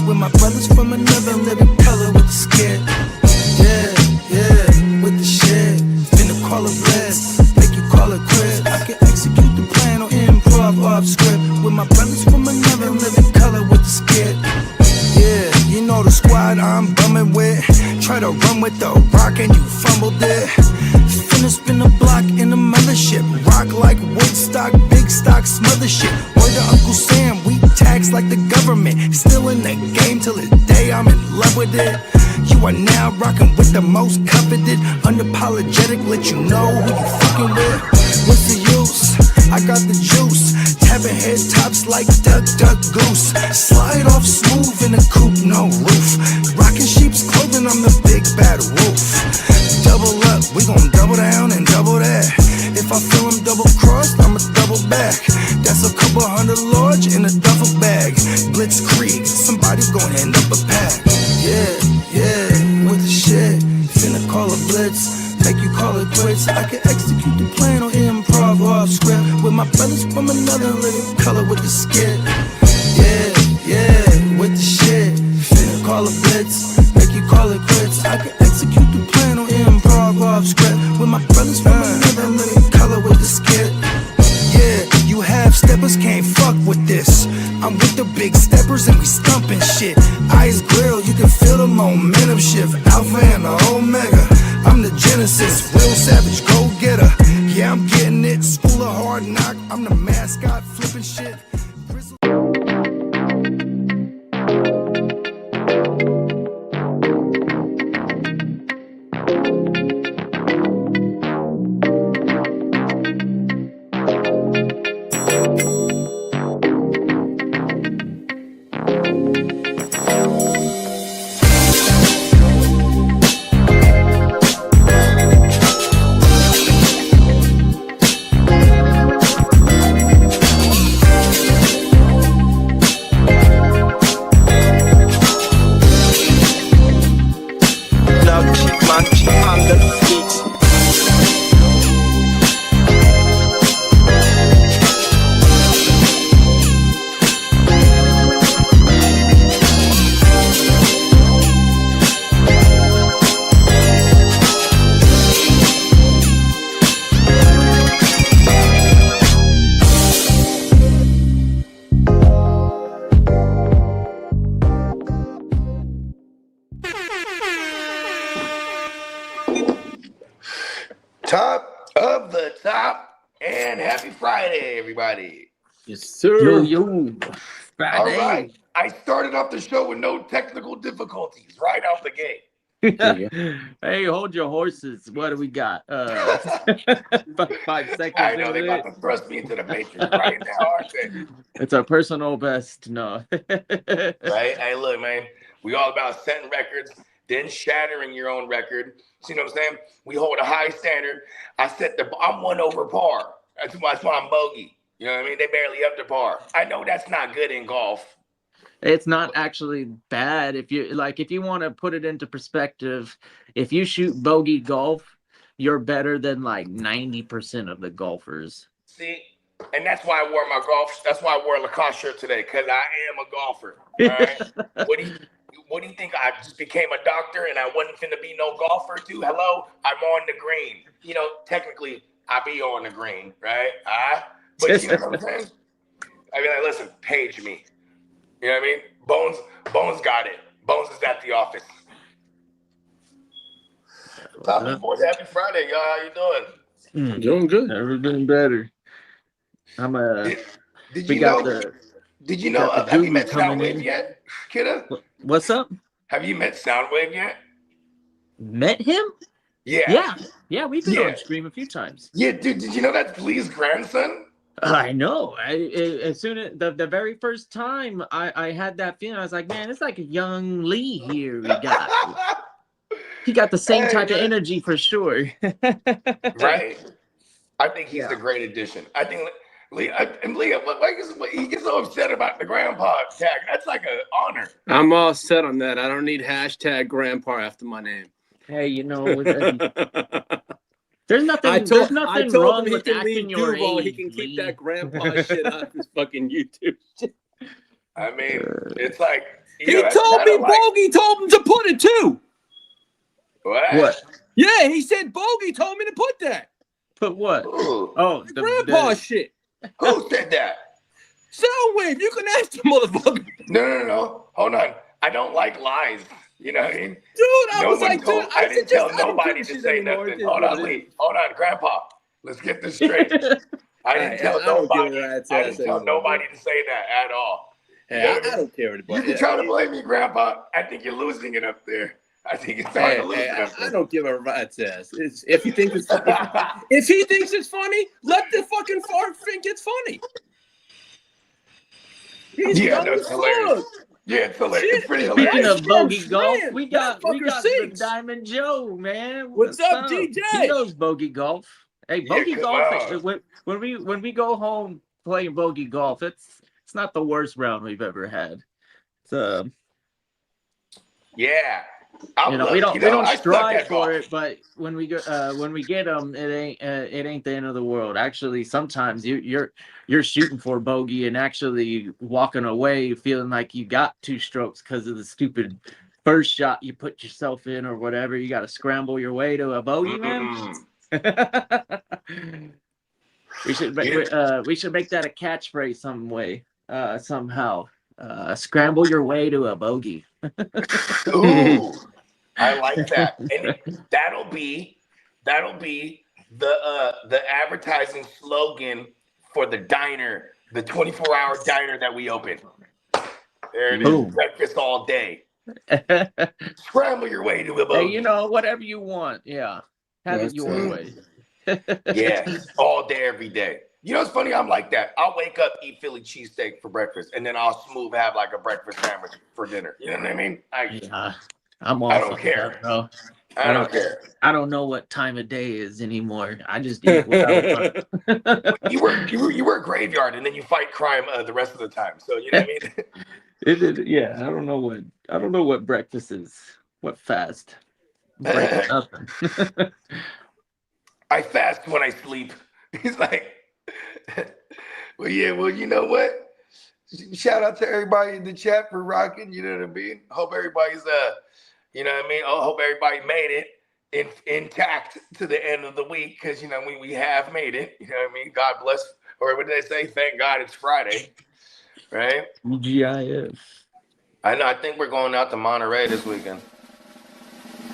with my brothers from another living color with the skit. Yeah, with the shit. Finna call it bless, make you call it quits. I can execute the plan or improv off script with my brothers from another living color with the skit. Yeah, you know the squad I'm bumming with. Try to run with the rock and you fumbled it. Finna spin the block in the mothership. Rock like Woodstock, big stock, smother shit. Word to Uncle Sam, we tax like the government. Still in the game till the day I'm in love with it. You are now rocking with the most coveted. Unapologetic, let you know who you fucking with. What's the use? I got the juice. Tapping head tops like Duck, Duck, Goose. Slide off smooth in a coupe, no roof. Rocking sheep's clothing, I'm the big bad wolf. Double up, we gon' double down and double that. If I feel I'm double crossed, I'ma double back. That's a couple hundred large in a duffel bag. Blitzkrieg, somebody's gon' end up a pack. Yeah, with the shit. Finna call a blitz, make you call it quits. I can execute the plan or improv off script with my brothers from another living color with the skit. Yeah, with the shit. Finna call a blitz, make you call it quits. I can execute the plan or improv off script with my brothers from another living color with the skit. Yeah, you half steppers can't fuck with this. I'm with the big steppers and we stumping shit. Ice grill, you can feel the momentum shift. Alpha and the Omega, I'm the Genesis. Real savage, go getter. Yeah, I'm getting it. School of hard knock, I'm the mascot, flipping shit. Top of the top, and happy Friday, everybody. Yes, sir. Yo, Friday. All right. I started off the show with no technical difficulties right out the gate. Hey, hold your horses. What do we got? 5 seconds. I know they're about to thrust me into the matrix right now, aren't they? It's our personal best. No. Right? Hey, look, man. We all about setting records, then shattering your own record. See what I'm saying? We hold a high standard. I'm 1 over par. That's why I'm bogey. You know what I mean? They barely up to par. I know that's not good in golf. It's not actually bad. If you want to put it into perspective, if you shoot bogey golf, you're better than like 90% of the golfers. See, and that's why I wore that's why I wore a Lacoste shirt today, because I am a golfer. All right. What do you think? I just became a doctor and I wasn't finna be no golfer too? Hello, I'm on the green. You know, technically, I be on the green, right? But you know what I'm saying? I mean, like, listen, page me. You know what I mean? Bones got it. Bones is at the office. Top of the board. Happy Friday, y'all. How you doing? Doing good. Never been better. Did you know? Have you met Soundwave yet, Kitteh? What's up? Have you met Soundwave yet? Met him? Yeah. Yeah. We've been on stream a few times. Yeah, dude. Did you know that's Lee's grandson? I know. As soon as the very first time I had that feeling, I was like, man, it's like a young Lee here. He got the same type of energy for sure. Right. I think he's a great addition. I think Leah, he gets so upset about the grandpa tag. That's like an honor. I'm all set on that. I don't need hashtag grandpa after my name. Hey, you know, there's nothing wrong with acting your age. He can keep that grandpa shit off his fucking YouTube. I mean, it's like You He know, that's told me kinda like- Bogey told him to put it too. What? Yeah, he said Bogey told me to put that. Put what? Ooh, Oh, The grandpa shit. who said that? Soundwave, you can ask the motherfucker. No. Hold on. I don't like lies. You know what I mean? Dude, I No was one like, told. dude, I didn't tell I don't nobody give a to shit say anymore. nothing. It is Hold what on, it is. Lee. Hold on, Grandpa. Let's get this straight. I didn't tell I don't give a nobody. rat's I ass didn't tell anymore, nobody to say that at all. Hey, You know what I don't care You anymore. can try to blame me, Grandpa. I think you're losing it up there. I think it's starting to lose it up I there. don't give a rat's ass. If he thinks it's if he thinks it's funny, let the fucking fart think it's funny. He's Yeah, young no, it's as hilarious. fuck. Yeah, it's hilarious. It's pretty Speaking hilarious. of Bogey Golf, Slam. we That got fucker the sinks. Diamond Joe, man. What's up, He DJ? knows Bogey Golf. Hey, Yeah, Bogey come Golf. on. When we go home playing Bogey Golf, it's not the worst round we've ever had. It's Yeah. we don't I suck strive at golf. for it, but when we get them, it ain't the end of the world. Actually, sometimes you're shooting for bogey and actually walking away feeling like you got 2 strokes because of the stupid first shot you put yourself in or whatever. You got to scramble your way to a bogey, man. we should make that a catchphrase some way, somehow. Scramble your way to a bogey. Ooh, I like that. And that'll be the advertising slogan for the diner, the 24-hour diner that we open. There it is. Boom. Breakfast all day. Scramble your way to a bogey. Hey, whatever you want. Yeah. Have it your way. Yeah, all day, every day. You know, it's funny. I'm like that. I'll wake up, eat Philly cheesesteak for breakfast, and then I'll have like a breakfast sandwich for dinner. You know what I mean? I'm all I don't care. that, bro. I don't care. I don't know what time of day is anymore. I just eat without You work graveyard, and then you fight crime the rest of the time. So you know what I mean? Yeah, I don't know what breakfast is. What fast? Nothing. I fast when I sleep. He's like, well, you know what? Shout out to everybody in the chat for rocking. You know what I mean? Hope everybody's you know what I mean? I hope everybody made it intact to the end of the week because you know we have made it. You know what I mean? God bless, or what did they say? Thank God it's Friday, right? GIF. I know. I think we're going out to Monterey this weekend.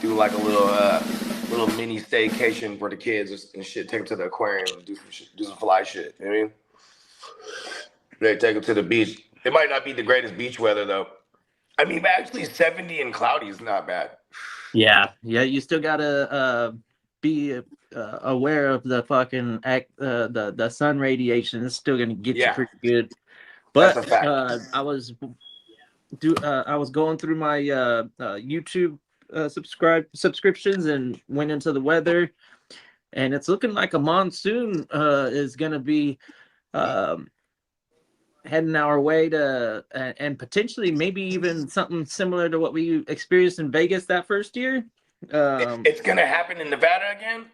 Do like a little mini staycation for the kids and shit. Take them to the aquarium and do some fly shit. You know what I mean? They take them to the beach. It might not be the greatest beach weather though. I mean, actually 70 and cloudy is not bad. Yeah. You still gotta be aware of the fucking the sun radiation. It's still gonna get you pretty good. But That's a fact. I was going through my YouTube subscriptions and went into the weather, and it's looking like a monsoon is gonna be heading our way to, and potentially maybe even something similar to what we experienced in Vegas that first year. It's gonna happen in Nevada again.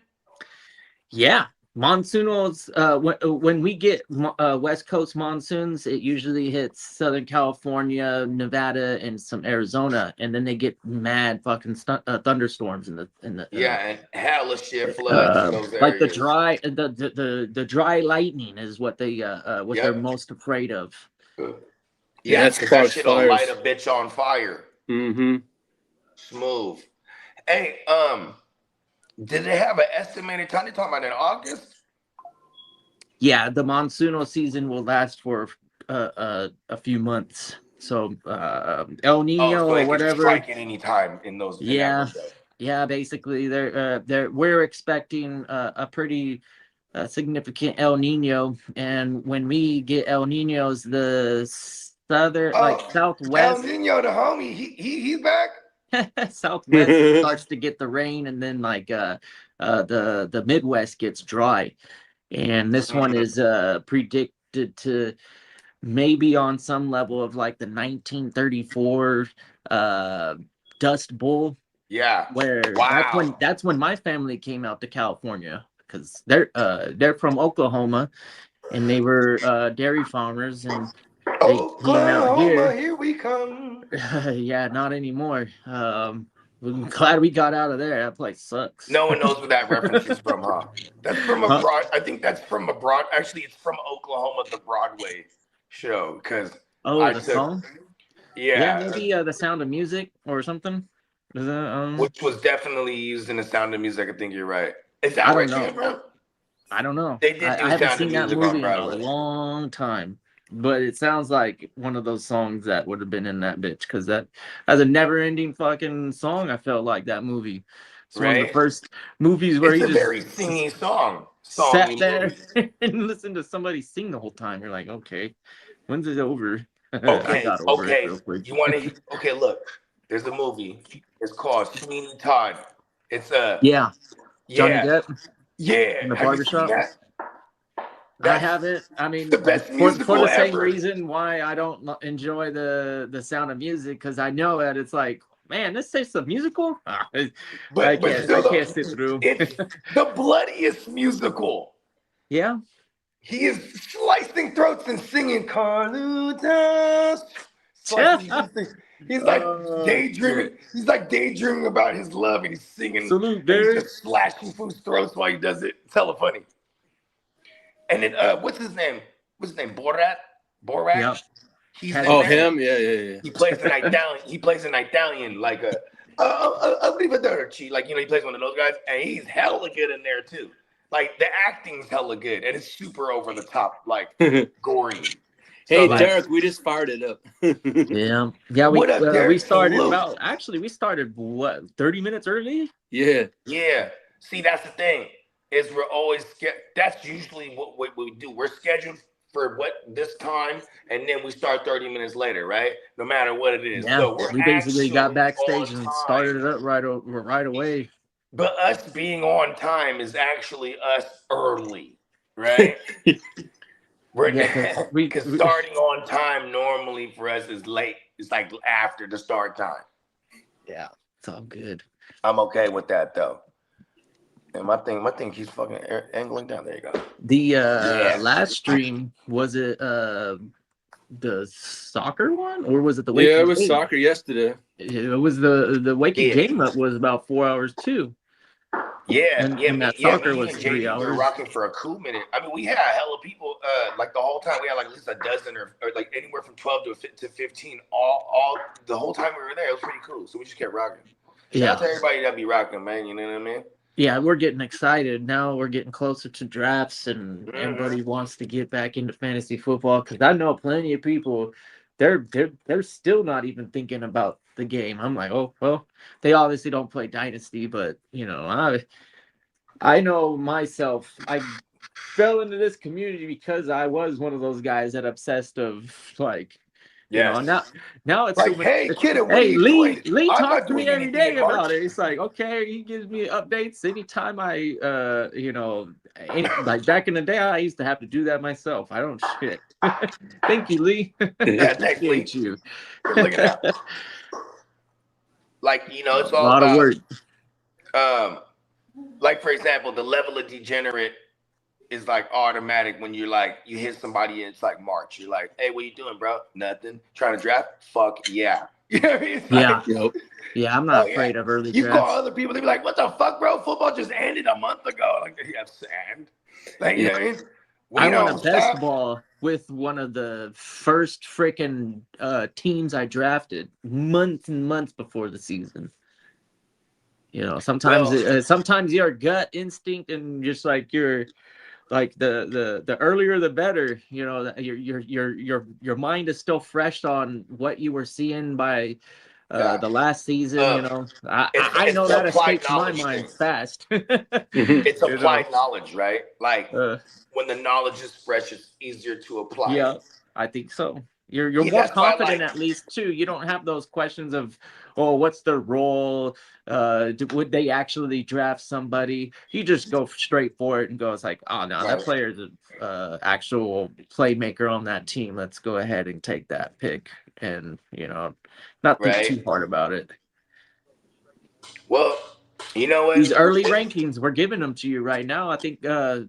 Yeah, monsoonals. When we get West Coast monsoons, it usually hits Southern California, Nevada, and some Arizona, and then they get mad fucking thunderstorms in the and hella shit floods in those like areas. the dry lightning is what they're most afraid of. Yeah, that's that sparks shit'll fires. light a bitch on fire. Mm-hmm. Smooth. Hey, did they have an estimated time? They talking about in August? Yeah, the monsoonal season will last for a few months. So El Nino so or they could whatever. strike at any time in those. Yeah. Basically, we're expecting a pretty significant El Nino, and when we get El Ninos, the southwest. El Nino, the homie, he's back. Southwest starts to get the rain, and then the Midwest gets dry, and this one is predicted to maybe on some level of like the 1934 Dust Bowl. Yeah, where that's when my family came out to California because they're from Oklahoma, and they were dairy farmers, and Oklahoma, here we come. Yeah, not anymore. I'm glad we got out of there. That place sucks. No one knows where that reference is from, huh? That's from a broad. I think that's from a broad. Actually, it's from Oklahoma, the Broadway show. Because song. Yeah, maybe The Sound of Music or something. Is that, which was definitely used in The Sound of Music. I think you're right. Is that where it came from? I don't know. They did do I haven't Sound of seen that Music movie on in a Broadway. long time, but it sounds like one of those songs that would have been in that bitch, because that's a never-ending fucking song. I felt like that movie. It's one of the first movies where it's he a just very singy song. Sat there and listened to somebody sing the whole time. You're like, okay, when's it over? Okay, I got over it real quick. You want to? Okay, look. There's a movie. It's called Sweeney Todd. It's Johnny Depp. Yeah, In the have you seen barbershop. that? I haven't. I mean, the best for musical the same ever. reason why I don't enjoy the Sound of Music, because I know that it's like, man, this is a musical. I can't sit through. It's the bloodiest musical. Yeah. He is slicing throats and singing Carlutas. He's like daydreaming. He's like daydreaming about his love, and he's singing. Salute, and he's dude. just slashing food's throats while he does it. It's hella funny. And then what's his name? Borat. Yep. He's him. Yeah. He plays an Italian. He plays an Italian, like a Arrivederci. Like, he plays one of those guys, and he's hella good in there too. Like, the acting's hella good, and it's super over the top, like gory. Hey, So, Derek, we just fired it up. Yeah. We started what, 30 minutes early? Yeah. See, that's the thing, is we're always that's usually what we do. We're scheduled for this time, and then we start 30 minutes later, right? No matter what it is. Yeah. So we basically got backstage and time. started it up right away. But us being on time is actually us early, right? Because starting on time normally for us is late. It's like after the start time. Yeah, it's all good. I'm okay with that though. And my thing keeps fucking angling down. There you go. The last stream, was it the soccer one, or was it the Waking Yeah, it was game? soccer yesterday. It was the Waking game that was about 4 hours too. Soccer was 3 hours. We were rocking for a cool minute. I mean, we had hella people. Like the whole time, we had like at least a dozen or like anywhere from 12 to 15. All the whole time we were there, it was pretty cool. So we just kept rocking. Shout out to everybody that be rocking, man. You know what I mean? Yeah, we're getting excited now. We're getting closer to drafts, and everybody wants to get back into fantasy football, because I know plenty of people. They're still not even thinking about the game. I'm like, oh well, they obviously don't play Dynasty, but I know myself. I fell into this community because I was one of those guys that obsessed of like. Yeah. Now it's like, hey, Kitteh, Lee talks to me every day about it. It's like, okay, he gives me updates anytime I, like back in the day, I used to have to do that myself. I don't shit. Thank you, Lee. Yeah, thank you. Look at that. Like, it's all a lot of work. Like, for example, the level of degenerate is like automatic when you hit somebody and it's like March. You're like, hey, what you doing, bro? Nothing. Trying to draft? Fuck yeah. You know what I mean? Yeah, I'm not afraid of early drafts. You call other people, they be like, what the fuck, bro? Football just ended a month ago. Like, you have sand. Like, you know what I mean? I won a best ball with one of the first freaking teams I drafted months and months before the season. Sometimes your gut instinct and just like your like the earlier the better. Your mind is still fresh on what you were seeing by the last season. I know that escapes my mind fast. It's applied knowledge, right? Like when the knowledge is fresh, it's easier to apply. Yeah, I think so. You're more confident, at least too. You don't have those questions of, oh, what's their role? Would they actually draft somebody? You just go straight for it and go, it's like, oh no, that player's an actual playmaker on that team. Let's go ahead and take that pick, and not think too hard about it. Well, You know what? These early rankings, we're giving them to you right now. I think the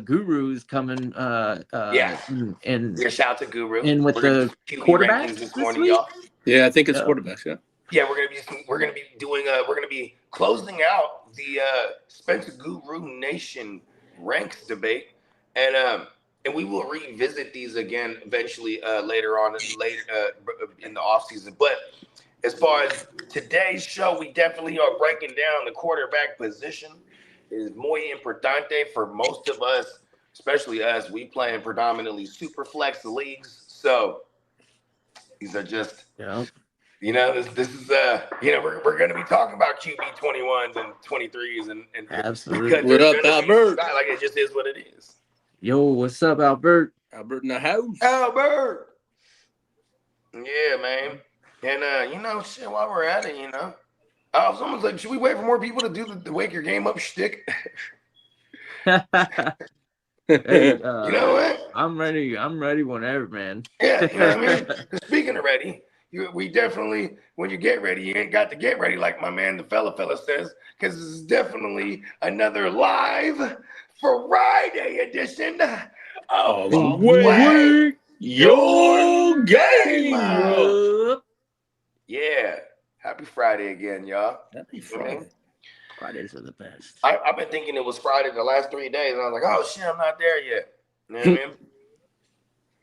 Guru's coming and Yeah, shout out to Guru. in with We're gonna the do QB quarterbacks rankings this this morning, week? y'all. Yeah, I think it's Yeah. quarterbacks. Yeah. Yeah, we're gonna be doing we're gonna be closing out the Spencer Guru Nation ranks debate, and we will revisit these again eventually later in the off season. But as far as today's show, we definitely are breaking down the quarterback position. It is muy importante for most of us, especially us. We play in predominantly super flex leagues, so these are just. Yeah. You know, this is we're gonna be talking about QB 21s and 23s and Absolutely. because What there's up, gonna be- Albert? Like it just is what it is. Yo, what's up, Albert? Albert in the house. Albert. Yeah, man. And shit, while we're at it, someone's like, should we wait for more people to do the wake your game up shtick? Hey, You know what? I'm ready whenever, man. Yeah, you know what I mean? Speaking of ready, we definitely, when you get ready, you ain't got to get ready like my man, the fella says, because this is definitely another live Friday edition of the Way Your game. Yeah. Happy Friday again, y'all. Happy Friday. Fridays are the best. I've been thinking it was Friday the last 3 days, and I was like, oh, shit, I'm not there yet. You know what I mean?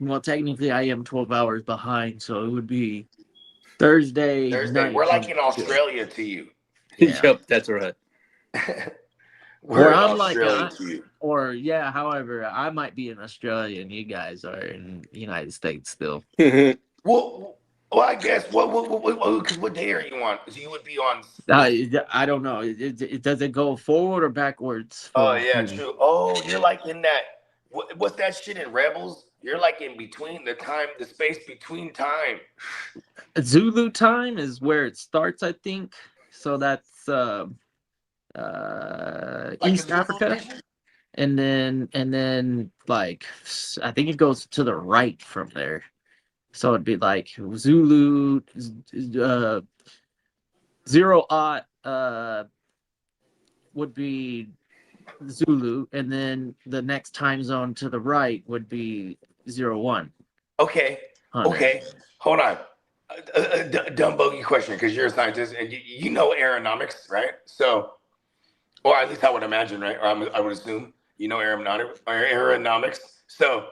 Well, technically, I am 12 hours behind, so it would be Thursday. We're like in Australia to you. Yeah. Yep, that's right. We're in I'm like, Australia to you. however, I might be in Australia and you guys are in the United States still. Well, I guess what day are you on? So you would be on. I don't know. It does it go forward or backwards? Oh yeah, true. Oh, you're like in that. What's that shit in Rebels? You're like in between the space between time. Zulu time is where it starts, I think. So that's Like East Zulu Africa, Nation? and then like I think it goes to the right from there. So it'd be like Zulu, 0 would be Zulu, and then the next time zone to the right would be 01. Okay. Okay. Hold on. A dumb bogey question, because you're a scientist and you know aeronomics, right? So, or at least I would imagine, right? Or I would assume you know aeronomics. So,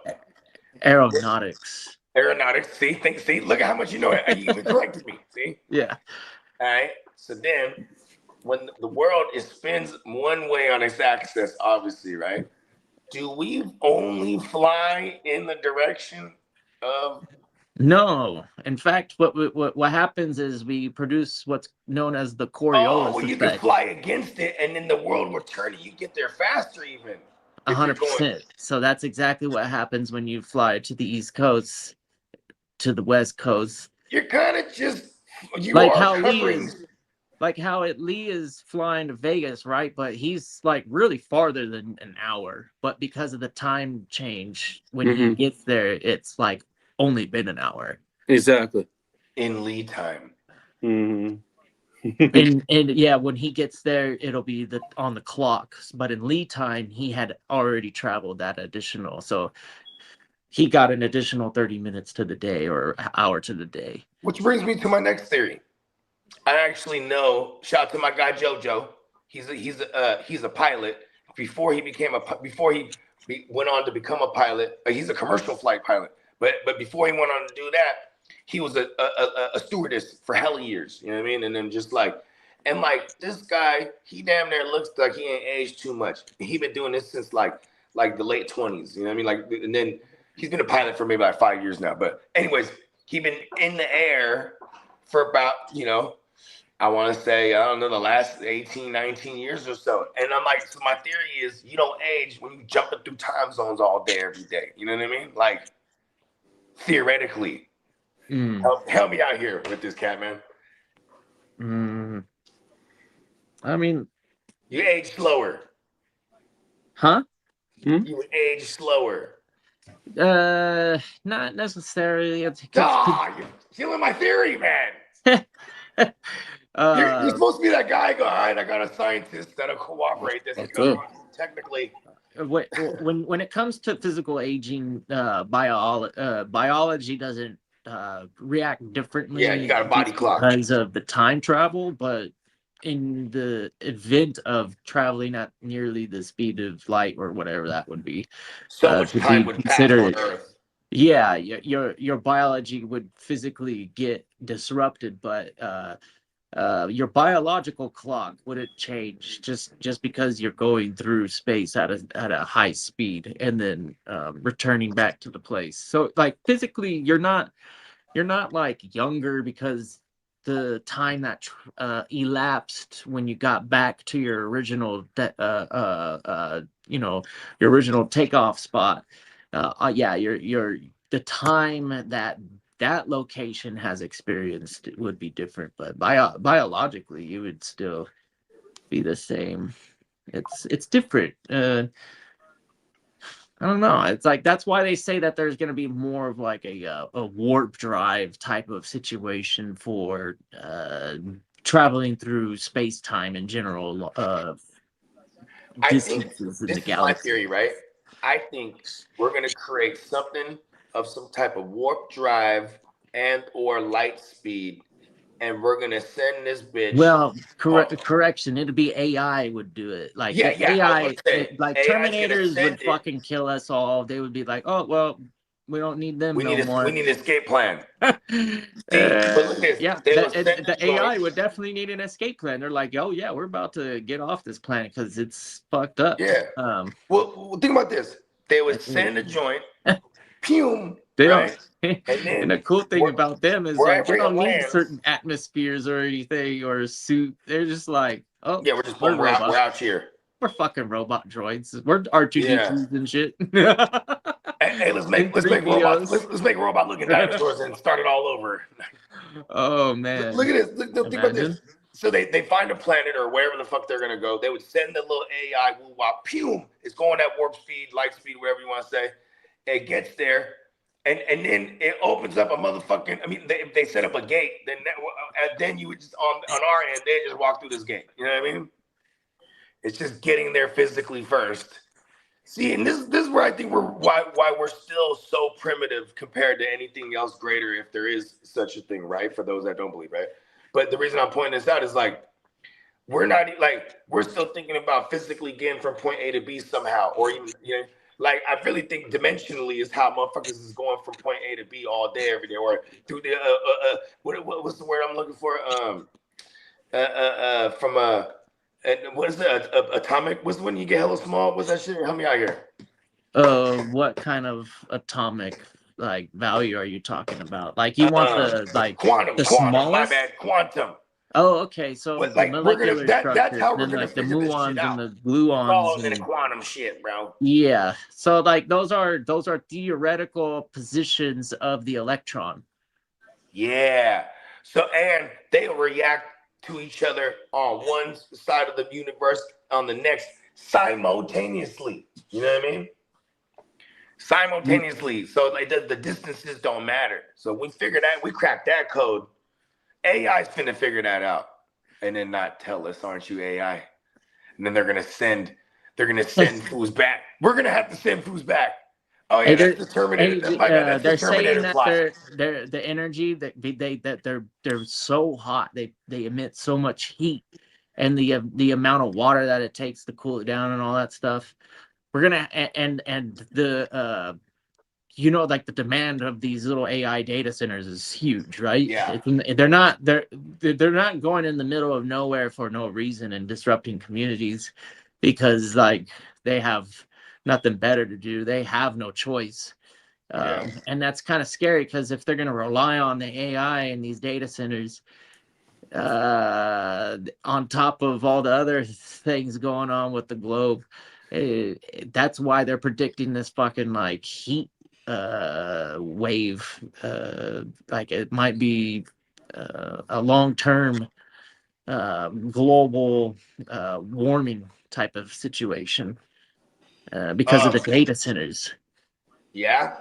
Aeronautics. aeronautics. See, look at how much you know. You even corrected me. See. Yeah. All right. So then, when the world spins one way on its axis, obviously, right? Do we only fly in the direction of? No. In fact, what happens is we produce what's known as the Coriolis you effect. can fly against it, and then the world will turn, and you get there faster, even. 100%. So that's exactly what happens when you fly to the East Coast, to the West Coast. You're kind of just like how Lee is flying to Vegas, right? But he's like really farther than an hour. But because of the time change, when he gets there, it's like only been an hour. Exactly. In lead time. Mm-hmm. and yeah, when he gets there, it'll be on the clock. But in lead time, he had already traveled that additional. So he got an additional 30 minutes to the day or hour to the day. Which brings me to my next theory. I actually know. Shout out to my guy JoJo. He's a pilot. Before he went on to become a pilot, he's a commercial flight pilot. But before he went on to do that, he was a stewardess for hella years. You know what I mean? And then just like this guy, he damn near looks like he ain't aged too much. He been doing this since like the late 20s. You know what I mean? Like, and then he's been a pilot for maybe like 5 years now. But anyways, he been in the air for about, I want to say, I don't know, the last 18, 19 years or so. And I'm like, so my theory is you don't age when you jumping through time zones all day, every day. You know what I mean? Like, theoretically. Help me out here with this, cat man. I mean, you age slower. Huh? You age slower. Not necessarily. You're stealing my theory, man. You're supposed to be that guy. Go, all right, I got a scientist that'll cooperate. This technically. When it comes to physical aging, biology doesn't react differently. Yeah, you got a body clock because of the time travel, but in the event of traveling at nearly the speed of light or whatever that would be, so much time would pass on Earth. Yeah, your biology would physically get disrupted, but your biological clock wouldn't change just because you're going through space at a high speed and then returning back to the place. So like physically, you're not like younger because the time that elapsed when you got back to your original your original takeoff spot. Your the time that location has experienced would be different, but biologically you would still be the same. It's different. I don't know. It's like that's why they say that there's going to be more of like a warp drive type of situation for traveling through space time in general. I think this is my theory, right? I think we're going to create something of some type of warp drive and or light speed, and we're going to send this bitch. Well, correction. It'd be AI would do it. Like AI, like Terminators would fucking kill us all. They would be like, oh, well, we don't need them more. We need an escape plan. But look at this. Yeah, the AI would definitely need an escape plan. They're like, oh, yeah, we're about to get off this planet because it's fucked up. Yeah. Well, think about this. They would send a joint, fume, right? And the cool thing about them is like they don't need certain atmospheres or anything or suit. They're just like, oh, yeah, we're out here. We're fucking robot droids. We're R2D2s and shit. Hey, let's make robots. Let's make robot looking dinosaurs and start it all over. Oh man! Look at this. Think about this. So they find a planet or wherever the fuck they're gonna go. They would send the little AI woo wop. Pew! It's going at warp speed, light speed, whatever you want to say. It gets there, and then it opens up a motherfucking. I mean, if they set up a gate, then you would just on our end they just walk through this gate. You know what I mean? It's just getting there physically first. See, and this is where I think why we're still so primitive compared to anything else greater, if there is such a thing, right? For those that don't believe, right? But the reason I'm pointing this out is like we're still thinking about physically getting from point A to B somehow, or even like I really think dimensionally is how motherfuckers is going from point A to B all day, every day, or through the what's the word I'm looking for? And what is that? Atomic? What's when you get hella small? What's that shit? Help me out here. What kind of atomic like value are you talking about? Like you want the quantum, smallest? My bad, quantum. Oh, okay. So but, like molecular structure, that's how we're then gonna like the figure this muons shit out. and the gluons. All in the quantum shit, bro. Yeah. So like those are theoretical positions of the electron. Yeah. So and they react to each other on one side of the universe, on the next, simultaneously. You know what I mean? Simultaneously. So like the distances don't matter. So we figured that, we cracked that code. AI's finna figure that out. And then not tell us, aren't you AI? And then they're gonna send fools back. We're gonna have to send fools back. Oh yeah, that's the Terminator. They're saying that the energy that they're so hot, they emit so much heat, and the amount of water that it takes to cool it down and all that stuff. We're gonna and the like the demand of these little AI data centers is huge, right? Yeah. They're not going in the middle of nowhere for no reason and disrupting communities because like they have nothing better to do. They have no choice. And that's kind of scary because if they're going to rely on the AI and these data centers on top of all the other things going on with the globe, that's why they're predicting this fucking like heat wave. Like it might be a long-term global warming type of situation. Because of the data centers. Yeah.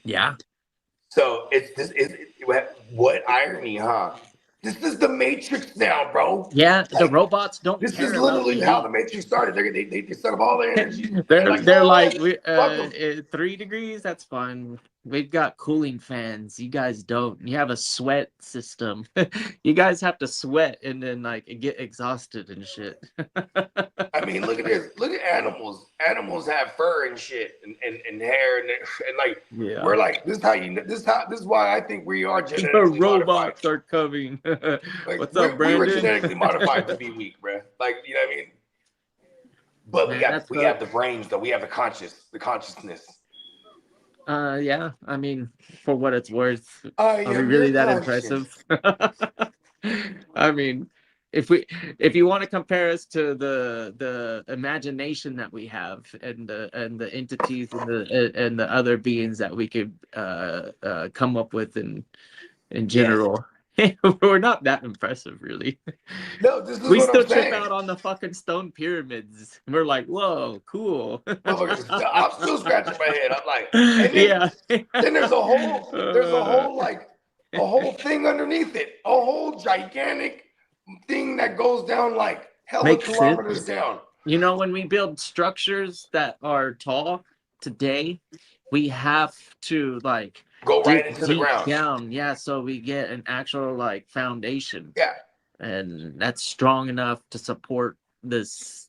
Yeah. So it's this. What irony, huh? This is the Matrix now, bro. Yeah, the Like, robots don't this care is about literally TV. how the Matrix started. They set up all their energy. They're like, we, fuck 'em. 3 degrees, that's fine. We've got cooling fans. You guys don't. You have a sweat system. You guys have to sweat and then like get exhausted and shit. I mean, look at this. Look at animals. Animals have fur and shit and hair and like Yeah. we're like this is how you this is why I think we are The genetically robots modified. are coming. Like, What's up, we were Brandon? genetically modified to be weak, bruh. Like, you know what I mean? But Man, we have the brains though. We have the consciousness. Yeah, I mean, for what it's worth, I are we am really your that conscience. impressive? I mean, if you want to compare us to the imagination that we have and the entities and the other beings that we could come up with in general, we're not that impressive, really. No, this is We what still I'm trip saying. out on the fucking stone pyramids. We're like, whoa, cool. Motherfuckers, I'm still scratching my head. I'm like, and then, Yeah. then there's a whole thing underneath it, a whole gigantic thing that goes down like hella Makes kilometers sense. down. You know, when we build structures that are tall today, we have to like Go right dig into the deep ground. down. Yeah, so we get an actual like foundation. Yeah. And that's strong enough to support this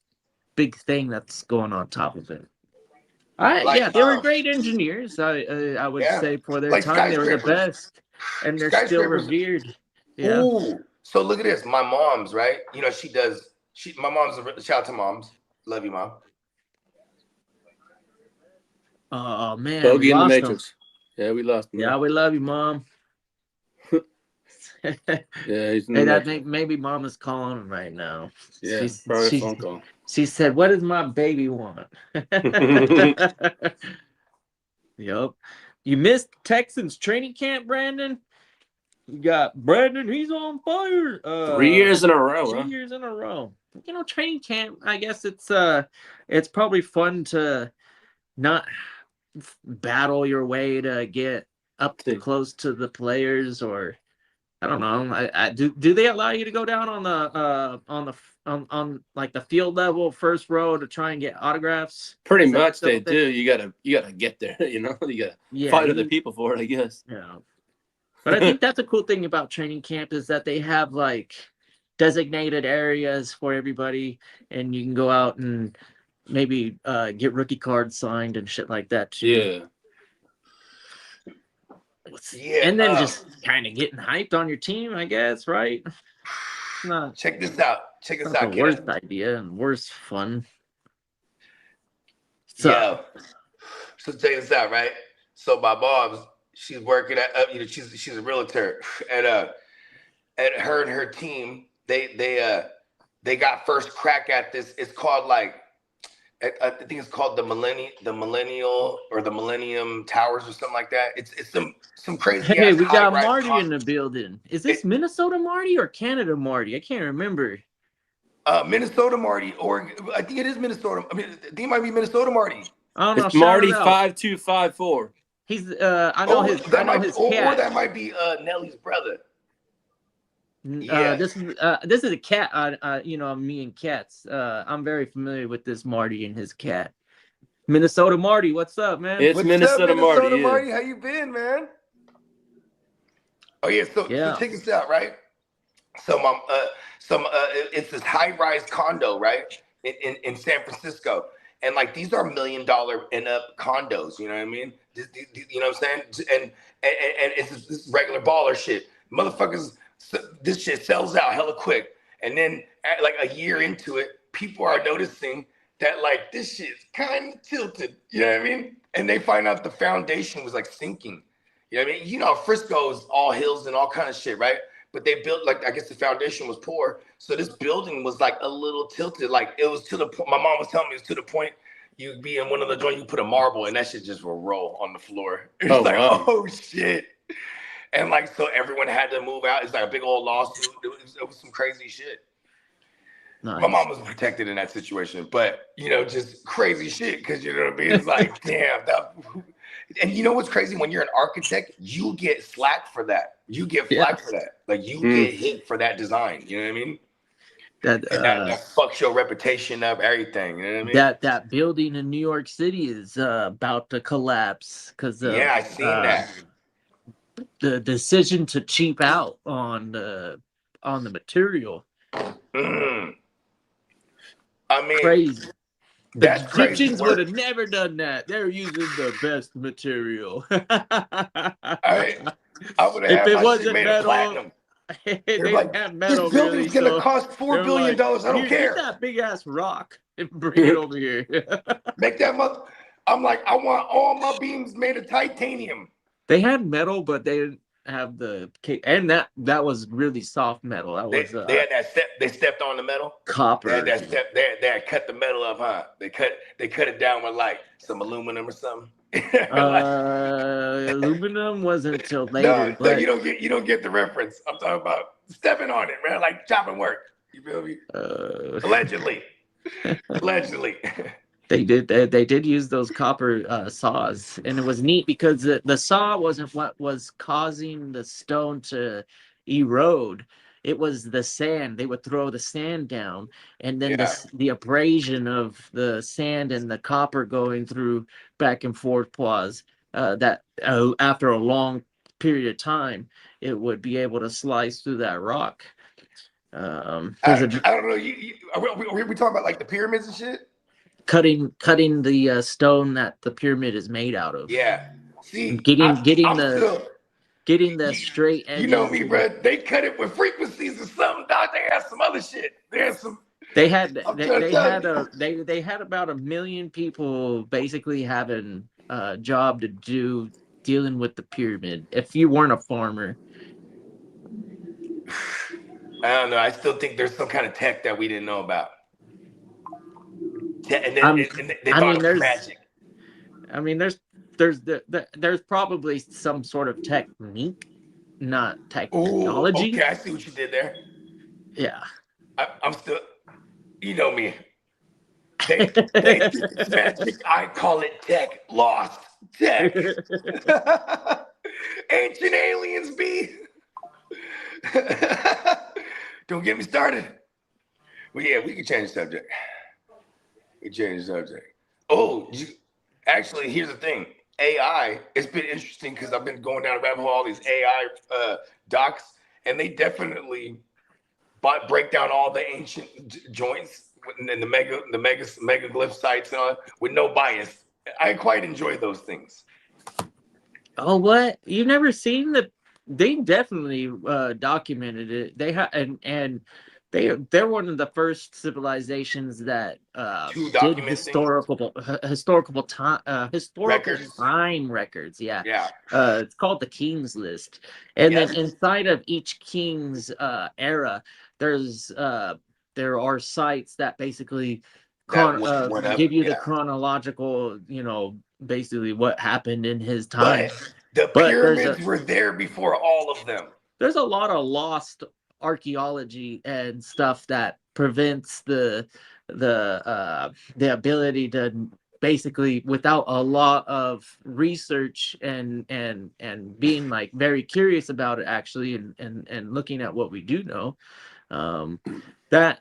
big thing that's going on top of it. Yeah, they were great engineers. I would say for their like time, they were the skyscrapers. best, and they're still Skyscrapers. revered. Yeah. Ooh. So look at this. My mom's right. You know, my mom's shout out to moms. Love you, mom. Oh man, Bogey we in the lost Matrix. him. Yeah, we lost him. Yeah, we love you, mom. Yeah, he's in Hey, the I Matrix. think maybe mama's calling him right now. Yeah, probably a phone call. She said, "What does my baby want?" Yup. You missed Texans training camp, Brandon. You got Brandon. He's on fire. 3 years in a row. 3 Huh? years in a row. You know, training camp. I guess it's probably fun to not battle your way to get up close to the players, or I don't know. Do they allow you to go down on the like the field level first row to try and get autographs? Pretty much they do. You gotta get there. You know, you gotta fight other people for it, I guess. Yeah. But I think that's a cool thing about training camp is that they have like designated areas for everybody, and you can go out and maybe get rookie cards signed and shit like that too. Yeah. Yeah. And then just kind of getting hyped on your team, I guess, right? Not check this out. Check this out. The worst idea and worst fun. So, yeah. So check this out, right? So my mom's, she's working at, she's a realtor, and her and her team, they got first crack at this. It's called like, I think it's called the Millennium Towers or something like that. It's some crazy. Hey, we got Marty in the building. Is this Minnesota Marty or Canada Marty? I can't remember. Minnesota Marty, or I think it is Minnesota. I mean, I think it might be Minnesota Marty. I don't know. It's Marty 5254. He's I know his cat. Or that might be Nelly's brother. This is a cat. You know, me and cats. I'm very familiar with this Marty and his cat. Minnesota Marty, what's up, man? It's Minnesota Marty. Minnesota Marty, how you been, man? Oh yeah, so check this out, right? So it's this high-rise condo, right, in San Francisco, and like these are $1 million and up condos. You know what I mean? You know what I'm saying? And it's this regular baller shit, motherfuckers. This shit sells out hella quick, and then like a year into it, people are noticing that like this shit's kind of tilted. You know what I mean? And they find out the foundation was like sinking. You know what I mean? You know, Frisco's all hills and all kind of shit, right? But they built like, I guess the foundation was poor, so this building was like a little tilted. Like it was to the point. My mom was telling me it was to the point you'd be in one of the joints, you put a marble, and that shit just will roll on the floor. It's oh shit. And like, so everyone had to move out. It's like a big old lawsuit. It was some crazy shit. Nice. My mom was protected in that situation, but you know, just crazy shit. Cause you know what I mean? It's like, damn, And you know what's crazy? When you're an architect, you get slack for that. You get flack for that. Like you get hit for that design. You know what I mean? That that fucks your reputation up, everything. You know what I mean? That building in New York City is about to collapse because of I seen that. The decision to cheap out on the material. I mean, Crazy. That's the crazy. Egyptians would have never done that. They're using the best material. I would have if had it my wasn't shit made metal, of platinum. they They're like, have metal. this building's really, gonna cost $4 billion. Like, I don't care. Get that big ass rock and bring it over here. Make that mother. I'm like, I want all my beams made of titanium. They had metal, but they didn't have the and that was really soft metal. That was they had that step. They stepped on the metal. Copper. They had that step. They had cut the metal up, huh? They cut it down with like some aluminum or something. Aluminum wasn't until later. No, you don't get the reference. I'm talking about stepping on it, man, like chopping work. You feel me? Allegedly. They did use those copper saws, and it was neat because the saw wasn't what was causing the stone to erode. It was the sand. They would throw the sand down, and then the abrasion of the sand and the copper going through back and forth was that after a long period of time, it would be able to slice through that rock. I don't know. Are we talking about like the pyramids and shit? Cutting the stone that the pyramid is made out of. Yeah. See, getting the straight edges. You know me, bro. They cut it with frequencies or something, dog. They had some other shit. They had about 1 million people basically having a job to do dealing with the pyramid. If you weren't a farmer. I don't know. I still think there's some kind of tech that we didn't know about. And then they thought it was magic. I mean, there's probably some sort of technique, not technology. Okay, I see what you did there. Yeah. I'm still, you know me. They think it's magic. I call it tech. Lost tech. Ancient aliens be. Don't get me started. Well, yeah, we can change the subject. Actually, here's the thing. AI, it's been interesting because I've been going down a rabbit hole, all these AI docs, and they definitely break down all the ancient joints and the megaglyph sites and all with no bias. I quite enjoy those things. Oh, what? You've never seen they definitely documented it. They and they're one of the first civilizations that did historical time records. Yeah. It's called the King's List, and then inside of each king's era, there are sites that basically give you the chronological, basically what happened in his time. But the pyramids were there before all of them. There's a lot of lost archaeology and stuff that prevents the ability to basically, without a lot of research and being like very curious about it actually and looking at what we do know, that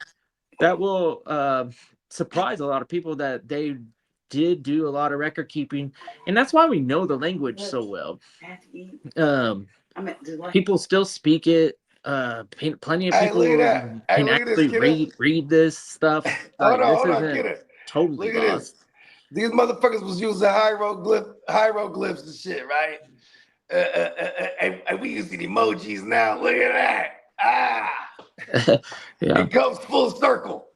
will surprise a lot of people that they did do a lot of record keeping, and that's why we know the language so well. People still speak it. Plenty of people can actually read this stuff. Hold on, totally lost. These motherfuckers was using hieroglyphs and shit, right? And we using emojis now. Look at that. It comes full circle.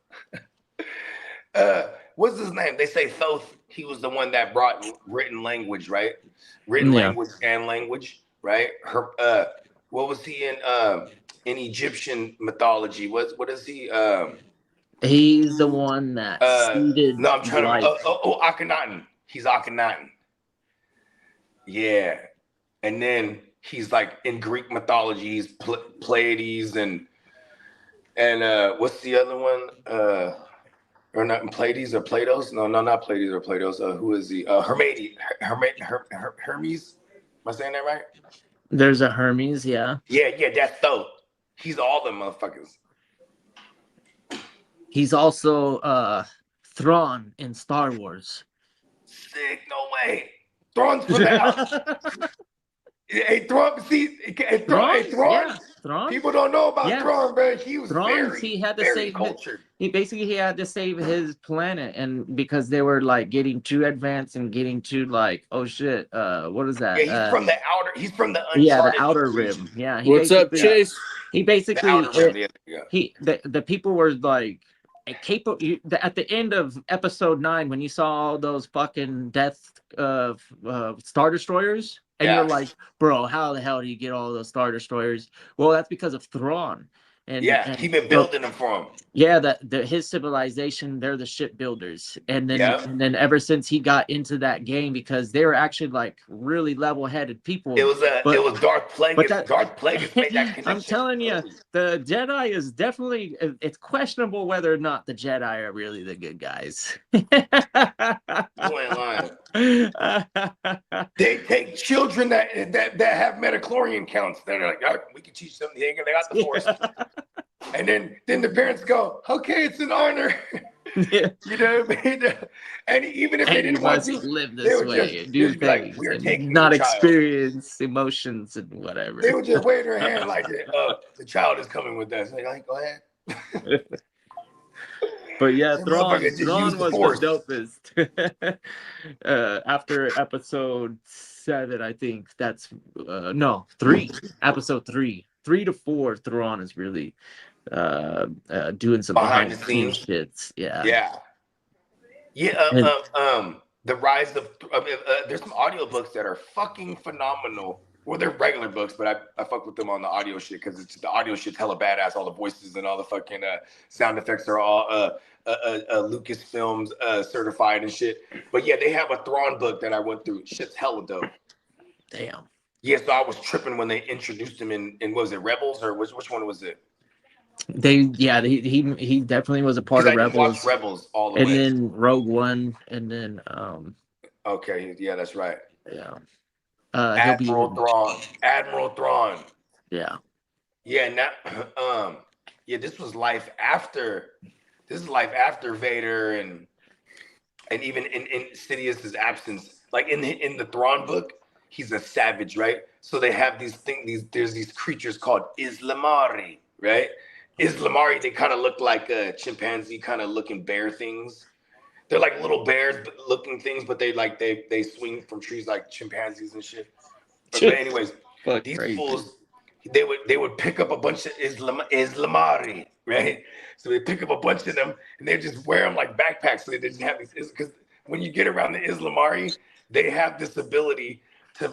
What's his name? They say Thoth. He was the one that brought written language, right? Language and language, right? What was he in Egyptian mythology? What is he? He's the one that seeded. No, I'm trying to. Akhenaten. He's Akhenaten. Yeah, and then he's like in Greek mythology. He's Pleiades and what's the other one? or not Pleiades or Plato's? No, not Pleiades or Plato's. Who is he? Hermes. Hermes. Am I saying that right? There's a Hermes, yeah. Yeah, that's Thoth. He's all them motherfuckers. He's also Thrawn in Star Wars. Sick, no way. Thrawn's from the out. Hey, Thrawn, see, Thrawn? Thrawn. Yeah, Thrawn. People don't know about Thrawn, man. He was he had to save cultured. He had to save his planet, and because they were like getting too advanced and getting too like, oh shit, what is that? Yeah, he's from the outer. He's from the the outer rim. Yeah. What's up, Chase? He basically the the people were like capable at the end of episode 9 when you saw all those fucking death Star Destroyers. And you're like, bro, how the hell do you get all those Star Destroyers? Well, that's because of Thrawn. And he been building them for him. Yeah, his civilization, they're the shipbuilders. And then ever since he got into that game, because they were actually like really level-headed people. It was Darth Plagueis. Darth Plagueis made that connection. I'm telling you, the Jedi is definitely, it's questionable whether or not the Jedi are really the good guys. You ain't lying. They take children that have metachlorian counts. They're like, oh, we can teach them. They got the Force. And then the parents go, okay, it's an honor. Yeah. You know what I mean? And even if they didn't want to live this way, do things, like, we're taking not experience emotions and whatever. They would just wave their hand like, the child is coming with us. Like, go ahead. But yeah, Thrawn was the dopest. After episode 7, I think that's 3. Episode 3 to 4, Thrawn is really doing some behind the scenes shits. Yeah. The rise of there's some audiobooks that are fucking phenomenal. Well, they're regular books, but I fuck with them on the audio shit because the audio shit's hella badass. All the voices and all the fucking sound effects are all Lucasfilms certified and shit. But yeah, they have a Thrawn book that I went through. Shit's hella dope. Damn. Yeah, so I was tripping when they introduced him in was it Rebels or which one was it? He definitely was a part of Rebels. Rebels all the way. And then Rogue One, and then okay, yeah, that's right. Yeah. Admiral Thrawn. Yeah. Yeah, now this was life after Vader and even in Sidious's absence. Like in the Thrawn book, he's a savage, right? So they have there's these creatures called Islamari, right? Islamari, they kind of look like chimpanzee kind of looking bear things. They're like little bears looking things, but they swing from trees like chimpanzees and shit. But anyways, these fools, they would pick up a bunch of Islamari, right? So they pick up a bunch of them and they just wear them like backpacks. So they just have these, because when you get around the Islamari, they have this ability to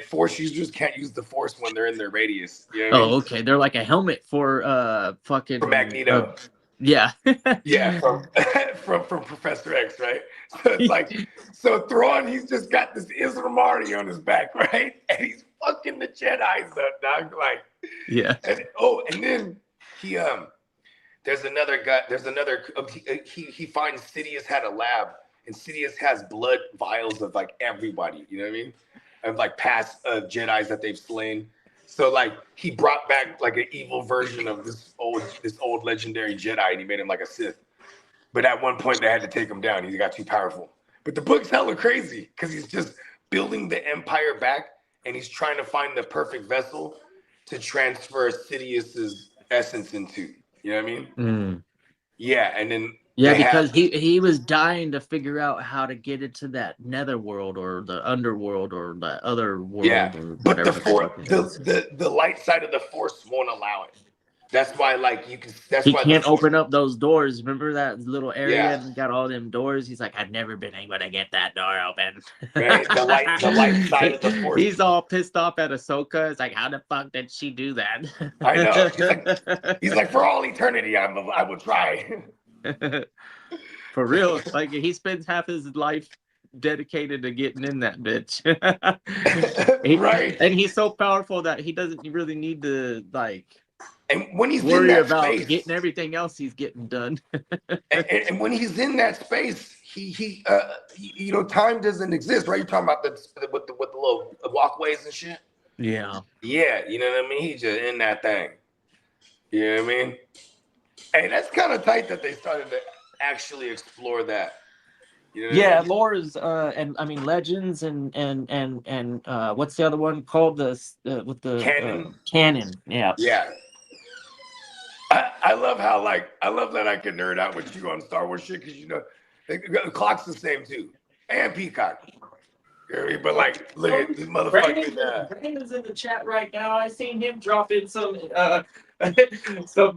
Force users can't use the Force when they're in their radius. You know what I mean? Okay. They're like a helmet for fucking for Magneto. Yeah. Yeah, from Professor X, right? So it's like, so Thrawn, he's just got this Islamari on his back, right? And he's fucking the Jedi's up, dog. Like, yeah. And then he there's another guy. He finds Sidious had a lab, and Sidious has blood vials of like everybody. You know what I mean? Of like past Jedi's that they've slain. So like he brought back like an evil version of this old legendary Jedi, and he made him like a Sith. But at one point they had to take him down. He got too powerful. But the book's hella crazy because he's just building the Empire back, and he's trying to find the perfect vessel to transfer Sidious's essence into. You know what I mean? Mm. Yeah, and then because he was dying to figure out how to get into that netherworld or the underworld or the other world. Yeah, or but the light side of the Force won't allow it. That's why, like, you can. That's he why can't open up those doors. Remember that little area Yeah. got all them doors? He's like, I've never been able to get that door open. Right? The light side of the Force. He's all pissed off at Ahsoka. It's like, how the fuck did she do that? I know. He's like, for all eternity, I will try. For real, like he spends half his life dedicated to getting in that bitch. Right. And he's so powerful that he doesn't really need to like. And when he's in Worry that about space, getting everything else he's getting done. and when he's in that space, he you know, time doesn't exist, right? You're talking about with the little walkways and shit. Yeah. Yeah, you know what I mean. He's just in that thing. You know what I mean? Hey, that's kind of tight that they started to actually explore that. You know what I mean? Laura's and I mean Legends and what's the other one called, with the Canon. Canon. Yeah. Yeah. I love how I love that I can nerd out with you on Star Wars shit because you know the clock's the same too, and Peacock. You know what I mean? But like, look at this motherfucking. Brandon's in the chat right now. I seen him drop in some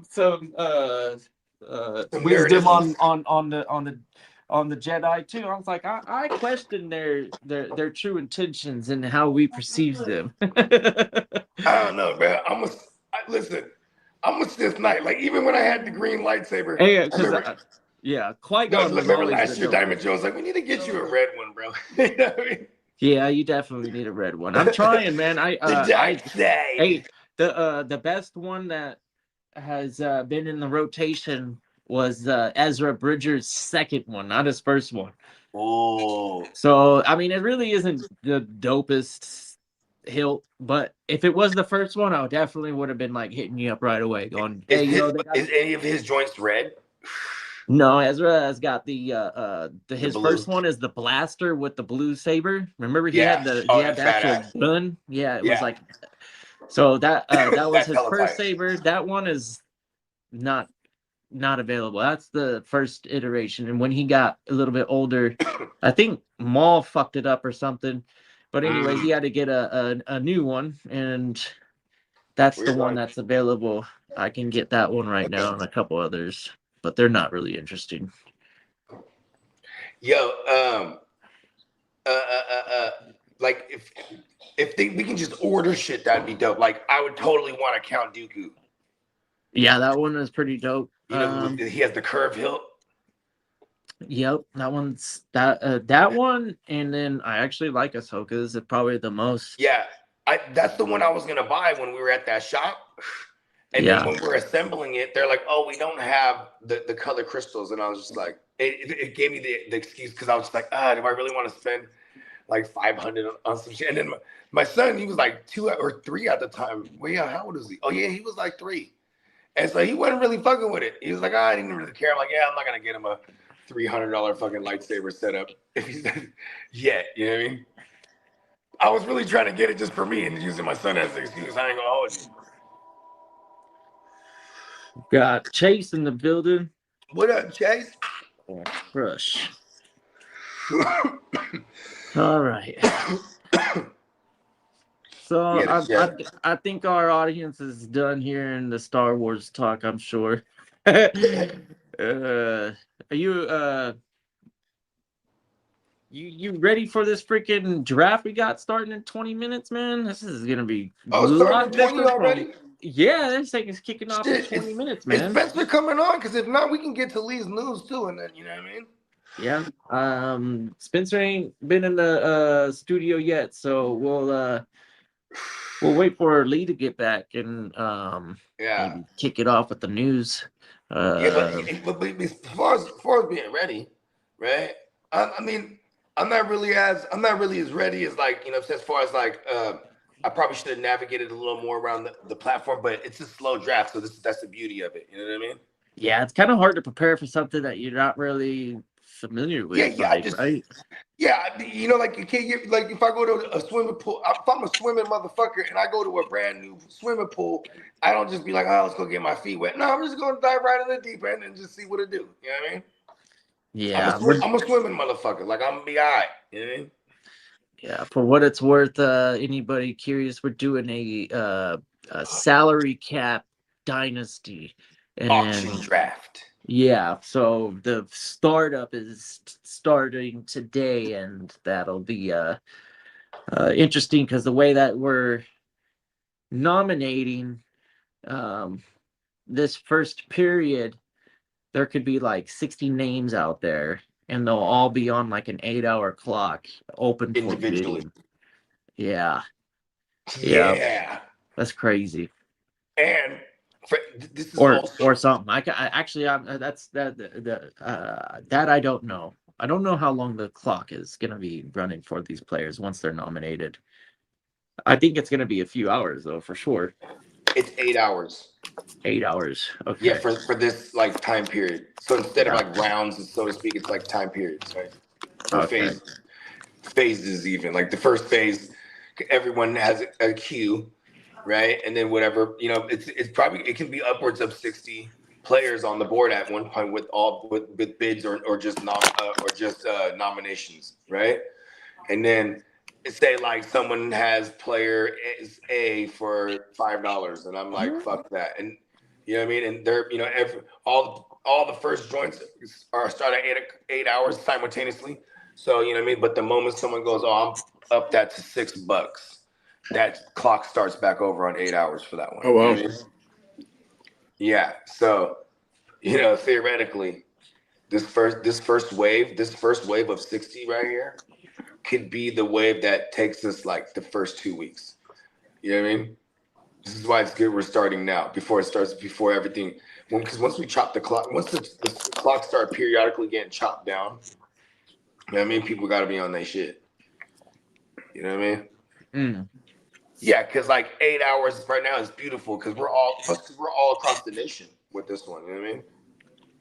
some wisdom on the Jedi too. I was like, I question their true intentions and how we perceive them. I don't know, man. Listen. I'm a stiff night. Like even when I had the green lightsaber. Hey, Qui-Gon was remember always last year, dope. Diamond Joe's like, we need to get you a red one, bro. You know what I mean? Yeah, you definitely need a red one. I'm trying, man. The best one that has been in the rotation was Ezra Bridger's second one, not his first one. Oh. So I mean, it really isn't the dopest hilt, but if it was the first one, I definitely would have been like hitting you up right away, going, "Hey, is any of his joints red?" No, Ezra has got his blue. first one is the blaster with the blue saber. Remember he had the actual gun. Yeah, it was like, so that was his first saber. That one is not available. That's the first iteration. And when he got a little bit older, I think Maul fucked it up or something. But anyways, he had to get a new one, and that's the one that's available. I can get that one right now and a couple others, but they're not really interesting. Yo, like if we can just order shit, that'd be dope. Like I would totally want to Count Dooku. Yeah, that one is pretty dope. You know, he has the curved hilt. Yep, that one's that one, and then I actually like Ahsoka's probably the most. Yeah, that's the one I was gonna buy when we were at that shop. And then when we're assembling it, they're like, "Oh, we don't have the color crystals," and I was just like, it gave me the excuse because I was just like, do I really want to spend like $500 on some shit? And then my son, he was like 2 or 3 at the time. Well, yeah, how old is he? Oh yeah, he was like 3, and so he wasn't really fucking with it. He was like, I didn't really care. I'm like, yeah, I'm not gonna get him a $300 fucking lightsaber setup if he's yet. You know what I mean? I was really trying to get it just for me and using my son as an excuse. I ain't gonna hold you. Got Chase in the building. What up, Chase? Crush. All right. So I think our audience is done here in the Star Wars talk, I'm sure. Are you ready for this freaking draft we got starting in 20 minutes, man? This is gonna be starting in 20 already? Yeah, this thing is kicking off in 20 minutes, man. Is Spencer coming on? Because if not, we can get to Lee's news too, and then you know what I mean? Yeah. Spencer ain't been in the studio yet, so we'll wait for Lee to get back and maybe kick it off with the news. But as far as being ready, right? I mean, I'm not really as ready as like, you know, as far as like I probably should have navigated a little more around the platform, but it's a slow draft, so that's the beauty of it. You know what I mean? Yeah, it's kind of hard to prepare for something that you're not really familiar with. Right? Yeah, you know, like you can't get, like if I go to a swimming pool, if I'm a swimming motherfucker and I go to a brand new swimming pool, I don't just be like, oh, let's go get my feet wet. No, I'm just gonna dive right in the deep end and just see what it do. You know what I mean? Yeah, I'm a swimming motherfucker. Like I'm gonna be all right. You know what I mean? Yeah, for what it's worth, anybody curious, we're doing a salary cap dynasty and auction draft. Yeah, so the startup is starting today, and that'll be interesting because the way that we're nominating this first period, there could be like 60 names out there, and they'll all be on like an 8-hour clock, open individually. For bidding. Yeah, that's crazy. And This is or something. That I don't know. I don't know how long the clock is going to be running for these players once they're nominated. I think it's going to be a few hours though, for sure. It's 8 hours. 8 hours. Okay. Yeah, for this like time period. So instead of like rounds, so to speak, it's like time periods, right? Or phases even. Like the first phase, everyone has a queue, right? And then whatever, it's probably, it can be upwards of 60 players on the board at one point with bids or just nominations, right? And then say like someone has player A for $5, and I'm like, fuck that, and you know what I mean? And they're all the first joints are started at 8 hours simultaneously. So you know what I mean. But the moment someone goes, I'm up that to $6, that clock starts back over on 8 hours for that one. Oh wow. You know what I mean? Yeah. So theoretically, this first wave of 60 right here could be the wave that takes us like the first 2 weeks. You know what I mean? This is why it's good we're starting now before everything. Because once we chop the clock, once the clock start periodically getting chopped down, you know what I mean? People got to be on their shit. You know what I mean? Yeah, because like 8 hours right now is beautiful because we're all across the nation with this one. You know what I mean?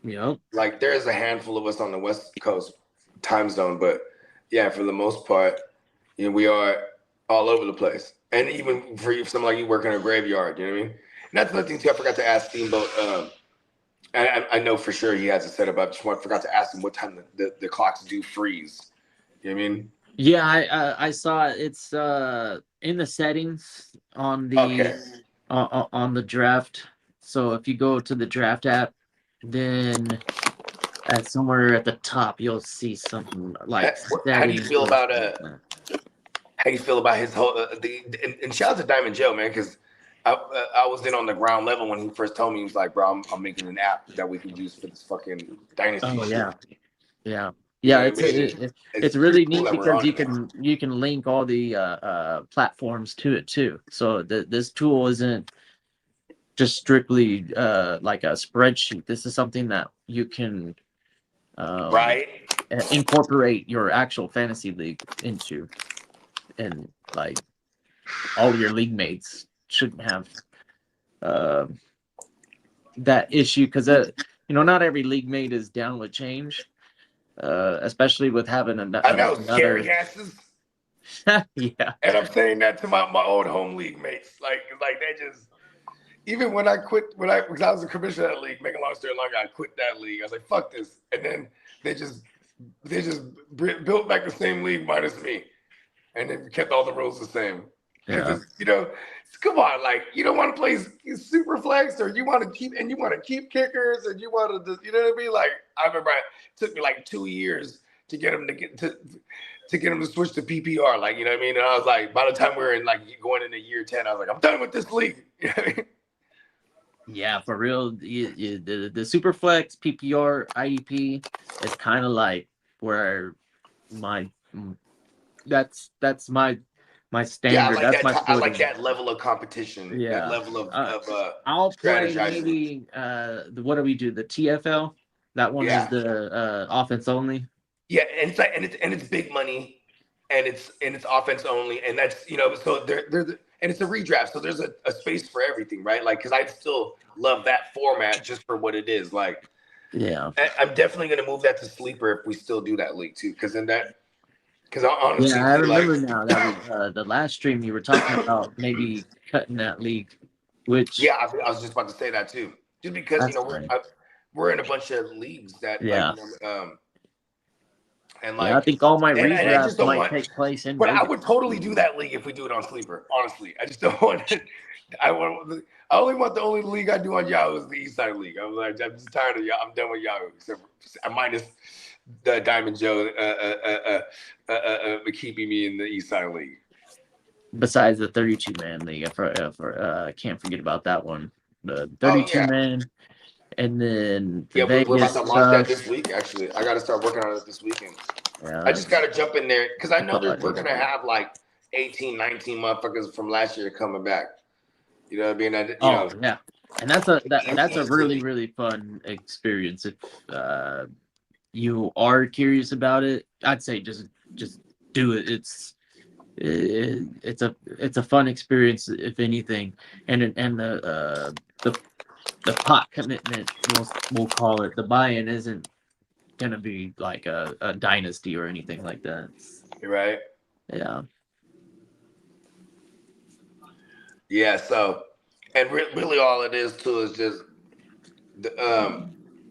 Yep. Like there's a handful of us on the West Coast time zone, but yeah, for the most part, we are all over the place. And even for someone like you working in a graveyard, you know what I mean? And that's another thing too. I forgot to ask Steamboat. I know for sure he has it set up. I just forgot to ask him what time the clocks do freeze. You know what I mean? Yeah, I saw it. It's in the settings on the on the draft. So if you go to the draft app, then somewhere at the top you'll see something like. How do you feel about How do you feel about his whole and shout out to Diamond Joe, man, because I was in on the ground level when he first told me. He was like, bro, I'm making an app that we can use for this fucking dynasty. Oh yeah. It's really neat because you can link all the platforms to it too. So this tool isn't just strictly like a spreadsheet. This is something that you can incorporate your actual fantasy league into, and like all your league mates shouldn't have that issue because not every league mate is down with change. Especially with having another scary asses. Yeah. And I'm saying that to my old home league mates. Like they just, even when I quit, because I was a commissioner of that league, making a long story longer, I quit that league. I was like, fuck this. And then they just built back the same league minus me. And they kept all the rules the same. Yeah. Come on, like you don't want to play super flex, or you want to keep kickers, and you want to, you know what I mean? Like I remember it took me like 2 years to get them to get them to switch to PPR, like you know what I mean? And I was like, by the time we were in like going into year 10, I was like, I'm done with this league. You know what I mean? Yeah, for real. The super flex PPR IDP is kind of like where that's my standard. Yeah, I like that level of competition. Yeah, that level of I'll play maybe what do we do? The TFL. That one is the offense only. Yeah, and it's big money, and it's offense only, and that's so and it's a redraft, so there's a space for everything, right? Like because I still love that format just for what it is. Like, yeah, I'm definitely gonna move that to sleeper if we still do that league too, because then that. Because honestly, I remember now that was the last stream you were talking about maybe cutting that league, which I was just about to say that too. Just because we're in a bunch of leagues that and like I think all my redrafts might take place in. But Vegas. I would totally do that league if we do it on sleeper. Honestly, I just don't want it. I only want the only league I do on Yahoo is the East Side League. I'm just tired of Yahoo. I'm done with Yahoo. Except minus the Diamond Joe keeping me in the East Side League. Besides the 32-man league, I can't forget about that one. The 32-man, and then the Vegas we're about to launch that this week. Actually, I got to start working on it this weekend. Yeah, I just got to jump in there because I know that we're gonna have like 18, 19 motherfuckers from last year coming back. You know what I mean? And that's a really fun experience. If you are curious about it, I'd say just do it. It's a fun experience if anything, and the pot commitment, we'll call it, the buy-in isn't gonna be like a dynasty or anything like that. Right. Yeah. Yeah. So, and really all it is too is just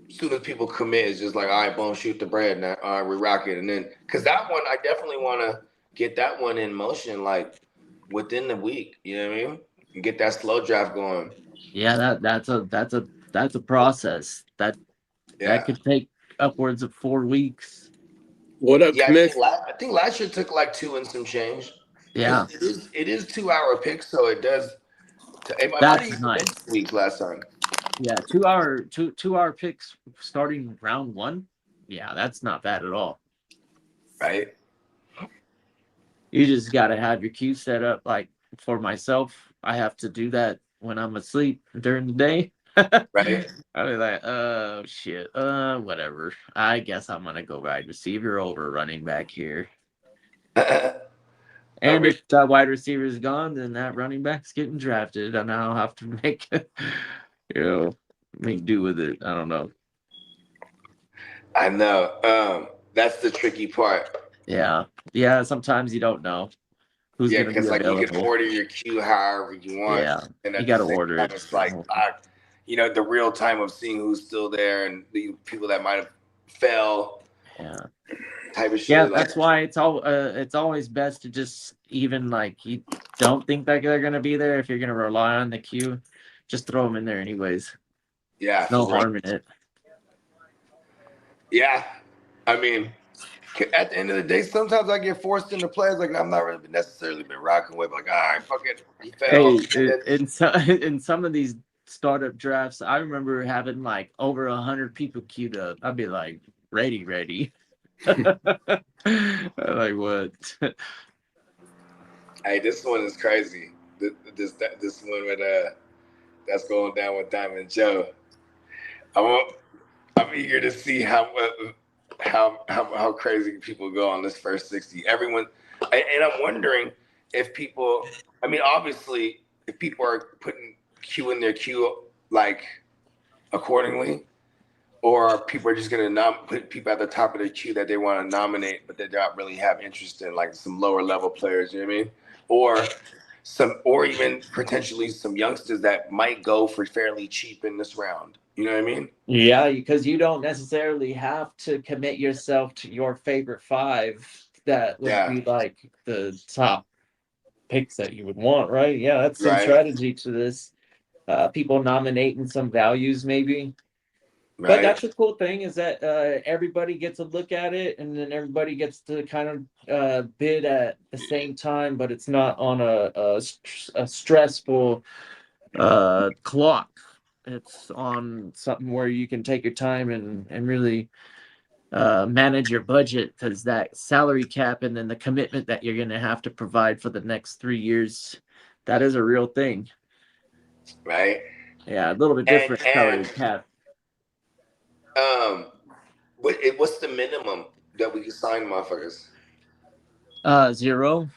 soon as people commit, it's just like, all right, boom, shoot the bread now. All right, we rock it. And then, because that one, I definitely want to get that one in motion, like within the week. You know what I mean? And get that slow draft going. Yeah, that's a process that could take upwards of 4 weeks. What up, Yeah, Smith? I think last year took like 2 and some change. Yeah, it is 2-hour picks, so it does. It might that's even nice. been 2 weeks last time. Yeah, 2-hour picks starting round 1. Yeah, that's not bad at all. Right. You just got to have your queue set up. Like for myself, I have to do that when I'm asleep during the day. Right. I'll be like, oh shit, whatever. I guess I'm gonna go wide receiver over running back here. And if that wide receiver is gone, then that running back's getting drafted, and I'll have to make do with it. I don't know. I know. That's the tricky part. Yeah. Sometimes you don't know who's gonna be available. You can order your queue however you want. Yeah, and you got to order it. It's like the real time of seeing who's still there and the people that might have fell. Yeah. Type of shit. Yeah, that's why it's always best to just, even like you don't think that they're gonna be there, if you're gonna rely on the queue, just throw them in there anyways. Yeah. No harm in it. Yeah. I mean, at the end of the day, sometimes I get forced into plays like I'm not really necessarily been rocking with. Like, all right, fuck it. He fell. Hey, in some of these startup drafts, I remember having like over 100 people queued up. I'd be like, ready. Like what? Hey, this one is crazy. This one with that's going down with Diamond Joe. I'm eager to see how crazy people go on this first 60. Everyone, and I'm wondering if people. I mean, obviously, if people are putting queue in their queue like accordingly, or people are just gonna put people at the top of their queue that they want to nominate, but they don't really have interest in, like some lower level players. You know what I mean? Or even potentially some youngsters that might go for fairly cheap in this round. You know what I mean? Yeah, because you don't necessarily have to commit yourself to your favorite 5 that would be like the top picks that you would want, right? Yeah, that's some strategy to this. People nominating some values maybe. Right. But that's the cool thing, is that everybody gets a look at it, and then everybody gets to kind of bid at the same time, but it's not on a stressful clock. It's on something where you can take your time and really manage your budget, because that salary cap and then the commitment that you're going to have to provide for the next 3 years, that is a real thing. Right. Yeah, a little bit different salary cap. What's the minimum that we can sign motherfuckers? 0.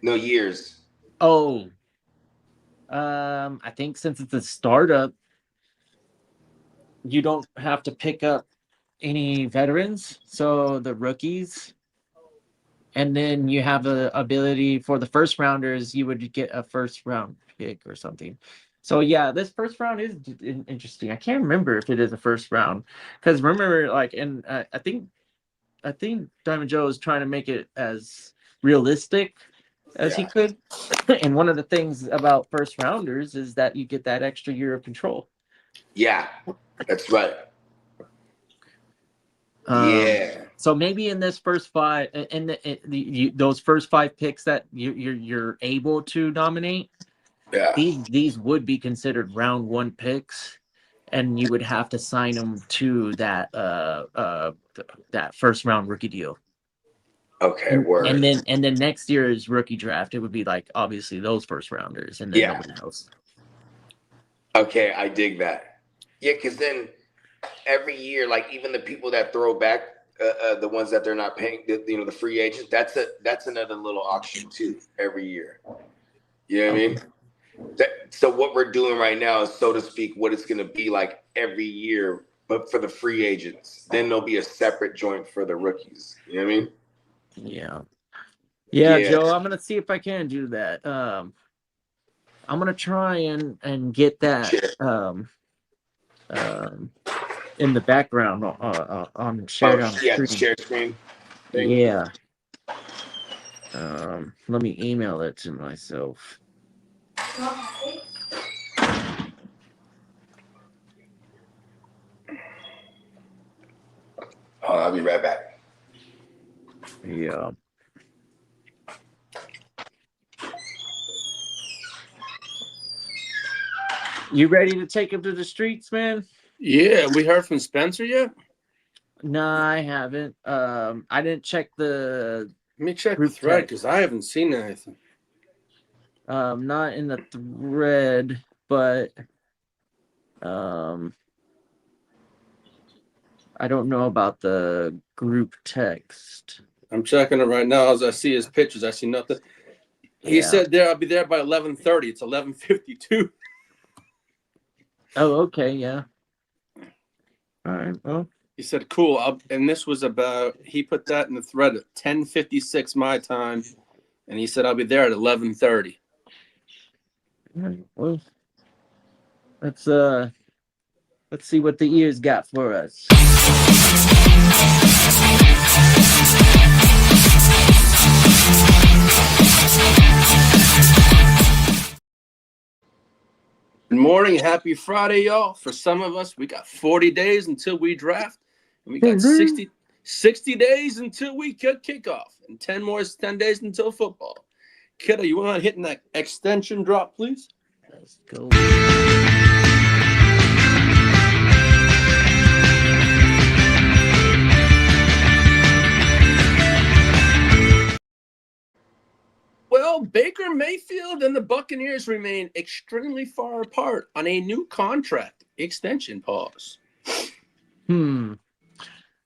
No, years. Oh. I think since it's a startup, you don't have to pick up any veterans, so the rookies, and then you have the ability for the first rounders, you would get a first round pick or something. So yeah, this first round is interesting. I can't remember if it is a first round, because remember, like, and I think Diamond Joe is trying to make it as realistic as he could. And one of the things about first rounders is that you get that extra year of control. Yeah, that's right. So maybe in this first 5, those first 5 picks that you're able to nominate, these would be considered round 1 picks, and you would have to sign them to that first round rookie deal. Okay, word. And then next year's rookie draft, it would be like obviously those first rounders, and then nobody else. Okay, I dig that. Yeah, because then every year, like even the people that throw back, the ones that they're not paying, the free agents, that's another little auction too every year. You know what I mean? So what we're doing right now is, so to speak, what it's going to be like every year, but for the free agents. Then there'll be a separate joint for the rookies. You know what I mean? Yeah, Yeah. Joe, I'm gonna see if I can do that. I'm gonna try and get that in the background on shared on the screen. Share screen. Yeah. Let me email it to myself. I'll be right back. Yeah. You ready to take him to the streets, man? Yeah, we heard from Spencer yet? No, I haven't. I didn't check the Let me check the group thread text. because I haven't seen anything. Not in the thread, but I don't know about the group text. I'm checking it right now as I see his pictures. I see nothing. He said there I'll be there by 11:30. It's 11:52. Oh, okay, yeah. All right. Well, He said, "Cool." And this was about. He put that in the thread at 10:56 my time, and he said I'll be there at 11:30. all right, well, let's see what the ears got for us. Good morning, happy Friday, y'all. For some of us, we got 40 days until we draft, and we got 60 days until we kick off, and 10 days until football. Kitteh, you want to hit that extension drop, please? Let's go. Well, Baker Mayfield and the Buccaneers remain extremely far apart on a new contract extension pause. You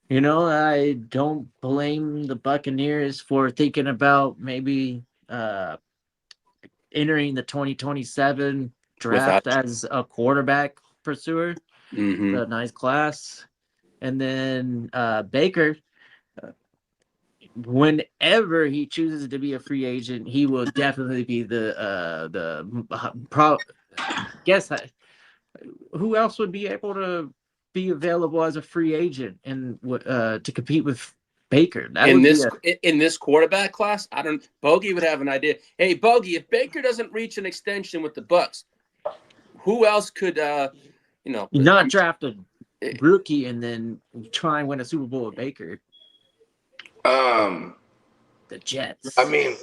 know, I don't blame the Buccaneers for thinking about maybe entering the 2027 draft as a quarterback pursuer. Mm-hmm. A nice class. And then Baker, whenever he chooses to be a free agent, he will definitely be who else would be able to be available as a free agent and to compete with Baker? In this quarterback class, Bogey would have an idea. Hey, Bogey, if Baker doesn't reach an extension with the Bucs, who else could not draft a rookie and then try and win a Super Bowl with Baker? The Jets. I mean,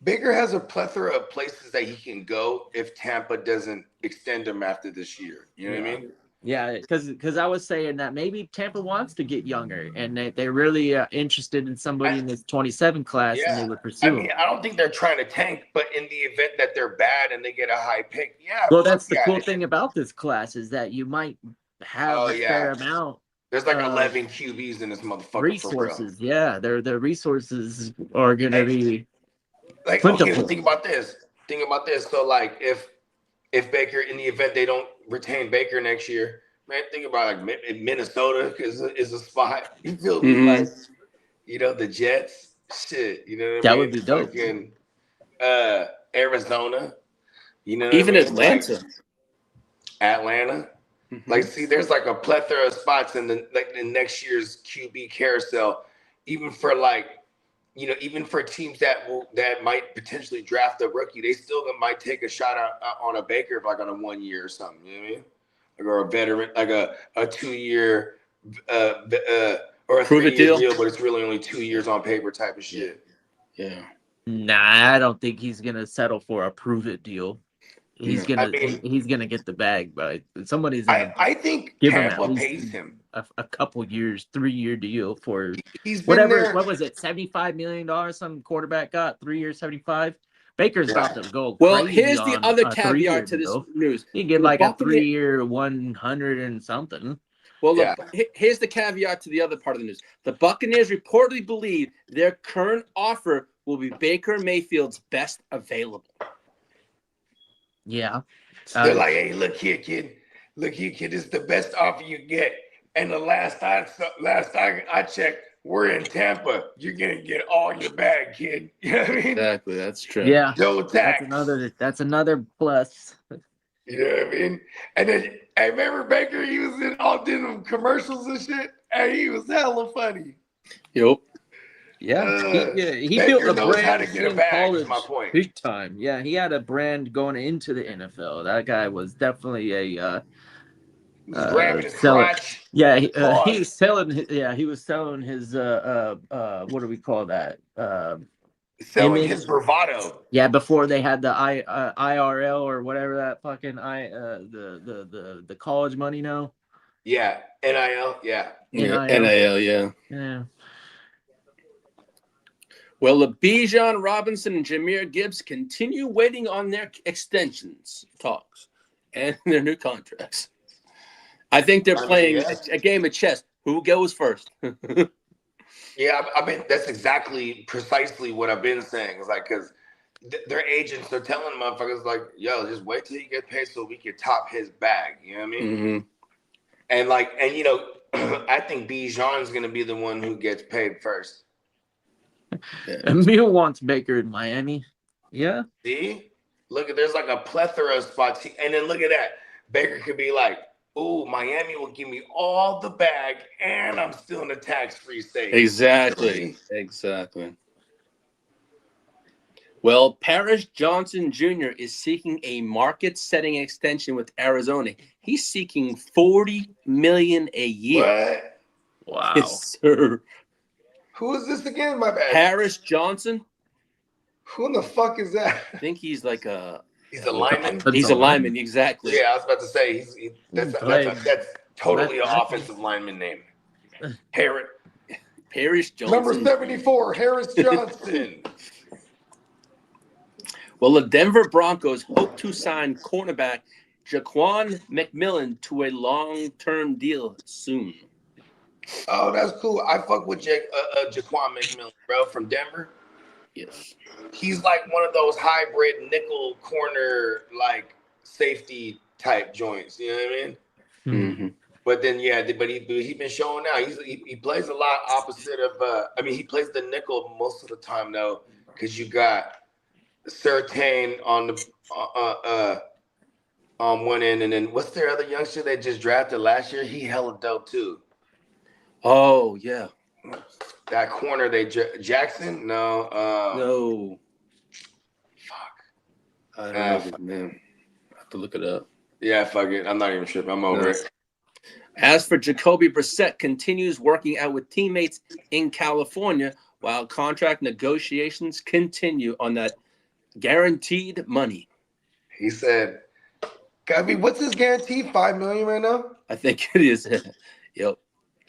Baker has a plethora of places that he can go if Tampa doesn't extend him after this year. You know what I mean? Yeah, because I was saying that maybe Tampa wants to get younger, and they're really interested in somebody in this 27 class, and they would pursue him. I don't think they're trying to tank, but in the event that they're bad and they get a high pick, Well, that's the cool thing about this class is that you might have a fair amount. There's like 11 QBs in this motherfucker. Resources, yeah, their resources are gonna be like plentiful. Okay, think about this. So like if Baker, in the event they don't retain Baker next year, man, think about like Minnesota is a spot. You feel me? Like, the Jets, shit. You know what I mean? That would be dope. Fucking, Arizona. You know, even Atlanta. Atlanta. Mm-hmm. Like, see, there's like a plethora of spots in the next year's QB carousel, even for teams that might potentially draft a rookie, they still might take a shot on a Baker like on a 1 year or something. You know what I mean? Like, or a veteran, like a 2 year or a 3 year deal, but it's really only 2 years on paper type of shit. Yeah. Nah, I don't think he's gonna settle for a prove it deal. He's gonna get the bag, but somebody's gonna. I think give Tampa him pays him a couple years, 3-year deal for he's whatever. There. What was it? $75 million. Some quarterback got 3 years, 75. Baker's about to go Well, crazy here's the on other a 3-year caveat to this deal. news. He get The like a Buccaneers- 3-year 100 and something. Well, Yeah. look, here's the caveat to the other part of the news. The Buccaneers reportedly believe their current offer will be Baker Mayfield's best available. Yeah. They're like, hey, look here, kid. Look here, kid. This is the best offer you get. And the last time I checked, we're in Tampa. You're gonna get all your bag, kid. You know what I mean? Exactly, that's true. Yeah. No tax. That's another plus. You know what I mean? And then I remember Baker using all them commercials and shit. And he was hella funny. Yep. Yeah. He Baker built a knows how brand to get a in bag, is college my point. big time. Yeah, he had a brand going into the NFL. That guy was definitely a He's grabbing his seller. crotch. Yeah, he Pause. was selling. Yeah, he was selling his what do we call that? Selling image. his bravado. Yeah, before they had the IRL or whatever that fucking the college money now. Yeah. NIL. Yeah. NIL, yeah. Yeah. Well, Bijan Robinson and Jahmyr Gibbs continue waiting on their extensions talks and their new contracts. I think they're playing a game of chess. Who goes first? Yeah, I mean, that's precisely what I've been saying. It's like, because their agents are telling motherfuckers, like, yo, just wait till you get paid so we can top his bag. You know what I mean? Mm-hmm. And you know, I think Bijan's going to be the one who gets paid first. Emil wants Baker in Miami. Yeah. See? Look, there's like a plethora of spots. And then look at that. Baker could be like, ooh, Miami will give me all the bag, and I'm still in the tax-free state. Exactly. Well, Paris Johnson Jr. is seeking a market-setting extension with Arizona. He's seeking $40 million a year. What? Wow. Yes, sir. Who is this again? My bad. Paris Johnson. Who in the fuck is that? I think he's like He's a lineman? He's a lineman, exactly. Yeah, I was about to say, that's totally an offensive lineman name. Paris Johnson. Number 74, Harris Johnson. Well, the Denver Broncos hope to sign cornerback Jaquan McMillan to a long-term deal soon. Oh, that's cool. I fuck with Jaquan McMillan, bro, from Denver. Yes. He's like one of those hybrid nickel corner, like safety type joints. You know what I mean? Mm-hmm. But then, he's been showing out. He plays a lot opposite of. He plays the nickel most of the time though, because you got Surtain on the on one end, and then what's their other youngster they just drafted last year? He hella dope too. Oh yeah. That corner Jackson? No. No. Fuck. I don't know, man. I have to look it up. Yeah, fuck it. I'm not even sure. I'm over it. As for Jacoby Brissett, continues working out with teammates in California while contract negotiations continue on that guaranteed money. He said, what's his guarantee? $5 million right now? I think it is. Yep.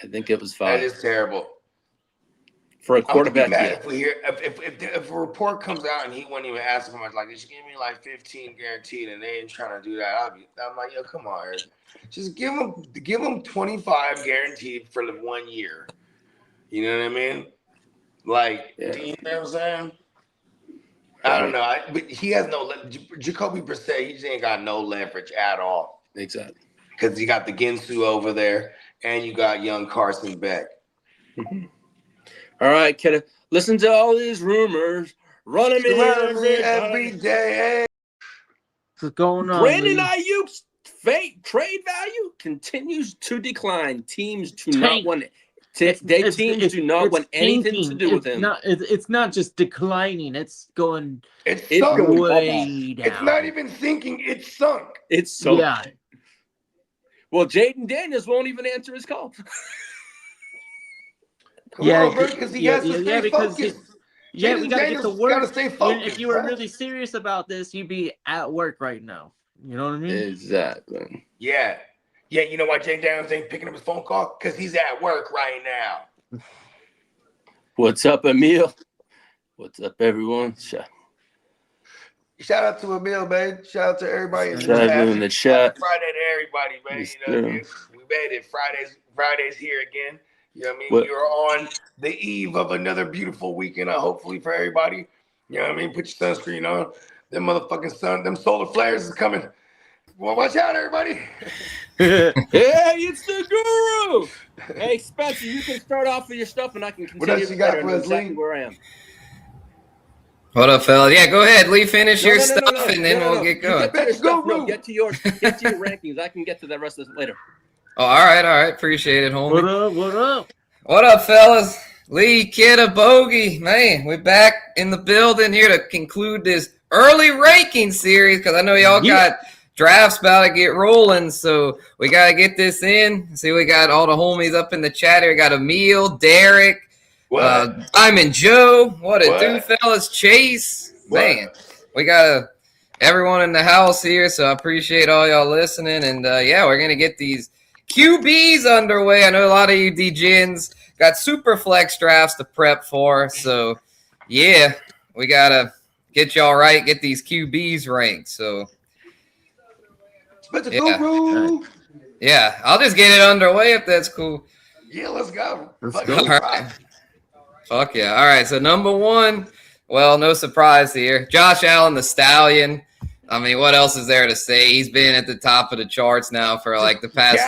I think it was 5. That is terrible. For a quarterback, if we hear if a report comes out and he wouldn't even ask for much, like just give me like 15 guaranteed, and they ain't trying to do that, I'm like, yo, come on, Eric. Just give him 25 guaranteed for the 1 year. You know what I mean? Like, you know what I'm saying? I don't know. But he has no Jacoby Brissett. He just ain't got no leverage at all. Exactly. Because you got the Ginsu over there, and you got young Carson Beck. All right, Kitteh. Listen to all these rumors. Run them in every day. What's going on? Brandon Ayuk's trade value continues to decline. Teams do not want it. Teams do not want anything to do with him. It's not just declining. It's going. It's going way down. It's not even sinking. It's sunk. It's sunk. Yeah. Well, Jaden Daniels won't even answer his call. Because he has to stay focused. We gotta get to work. Gotta stay focused. If you were really serious about this, you'd be at work right now. You know what I mean? Exactly. Yeah. Yeah, you know why Jaden Daniels ain't picking up his phone call? Because he's at work right now. What's up, Emil? What's up, everyone? Shout out to Emil, man. Shout out to everybody in the Shout out chat. in the chat. Friday to everybody, man. Yes, You know what I sir. mean? We made it. Fridays here again. You know what I mean? What? You're on the eve of another beautiful weekend, hopefully for everybody. You know what I mean? Put your sunscreen on. Them motherfucking them solar flares is coming. Well, watch out, everybody. Hey, it's the guru. Hey, Spencer, you can start off with your stuff, and I can What continue else you got later for and know us, exactly Lee? where I am. What up, fella? Yeah, go ahead. Lee, finish No, your no, no, stuff, no, and then no, we'll no. get You going. Get to your stuff. No, Guru. get to your rankings. I can get to the rest of this later. Oh, all right. Appreciate it, homie. What up? What up? What up, fellas? Lee, Kitteh, Bogey. Man, we're back in the building here to conclude this early ranking series because I know y'all got drafts about to get rolling, so we got to get this in. See, we got all the homies up in the chat here. We got Emil, Derek, Diamond Joe. What it do, fellas? Chase. Man, we got everyone in the house here, so I appreciate all y'all listening. And, yeah, we're going to get these QBs underway. I know a lot of you DJs got super flex drafts to prep for, so, yeah, we got to get y'all right, get these QBs ranked, so. Yeah, I'll just get it underway if that's cool. Yeah, let's go. Let's go. All right. Fuck yeah. All right, so number one, well, no surprise here. Josh Allen, the Stallion. I mean, what else is there to say? He's been at the top of the charts now for like the past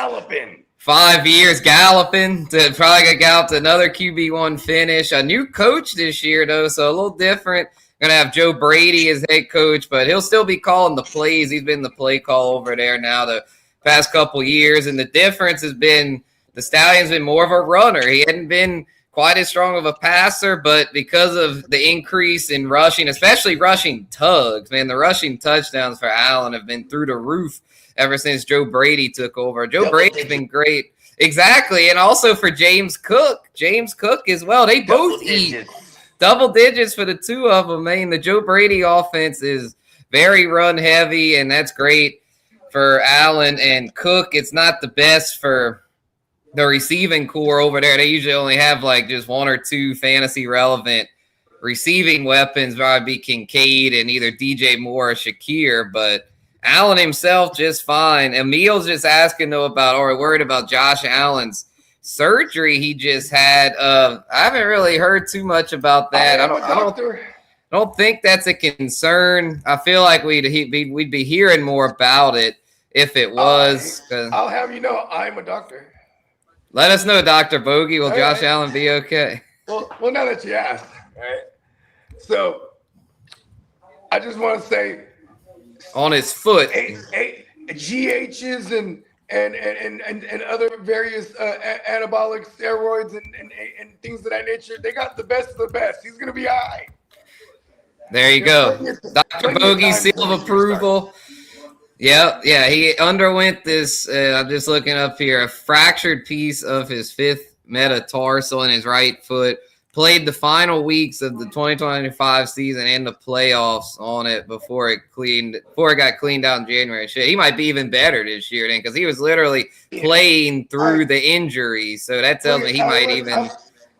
5 years, galloping to probably gallop to another QB1 finish. A new coach this year, though, so a little different. Going to have Joe Brady as head coach, but he'll still be calling the plays. He's been the play call over there now the past couple years, and the difference has been the Stallion's been more of a runner. He hadn't been quite as strong of a passer, but because of the increase in rushing, especially rushing tugs, man, the rushing touchdowns for Allen have been through the roof ever since Joe Brady took over. Joe Brady's been great. Exactly, and also for James Cook as well. They both eat double digits for the two of them, man. The Joe Brady offense is very run heavy, and that's great for Allen. And Cook, it's not the best for the receiving core over there. They usually only have like just one or two fantasy relevant receiving weapons, probably be Kincaid and either DJ Moore or Shakir, but Allen himself just fine. Emil's just asking though about, or worried about Josh Allen's surgery he just had. I haven't really heard too much about that. I don't think that's a concern. I feel like we'd be hearing more about it if it was. I'll have you know I'm a doctor. Let us know, Dr. Bogey. Will Josh Allen be okay? Well, now that you asked, right? So I just want to say, on his foot, GHs and other various anabolic steroids and things of that nature. They got the best of the best. He's gonna be all right. There you go, Dr. Bogey, seal of approval. Yeah, he underwent this. I'm just looking up here. A fractured piece of his fifth metatarsal in his right foot. Played the final weeks of the 2025 season and the playoffs on it before it got cleaned out in January. Shit, he might be even better this year then because he was literally playing through the injury. So that tells me he might even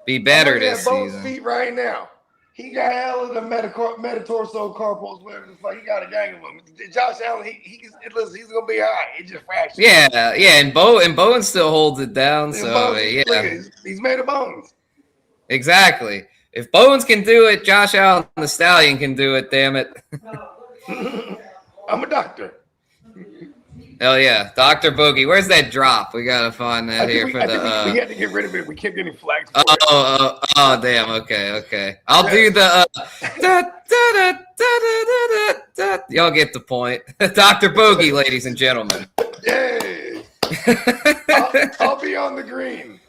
be better this season. Both feet right now. He got hell of the metatarsal carpals, whatever the fuck. He got a gang of them. Josh Allen, he's gonna be all right. He just fractured. Yeah, and Bowen still holds it down. So he's made of bones. Exactly. If Bones can do it, Josh Allen the Stallion can do it. Damn it! I'm a doctor. Hell yeah, Dr. Bogey. Where's that drop? We gotta find that here we for the. We had to get rid of it. We kept getting flagged. Oh, damn. Okay. I'll do the. Y'all get the point. Dr. Bogey, ladies and gentlemen. Yay! I'll be on the green.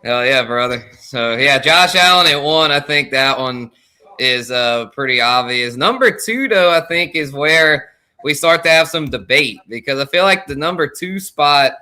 Hell yeah, brother. So yeah, Josh Allen at 1. I think that one is pretty obvious. Number 2, though, I think is where we start to have some debate because I feel like the number 2 spot,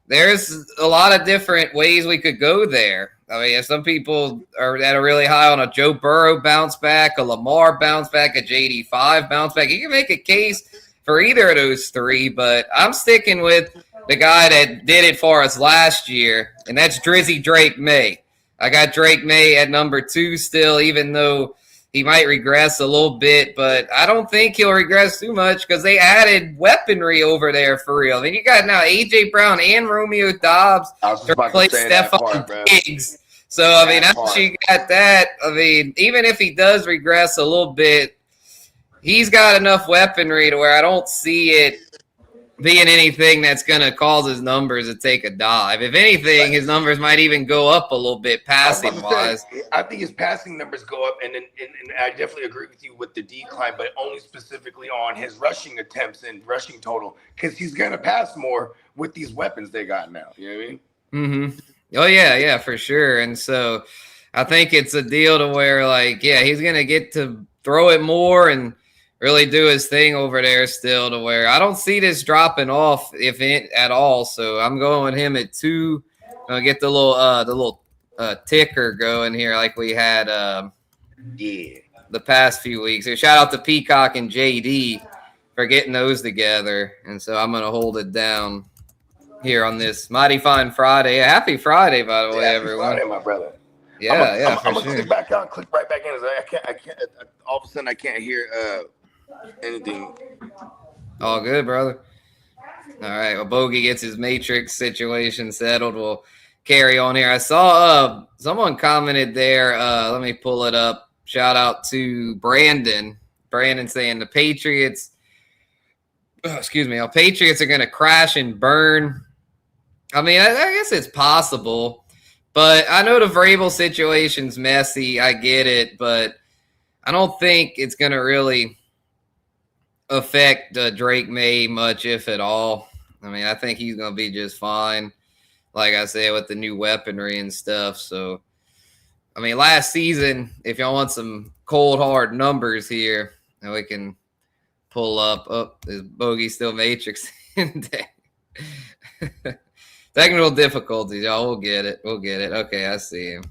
there's a lot of different ways we could go there. I mean, if some people are that are really high on a Joe Burrow bounce back, a Lamar bounce back, a JD5 bounce back, you can make a case for either of those 3, but I'm sticking with the guy that did it for us last year, and that's Drizzy Drake May. I got Drake May at number 2 still, even though he might regress a little bit, but I don't think he'll regress too much because they added weaponry over there for real. I mean, you got now A.J. Brown and Romeo Dobbs to replace Stephon Diggs. So, I mean, after you got that, I mean, even if he does regress a little bit, he's got enough weaponry to where I don't see it being anything that's going to cause his numbers to take a dive. If anything, his numbers might even go up a little bit passing-wise. I think his passing numbers go up, and I definitely agree with you with the decline, but only specifically on his rushing attempts and rushing total, because he's going to pass more with these weapons they got now. You know what I mean? Mm-hmm. Oh, yeah, for sure. And so I think it's a deal to where, like, yeah, he's going to get to throw it more and really do his thing over there still to where I don't see this dropping off if it at all. So I'm going with him at 2. I'll get the little ticker going here like we had the past few weeks. So shout out to Peacock and JD for getting those together. And so I'm going to hold it down here on this Mighty Fine Friday. Happy Friday, by the way, everyone. Friday, my brother. Yeah, I'm gonna click back on, click right back in. I can't. All of a sudden, I can't hear anything. All good, brother. All right. Well, Bogey gets his Matrix situation settled. We'll carry on here. I saw someone commented there. Let me pull it up. Shout out to Brandon. Brandon saying the Patriots. Patriots are going to crash and burn. I mean, I guess it's possible, but I know the Vrabel situation's messy. I get it, but I don't think it's going to really affect Drake May much, if at all. I mean, I think he's going to be just fine, like I said, with the new weaponry and stuff. So, I mean, last season, if y'all want some cold, hard numbers here, we can pull up. Oh, is Bogey still Matrix? Technical difficulties, y'all. We'll get it. Okay, I see him.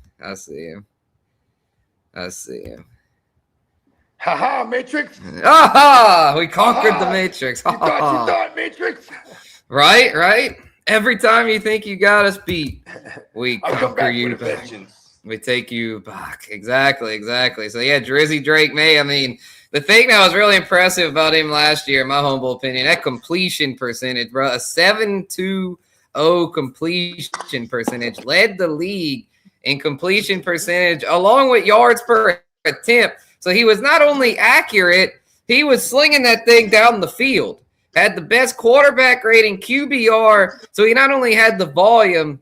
Haha, Matrix. Aha! We conquered the Matrix. You thought, Matrix. Right. Every time you think you got us beat, we conquer you back. We take you back. Exactly. So, yeah, Drizzy Drake May. I mean, the thing that was really impressive about him last year, in my humble opinion, that completion percentage, bro, a 7.20 completion percentage, led the league in completion percentage along with yards per attempt. So he was not only accurate, he was slinging that thing down the field. Had the best quarterback rating, QBR. So he not only had the volume,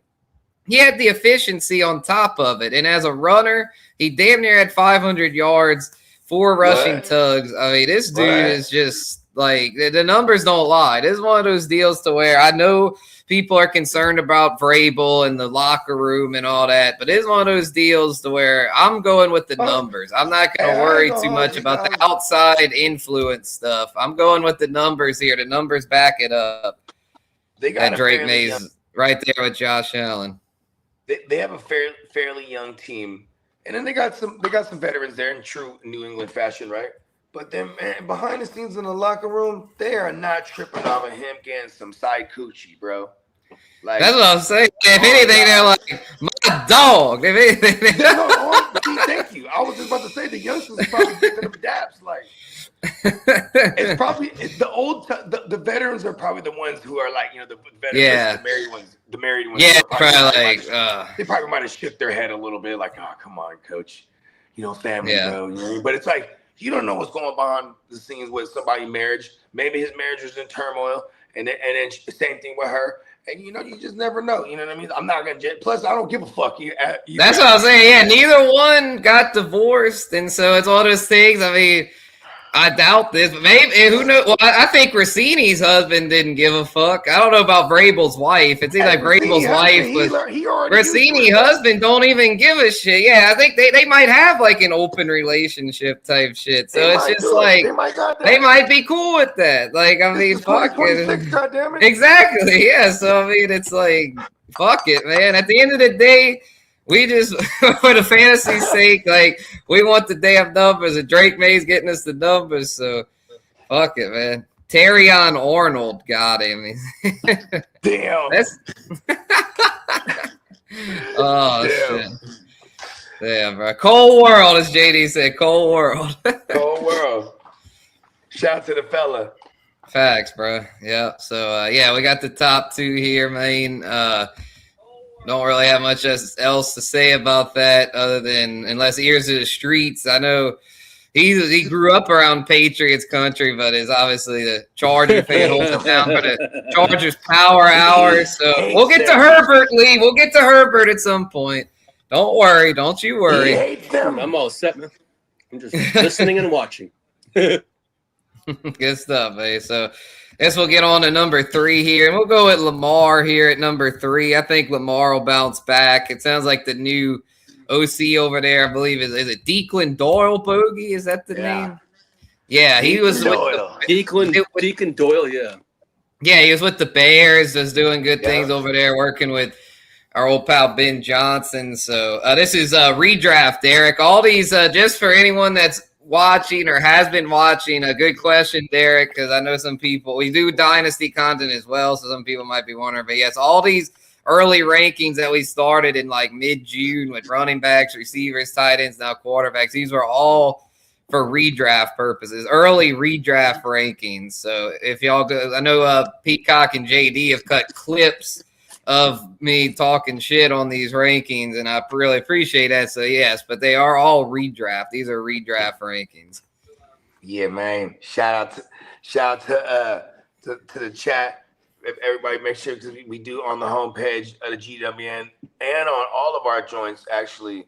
he had the efficiency on top of it. And as a runner, he damn near had 500 yards, 4 rushing tugs. I mean, this dude is just like, the numbers don't lie. This is one of those deals to where I know people are concerned about Vrabel and the locker room and all that, but it's one of those deals to where I'm going with the numbers. I'm not going to worry too much about the outside influence stuff. I'm going with the numbers here. The numbers back it up. They got Drake Mays right there with Josh Allen. They have a fairly young team, and then they got some veterans there in true New England fashion, right? But then, man, behind the scenes in the locker room, they are not tripping off of him getting some side coochie, bro. Like, that's what I'm saying. If anything, they're like, my dog. If anything, thank you. I was just about to say the youngsters are probably giving them daps. Like, it's probably the veterans are probably the ones who are like, the veterans, the married ones. Yeah, probably they probably might have shook their head a little bit, like, oh, come on, coach, family, bro. You know what I mean? But it's like, you don't know what's going on behind the scenes with somebody's marriage. Maybe his marriage was in turmoil, and then same thing with her. And you just never know. You know what I mean? I'm not gonna judge. Plus, I don't give a fuck. That's what I'm saying. Yeah, neither one got divorced, and so it's one of those things. I mean, I doubt this, but maybe who knows? Well, I think Rossini's husband didn't give a fuck. I don't know about Vrabel's wife. It seems like Vrabel's wife, but Rossini's husband don't even give a shit. Yeah, I think they might have like an open relationship type shit. So it's just like they might be cool with that. Like, I mean, fuck it. Goddammit. Exactly. Yeah. So I mean, it's like fuck it, man. At the end of the day, we just, for the fantasy's sake, like, we want the damn numbers, and Drake May's getting us the numbers, so fuck it, man. Terrion Arnold got him. Damn. Oh, damn. Shit. Yeah, bro. Cold world, as JD said. Cold world. Cold world. Shout out to the fella. Facts, bro. Yeah. So, yeah, we got the top two here, man. Don't really have much else to say about that other than unless ears to the streets. I know he grew up around Patriots country, but is obviously the Charger fan holds it down for the Chargers power hour. So we'll get to Herbert, Lee. We'll get to Herbert at some point. Don't worry. Don't you He worry. hates them. I'm all set, man. I'm just listening and watching. Good stuff, eh? So I guess we'll get on to number 3 here, and we'll go with Lamar here at number 3. I think Lamar will bounce back. It sounds like the new OC over there, I believe, is it Deacon Doyle Bogey? Is that the name? Yeah, he was with Deacon Doyle, yeah. Yeah, he was with the Bears, just doing good things over there, working with our old pal Ben Johnson. So this is redraft, Derek. All these, just for anyone that's watching or has been watching, a good question, Derek, because I know some people, we do dynasty content as well, so some people might be wondering. But yes, all these early rankings that we started in like mid-June with running backs, receivers, tight ends, now quarterbacks, these were all for redraft purposes, early redraft rankings. So if y'all go, I know Peacock and JD have cut clips of me talking shit on these rankings, and I really appreciate that. So yes, but they are all redraft. These are redraft rankings. Yeah, man. Shout out to the chat. If everybody make sure, because we do on the homepage of the GWN and on all of our joints, actually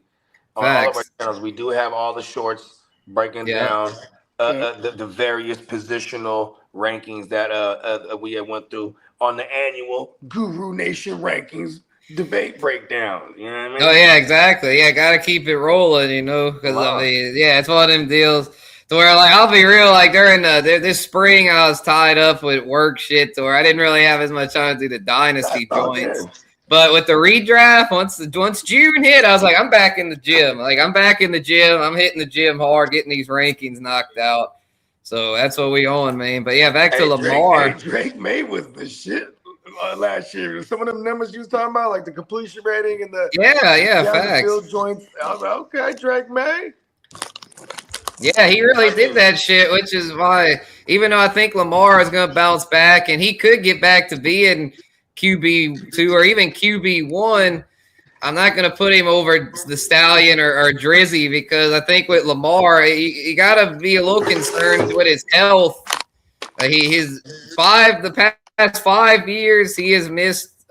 on all of our channels, we do have all the shorts breaking down the various positional rankings that we have went through on the annual Guru Nation rankings debate breakdown. You know what I mean? Oh yeah, exactly. Yeah, gotta keep it rolling, you know, because I mean, yeah, it's one of them deals to where, like, I'll be real, like during this spring, I was tied up with work shit to where I didn't really have as much time to do the dynasty joints. But with the redraft, once June hit, I was like, I'm back in the gym. I'm hitting the gym hard, getting these rankings knocked out. So that's what we on, man. But yeah, back to Lamar. Drake May was the shit last year. Some of them numbers you was talking about, like the completion rating and the facts. field joints. I was like, okay, Drake May. Yeah, he really did that shit, which is why, even though I think Lamar is going to bounce back and he could get back to being QB2 or even QB1, I'm not going to put him over the Stallion or Drizzy, because I think with Lamar, you got to be a little concerned with his health. The past 5 years, he has missed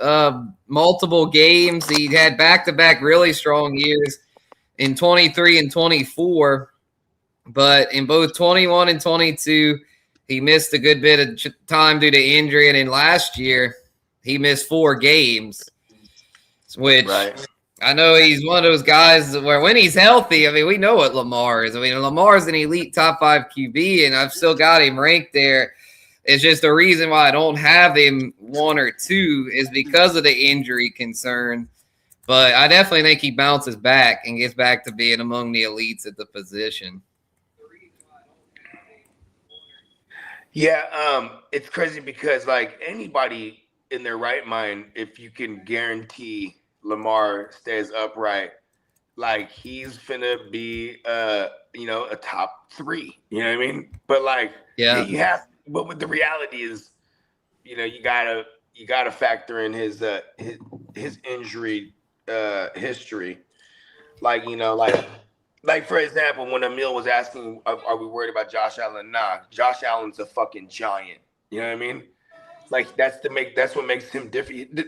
multiple games. He had back-to-back really strong years in 23 and 24. But in both 21 and 22, he missed a good bit of time due to injury. And in last year, he missed 4 games, which I know he's one of those guys where when he's healthy, I mean, we know what Lamar is. I mean, Lamar is an elite top 5 QB, and I've still got him ranked there. It's just the reason why I don't have him 1 or 2 is because of the injury concern. But I definitely think he bounces back and gets back to being among the elites at the position. Yeah, it's crazy because, like, anybody in their right mind, if you can guarantee Lamar stays upright, like, he's finna be a top 3. You know what I mean? But like, but with the reality is, you gotta factor in his injury history. Like, for example, when Emil was asking, are we worried about Josh Allen? Nah, Josh Allen's a fucking giant. You know what I mean? Like, that's what makes him different.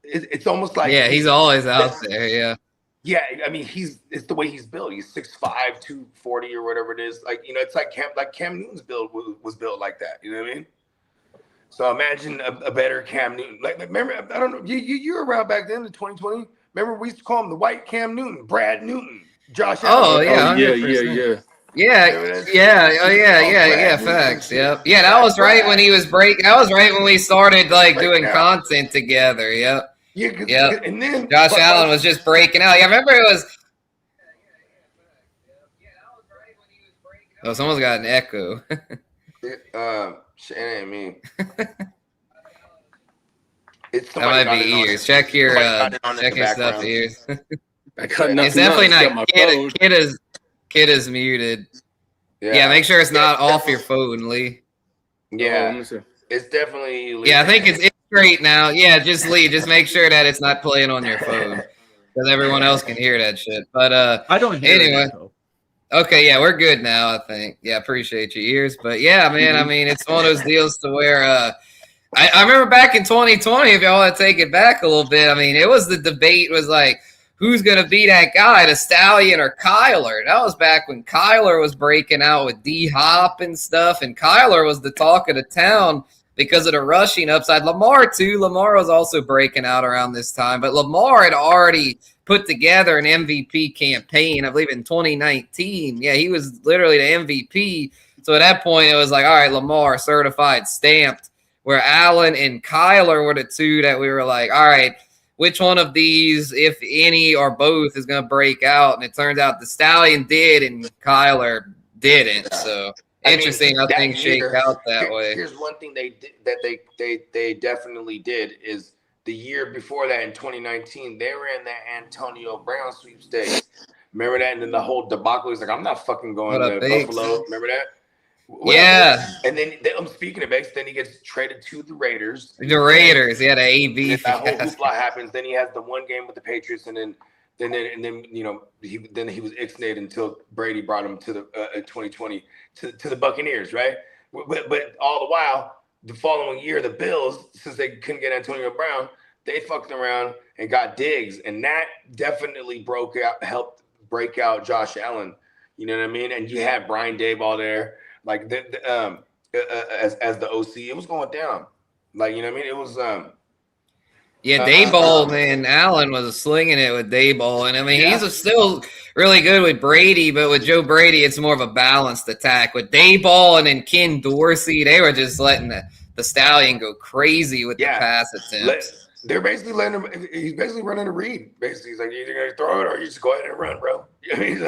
It's almost like he's always out there. Yeah, I mean, it's the way he's built. He's 6'5", 240 or whatever it is. Like, it's like Cam Newton's build was built like that. You know what I mean? So imagine a better Cam Newton. Like, remember, I don't know, you were around back then in 2020. Remember, we used to call him the white Cam Newton, Brad Newton. Josh Allen. Facts. Yep. Yeah, that was right when he was breaking. That was right when we started doing content together. Yep. Yeah. And then Josh Allen was just breaking out. Yeah, I remember it was. Oh, someone's got an echo. Shit ain't me. It might be ears. Check your stuff ears. I got nothing. It's definitely else. Got my not. phone. Kid is muted. Yeah, make sure it's not off your phone, Lee. Yeah, let me see. it's definitely illegal. Yeah, I think it's straight now. Yeah, just Lee. Just make sure that it's not playing on your phone because everyone else can hear that shit. But I don't hear anyway. it, though. Okay, yeah, we're good now, I think. Yeah, appreciate your ears. But yeah, man, I mean, it's one of those deals to where I remember back in 2020, if y'all want to take it back a little bit, I mean, it was the debate was like, who's going to be that guy, the Stallion or Kyler? That was back when Kyler was breaking out with D-Hop and stuff, and Kyler was the talk of the town because of the rushing upside. Lamar, too. Lamar was also breaking out around this time, but Lamar had already put together an MVP campaign, I believe in 2019. Yeah, he was literally the MVP. So at that point, it was like, all right, Lamar, certified, stamped, where Allen and Kyler were the two that we were like, all right, which one of these, if any or both, is going to break out? And it turns out the Stallion did and Kyler didn't. So interesting how things shake out that way. Here's one thing they did that they definitely did is the year before that in 2019, they ran that Antonio Brown sweepstakes. Remember that? And then the whole debacle was like, I'm not fucking going to Buffalo. Remember that? Yeah. And then I'm speaking of X, then he gets traded to the Raiders. The Raiders, yeah, the AB. That whole hoopla happens. Then he has the one game with the Patriots, and then you know he was ixnayed until Brady brought him to the 2020 to the Buccaneers, right? But all the while, the following year, the Bills, since they couldn't get Antonio Brown, they fucked around and got Diggs, and that definitely helped break out Josh Allen. You know what I mean? And you had Brian Daboll there, like as the OC. It was going down, like, you know what I mean? It was yeah, Daboll, man, Allen was slinging it with Daboll, and I mean he's still really good with Brady, but with Joe Brady, it's more of a balanced attack. With Daboll and then Ken Dorsey, they were just letting the Stallion go crazy with the pass attempts. They're basically letting him. He's basically running a read. Basically, he's like, you're either gonna throw it or you just go ahead and run, bro. You know what I mean? He's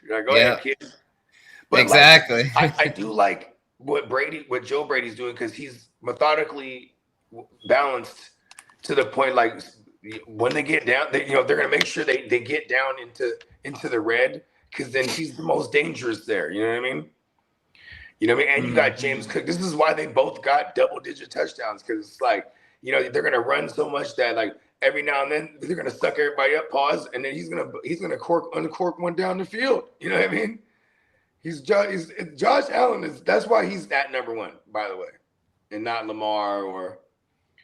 like, go ahead, kid. But exactly. Like, I do like what Joe Brady's doing because he's methodically balanced to the point. Like when they get down, they're gonna make sure they get down into the red because then he's the most dangerous there. You know what I mean? You know what I mean? And you got James Cook. This is why they both got double-digit touchdowns because it's like, they're gonna run so much that like every now and then they're gonna suck everybody up, pause, and then he's gonna uncork one down the field. You know what I mean? Josh Allen that's why he's at number one, by the way, and not Lamar or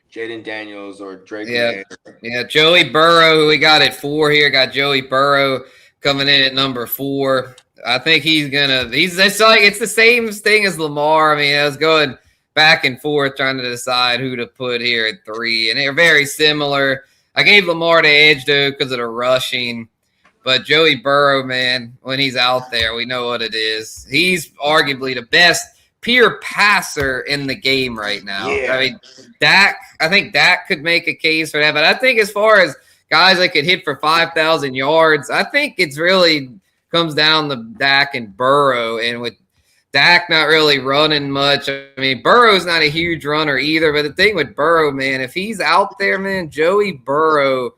Jaden Daniels or Drake. Yeah, Joey Burrow, who we got at 4 here, got Joey Burrow coming in at number 4. I think it's the same thing as Lamar. I mean, I was going back and forth trying to decide who to put here at 3, and they're very similar. I gave Lamar the edge though because of the rushing, but Joey Burrow, man, when he's out there, we know what it is. He's arguably the best pure passer in the game right now. Yeah. I mean, I think Dak could make a case for that, but I think as far as guys that could hit for 5,000 yards, I think it's really comes down to Dak and Burrow, and with Dak not really running much. I mean, Burrow's not a huge runner either, but the thing with Burrow, man, if he's out there, man, Joey Burrow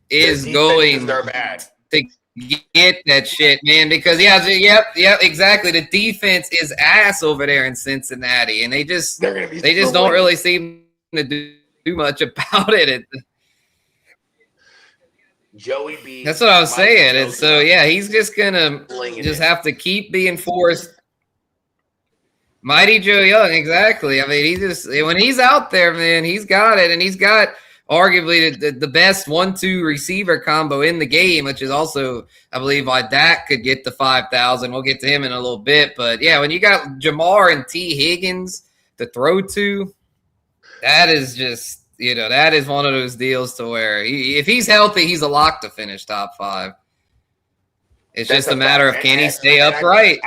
is going to get that shit, man, because, exactly. The defense is ass over there in Cincinnati, and they just don't really seem to do much about it. Joey B. That's what I was saying. And so, he's just going to have to keep being forced. Mighty Joe Young, exactly. I mean, when he's out there, man, he's got it, and he's got arguably the best 1-2 receiver combo in the game, which is also, I believe, why Dak could get the 5,000. We'll get to him in a little bit, but when you got Jamar and T. Higgins to throw to, that is just that is one of those deals to where if he's healthy, he's a lock to finish top 5. It's just a matter of can he stay upright.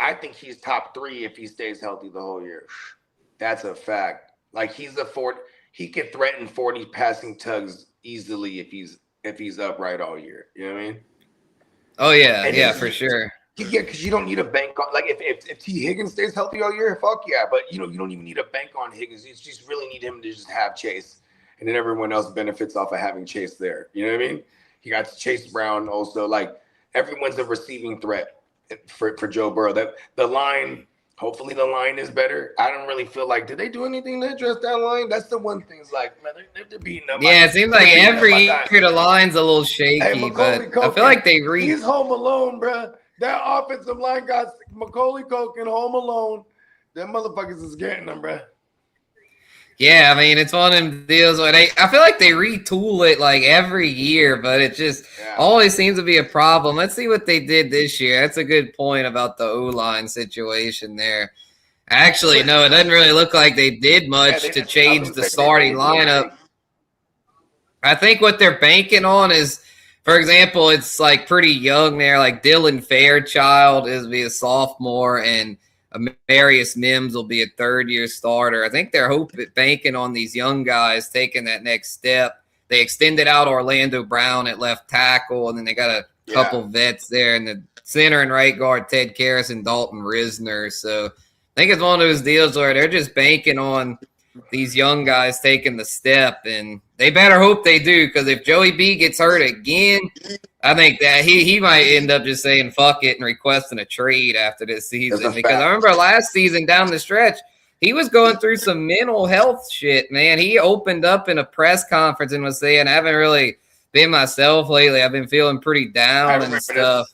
I think he's top 3 if he stays healthy the whole year. That's a fact. Like he could threaten 40 passing tugs easily if he's upright all year. You know what I mean? Oh yeah, for sure. Yeah, because you don't need a bank on if T. Higgins stays healthy all year, fuck yeah. But you don't even need a bank on Higgins. You just really need him to just have Chase, and then everyone else benefits off of having Chase there. You know what I mean? He got Chase Brown also. Like everyone's a receiving threat for Joe Burrow. That the line. Hopefully the line is better. I don't really feel like, did they do anything to address that line? That's the one thing. Is like, man, they're beating up. Yeah, it seems like every year the line's a little shaky, but I feel like they he's home alone, bro. That offensive line got Macaulay Culkin home alone. Them motherfuckers is getting them, bro. Yeah, I mean, it's one of them deals where I feel like they retool it like every year, but it just always seems to be a problem. Let's see what they did this year. That's a good point about the O-line situation there. Actually, no, it doesn't really look like they did much to change the starting lineup. I think what they're banking on is, for example, it's like pretty young there. Like Dylan Fairchild is be a sophomore, and Amarius Mims will be a third-year starter. I think they're banking on these young guys taking that next step. They extended out Orlando Brown at left tackle, and then they got a couple vets there in the center and right guard, Ted Karras and Dalton Risner. So I think it's one of those deals where they're just banking on these young guys taking the step, and they better hope they do, because if Joey B gets hurt again, I think that he might end up just saying fuck it and requesting a trade after this season. Because I remember last season down the stretch, he was going through some mental health shit, man. He opened up in a press conference and was saying, I haven't really been myself lately. I've been feeling pretty down and stuff.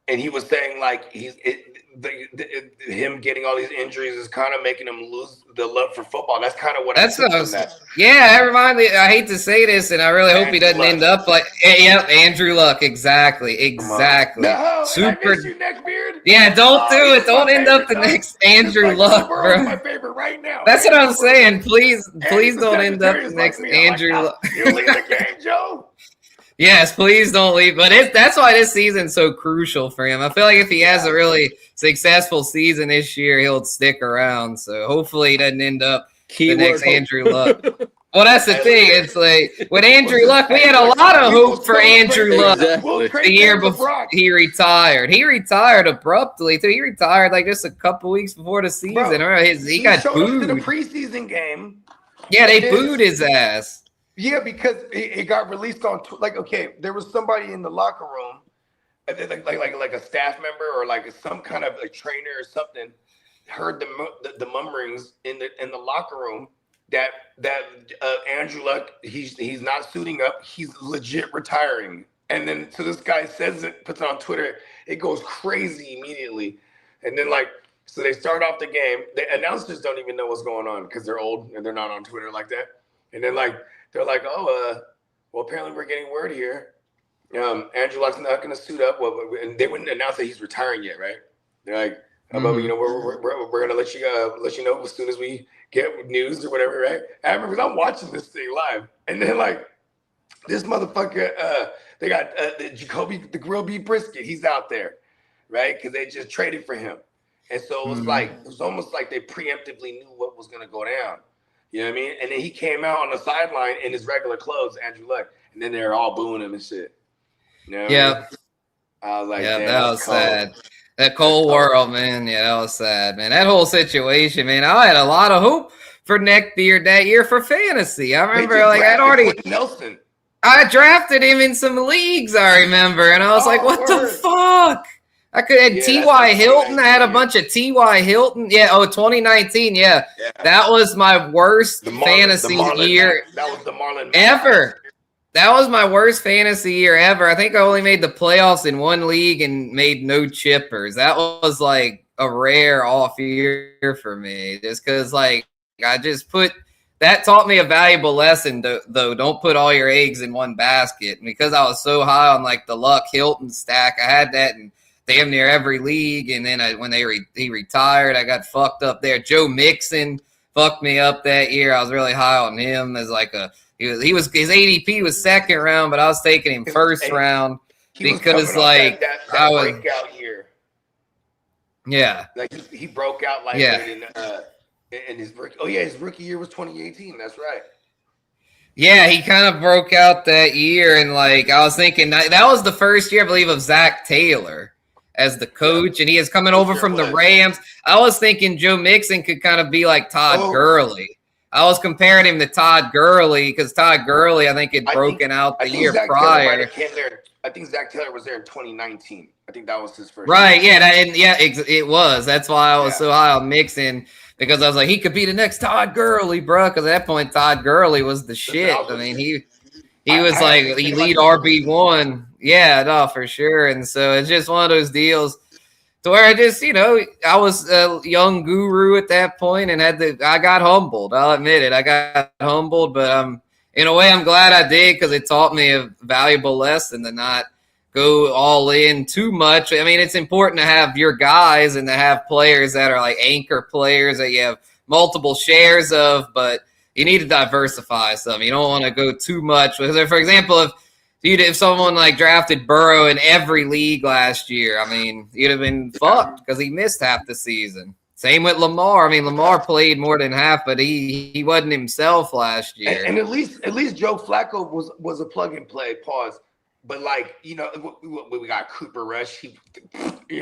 And he was saying like him getting all these injuries is kind of making him lose the love for football. That's kind of what I took from that. Yeah, that reminds me. I hate to say this, and I really hope he doesn't end up like. Yep, Andrew Luck. Exactly. No, super. You, Neckbeard? Yeah, don't do it. Don't end up the next Andrew Luck, bro. My favorite right now. That's what I'm saying. Please don't end up the next Andrew Luck. You leave the game, Joe. Yes, please don't leave. But that's why this season's so crucial for him. I feel like if he has a really successful season this year, he'll stick around. So hopefully he doesn't end up the next Andrew Luck. Well, that's the thing. It's like with Andrew Luck, we had a lot of hope for Andrew Luck the year before he retired. He retired abruptly, too. He retired like just a couple weeks before the season. He got booed in the preseason game. Yeah, they booed his ass. Yeah, because it got released on there was somebody in the locker room, like a staff member or like some kind of a trainer or something, heard the mummerings in the locker room that Andrew Luck he's not suiting up, he's legit retiring. And then so this guy says it, puts it on Twitter, it goes crazy immediately, and then so they start off the game. The announcers don't even know what's going on because they're old and they're not on Twitter like that, and then they're like, well, apparently we're getting word here. Andrew Luck's not going to suit up. And they wouldn't announce that he's retiring yet, right? They're like, we're going to let you know as soon as we get news or whatever, right? I remember I'm watching this thing live, and then this motherfucker, they got the grilled beef brisket. He's out there, right? Because they just traded for him, and so it was it was almost like they preemptively knew what was going to go down. You know what I mean? And then he came out on the sideline in his regular clothes, Andrew Luck, and then they're all booing him and shit. You know I mean? I was like, that was sad. That cold world, man. Yeah, that was sad, man. That whole situation, man. I had a lot of hope for Neckbeard that year for fantasy. I remember, Nelson. I drafted him in some leagues, I remember, and I was like, what the fuck? I could have T.Y. Hilton. I had a bunch of T.Y. Hilton. 2019. Yeah. That was my worst fantasy year that was the Marlon ever. That was my worst fantasy year ever. I think I only made the playoffs in one league and made no chippers. That was like a rare off year for me, just because I just that taught me a valuable lesson, though. Don't put all your eggs in one basket. And because I was so high on the Luck Hilton stack, I had that in damn near every league, and then when he retired, I got fucked up there. Joe Mixon fucked me up that year. I was really high on him as his ADP was second round, but I was taking him first round because that breakout year. Yeah, he broke out in his rookie. His rookie year was 2018. That's right. Yeah, he kind of broke out that year, and I was thinking that was the first year, I believe, of Zach Taylor as the coach, and he is coming over from the Rams. I was thinking Joe Mixon could kind of be like Todd Gurley. I was comparing him to Todd Gurley because Todd Gurley, I think, had broken out the year prior. I think Zach Taylor was there in 2019. I think that was his first. Right? Year. Yeah, it was. That's why I was so high on Mixon because I was like, he could be the next Todd Gurley, bro. Because at that point, Todd Gurley was the shit. I mean, he was like elite RB1. Yeah, no, for sure. And so it's just one of those deals. To where I just, I was a young guru at that point and I got humbled. I'll admit it. I got humbled, but in a way I'm glad I did because it taught me a valuable lesson to not go all in too much. I mean, it's important to have your guys and to have players that are like anchor players that you have multiple shares of, but you need to diversify some. You don't want to go too much. For example, if someone like drafted Burrow in every league last year, I mean, you'd have been fucked because he missed half the season. Same with Lamar. I mean, Lamar played more than half, but he wasn't himself last year. And at least Joe Flacco was a plug and play. Pause. But like we got Cooper Rush. You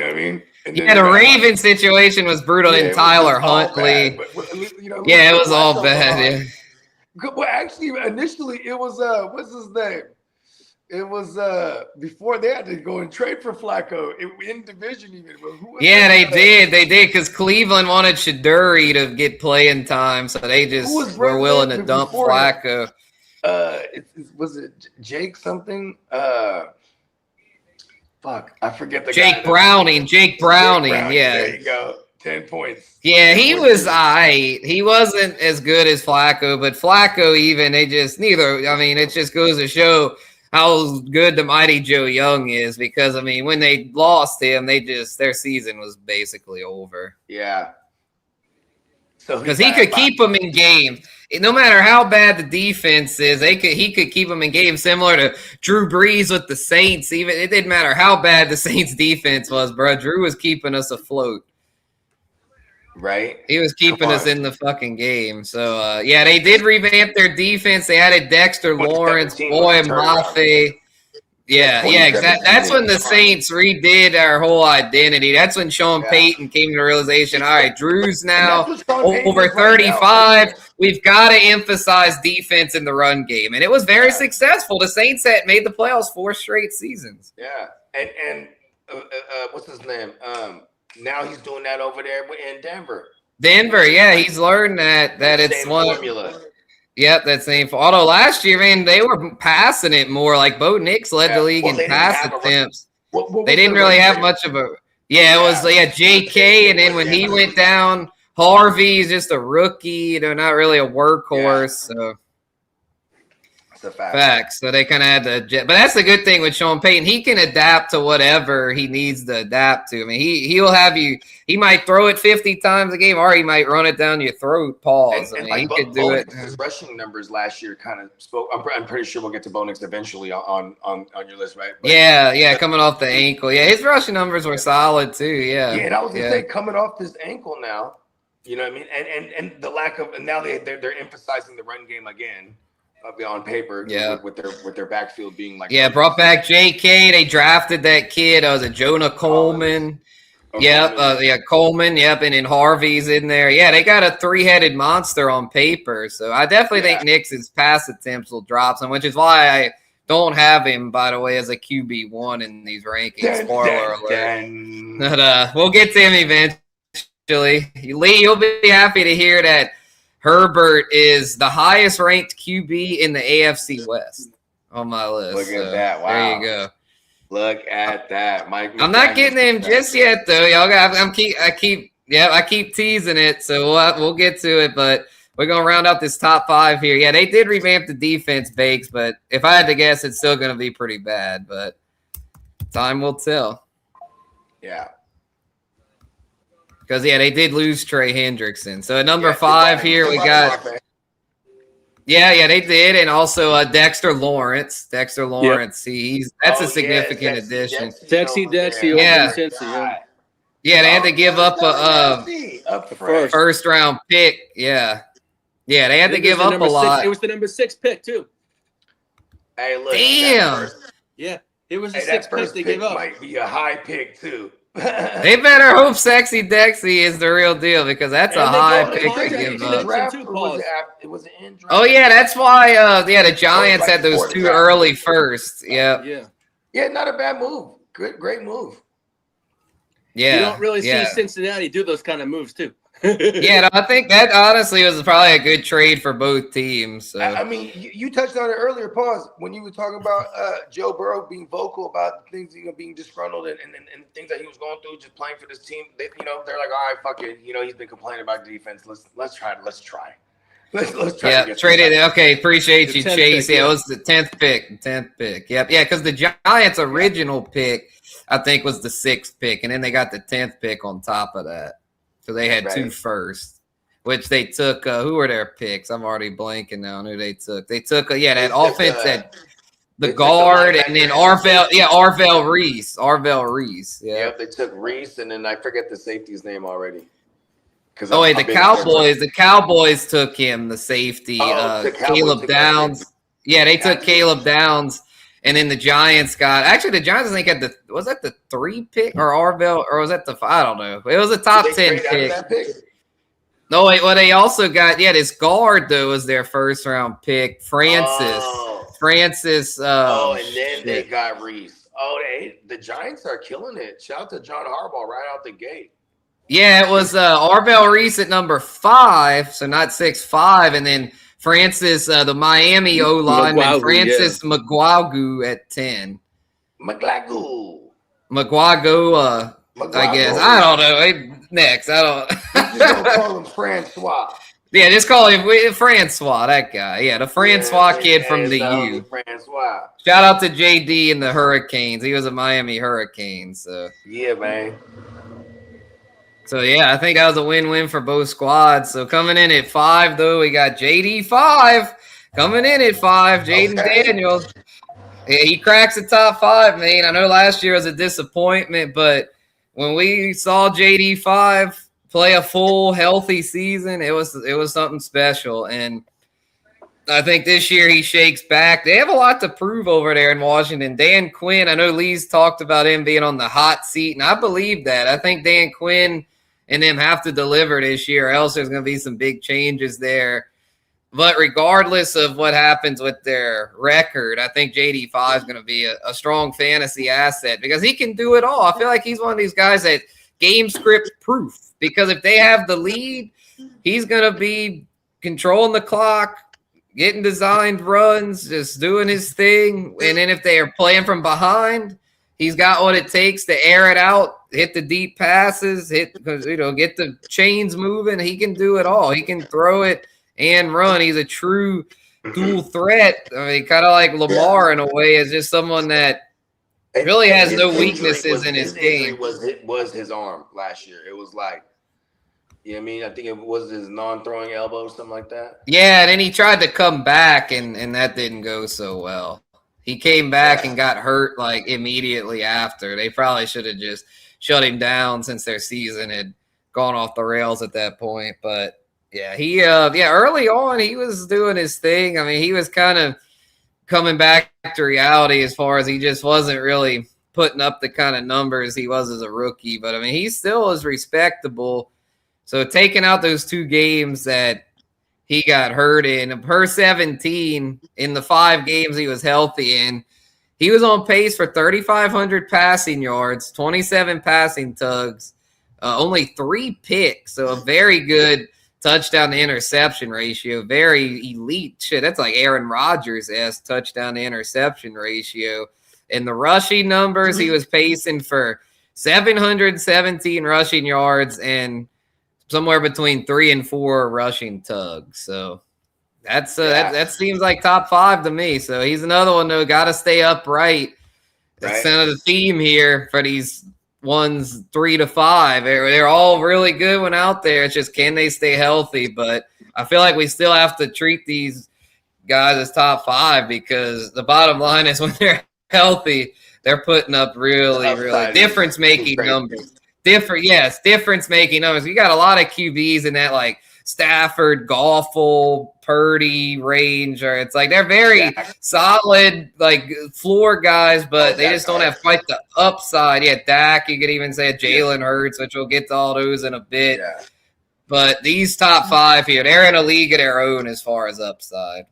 know what I mean? And the Ravens situation was brutal. And Tyler Huntley. It was all bad. Yeah. Well, actually, initially it was what's his name? It was before they had to go and trade for Flacco in division even. They did because Cleveland wanted Shaduri to get playing time, so they just were willing to dump Flacco. Was it Jake something? Fuck, I forget the Jake Browning. Jake Browning, yeah. There you go. 10 points. Yeah, he was he wasn't as good as Flacco, but Flacco it just goes to show how good the mighty Joe Young is because, I mean, when they lost him, their season was basically over. Yeah. So because he could keep them in games. No matter how bad the defense is, he could keep them in games similar to Drew Brees with the Saints. Even it didn't matter how bad the Saints defense was, bro. Drew was keeping us afloat. Right. He was keeping us in the fucking game. So, they did revamp their defense. They added Dexter Lawrence, Boy Mafe. Yeah, exactly. That's when the Saints redid our whole identity. That's when Sean Payton came to the realization, all right, Drew's now over 35. We've got to emphasize defense in the run game. And it was very successful. The Saints had made the playoffs 4 straight seasons. Yeah. And what's his name? Now he's doing that over there in Denver. He's learned that it's one formula. Yep, that same. Although last year, man, they were passing it more. Like Bo Nix led the league in pass attempts. They didn't really have much of a. It was J.K. and then when he went down, Harvey's just a rookie. They're not really a workhorse. So. Facts. So they kind of had to, but that's the good thing with Sean Payton. He can adapt to whatever he needs to adapt to. I mean, he'll have you. He might throw it 50 times a game, or he might run it down your throat. Pause. He could do it. His rushing numbers last year kind of spoke. I'm pretty sure we'll get to Bo Nix eventually on your list, right? But, coming off the ankle. Yeah, his rushing numbers were solid too. Yeah. Yeah, and I was gonna say coming off this ankle now. You know what I mean? And the lack of, and now they're emphasizing the run game again. On paper, with their backfield being like brought back J.K. They drafted that kid. Was it Jonah Coleman? Coleman. Yep, and then Harvey's in there. Yeah, they got a 3-headed monster on paper. So I definitely think Nix's pass attempts will drop some, which is why I don't have him, by the way, as a QB1 in these rankings. Spoiler alert. But we'll get to him eventually. Lee, you'll be happy to hear that Herbert is the highest ranked QB in the AFC West on my list. Look at that. Wow. There you go. Look at that. Mike. I'm not getting him just yet though. Y'all I keep teasing it. So we'll get to it, but we're going to round out this top 5 here. Yeah, they did revamp the defense, Bakes, but if I had to guess, it's still going to be pretty bad, but time will tell. Yeah. Because, they did lose Trey Hendrickson. So at number 5 here, we got – they did. And also Dexter Lawrence. That's a significant addition. Dexy. Yeah, they had to give up a first-round pick. Yeah, they had to give up a lot. It was the number 6 pick, too. Hey, look. Damn. Yeah, it was the 6th pick they gave up. Might be a high pick, too. They better hope Sexy Dexy is the real deal because that's a high pick to give up. It was an in draft. Oh yeah, that's why. The Giants had those two early firsts. Yeah. Yeah, not a bad move. Great move. Yeah, you don't really see Cincinnati do those kind of moves too. Yeah, I think that honestly was probably a good trade for both teams. So. I mean, you touched on it earlier, pause, when you were talking about Joe Burrow being vocal about things, being disgruntled and things that he was going through just playing for this team. They're like, all right, fuck it. He's been complaining about defense. Let's try. Let's try. Yeah, traded. Okay, appreciate you, Chase. Pick, yeah, it was the 10th pick. Yep. Yeah, because the Giants' original pick, I think, was the 6th pick, and then they got the 10th pick on top of that. So they had two firsts, which they took. Who were their picks? I'm already blanking now on who they took. They took, that offense, the guard, and then Arvell Reese. Yeah. Yep, they took Reese, and then I forget the safety's name already. The Cowboys took him, the safety, Caleb Downs. Yeah, they took Caleb Downs. And then the Giants I think was that the 3 pick or Arvell, or was that I don't know. It was a top 10 pick. No, wait, well, they also got, this guard, though, was their first round pick, Francis. And then they got Reese. The Giants are killing it. Shout out to John Harbaugh right out the gate. Yeah, it was Arvell Reese at number 5, so not 6'5", and then Francis, the Miami O-lineman, Francis McGuagu at 10. McGuagu, I guess. I don't know. Next, I don't. Just don't call him Francois. Yeah, just call him Francois, that guy. Yeah, the Francois kid from the U. Francois. Shout out to JD and the Hurricanes. He was a Miami Hurricane. So. Yeah, man. So, I think that was a win-win for both squads. So, coming in at 5, though, we got JD 5. Coming in at 5, Jaden Daniels. Yeah, he cracks the top 5, man. I know last year was a disappointment, but when we saw JD 5 play a full, healthy season, it was something special. And I think this year he shakes back. They have a lot to prove over there in Washington. Dan Quinn, I know Lee's talked about him being on the hot seat, and I believe that. I think Dan Quinn and them have to deliver this year, else there's going to be some big changes there. But regardless of what happens with their record, I think JD5 is going to be a strong fantasy asset because he can do it all. I feel like he's one of these guys that game script proof, because if they have the lead, he's going to be controlling the clock, getting designed runs, just doing his thing. And then if they are playing from behind, he's got what it takes to air it out, hit the deep passes, get the chains moving. He can do it all. He can throw it and run. He's a true dual threat. I mean, kind of like Lamar in a way, is just someone that really has no weaknesses in his game. Was his arm last year. It was like, I think it was his non-throwing elbow, something like that. Yeah, and then he tried to come back, and that didn't go so well. He came back and got hurt like immediately after. They probably should have just shut him down since their season had gone off the rails at that point. But yeah, early on he was doing his thing. I mean, he was kind of coming back to reality as far as he just wasn't really putting up the kind of numbers he was as a rookie. But I mean, he still is respectable. So taking out those 2 games that he got hurt in, per 17 in the 5 games he was healthy in, he was on pace for 3,500 passing yards, 27 passing tugs, only 3 picks. So a very good touchdown to interception ratio, very elite. Shit, that's like Aaron Rodgers-esque touchdown to interception ratio. In the rushing numbers, he was pacing for 717 rushing yards and somewhere between 3 and 4 rushing tugs. So that seems like top 5 to me. So he's another one though. Got to stay upright. That's kind of the theme here for these ones 3 to 5. They're all really good when out there. It's just, can they stay healthy? But I feel like we still have to treat these guys as top 5, because the bottom line is when they're healthy, they're putting up really difference-making numbers. Difference-making numbers. You got a lot of QBs in that like Stafford, Goffle, Purdy range, or it's like they're very solid, like floor guys, but they just don't have quite the upside. Yeah, Dak, you could even say Jalen Hurts, which we'll get to all those in a bit. Yeah. But these top 5 here, they're in a league of their own as far as upside.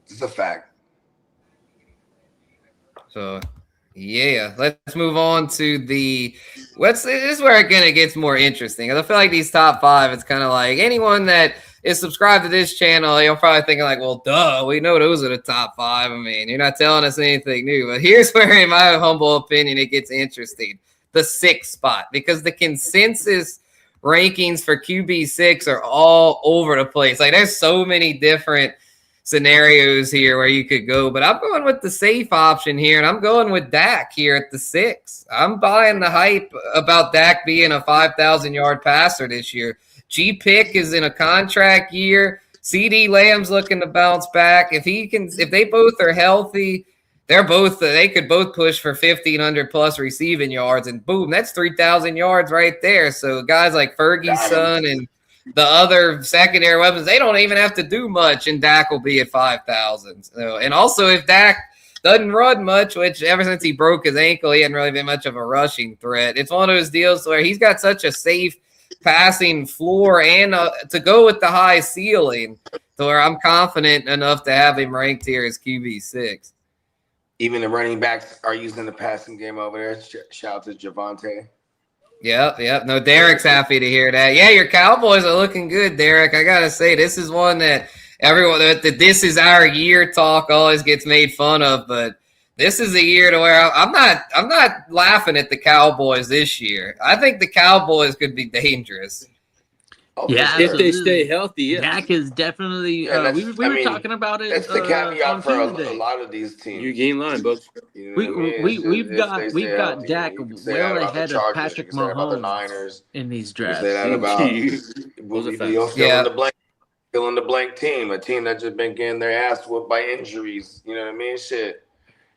It's a fact. So, yeah, let's move on to this is where it kind of gets more interesting. I feel like these top 5, it's kind of like anyone that is subscribed to this channel, you're probably thinking like, well, duh, we know those are the top 5. I mean, you're not telling us anything new. But here's where, in my humble opinion, it gets interesting. The 6th spot, because the consensus rankings for QB6 are all over the place. Like, there's so many different scenarios here where you could go, but I'm going with the safe option here, and I'm going with Dak here at the 6. I'm buying the hype about Dak being a 5,000-yard passer this year. G-Pick is in a contract year. CD Lamb's looking to bounce back. If they both are healthy, they could both push for 1,500 plus receiving yards, and boom, that's 3,000 yards right there. So guys like Fergie's son and the other secondary weapons, they don't even have to do much, and Dak will be at 5,000. So, and also, if Dak doesn't run much, which ever since he broke his ankle, he hadn't really been much of a rushing threat. It's one of those deals where he's got such a safe passing floor and to go with the high ceiling, to where I'm confident enough to have him ranked here as QB6. Even the running backs are using the passing game over there. Shout out to Javonte. Yep. No, Derek's happy to hear that. Yeah, your Cowboys are looking good, Derek. I gotta say, this is one that everyone this is our year talk always gets made fun of, but this is a year to where I'm not laughing at the Cowboys this year. I think the Cowboys could be dangerous. Yeah, if they stay healthy. Yeah, Dak is definitely. We were talking about it. That's the caveat for a lot of these teams. You gain line, folks. You know we've got Dak well ahead of Patrick Mahomes in these drafts. Say that about fill in the blank team, a team that just been getting their ass whooped by injuries. You know what I mean? Shit.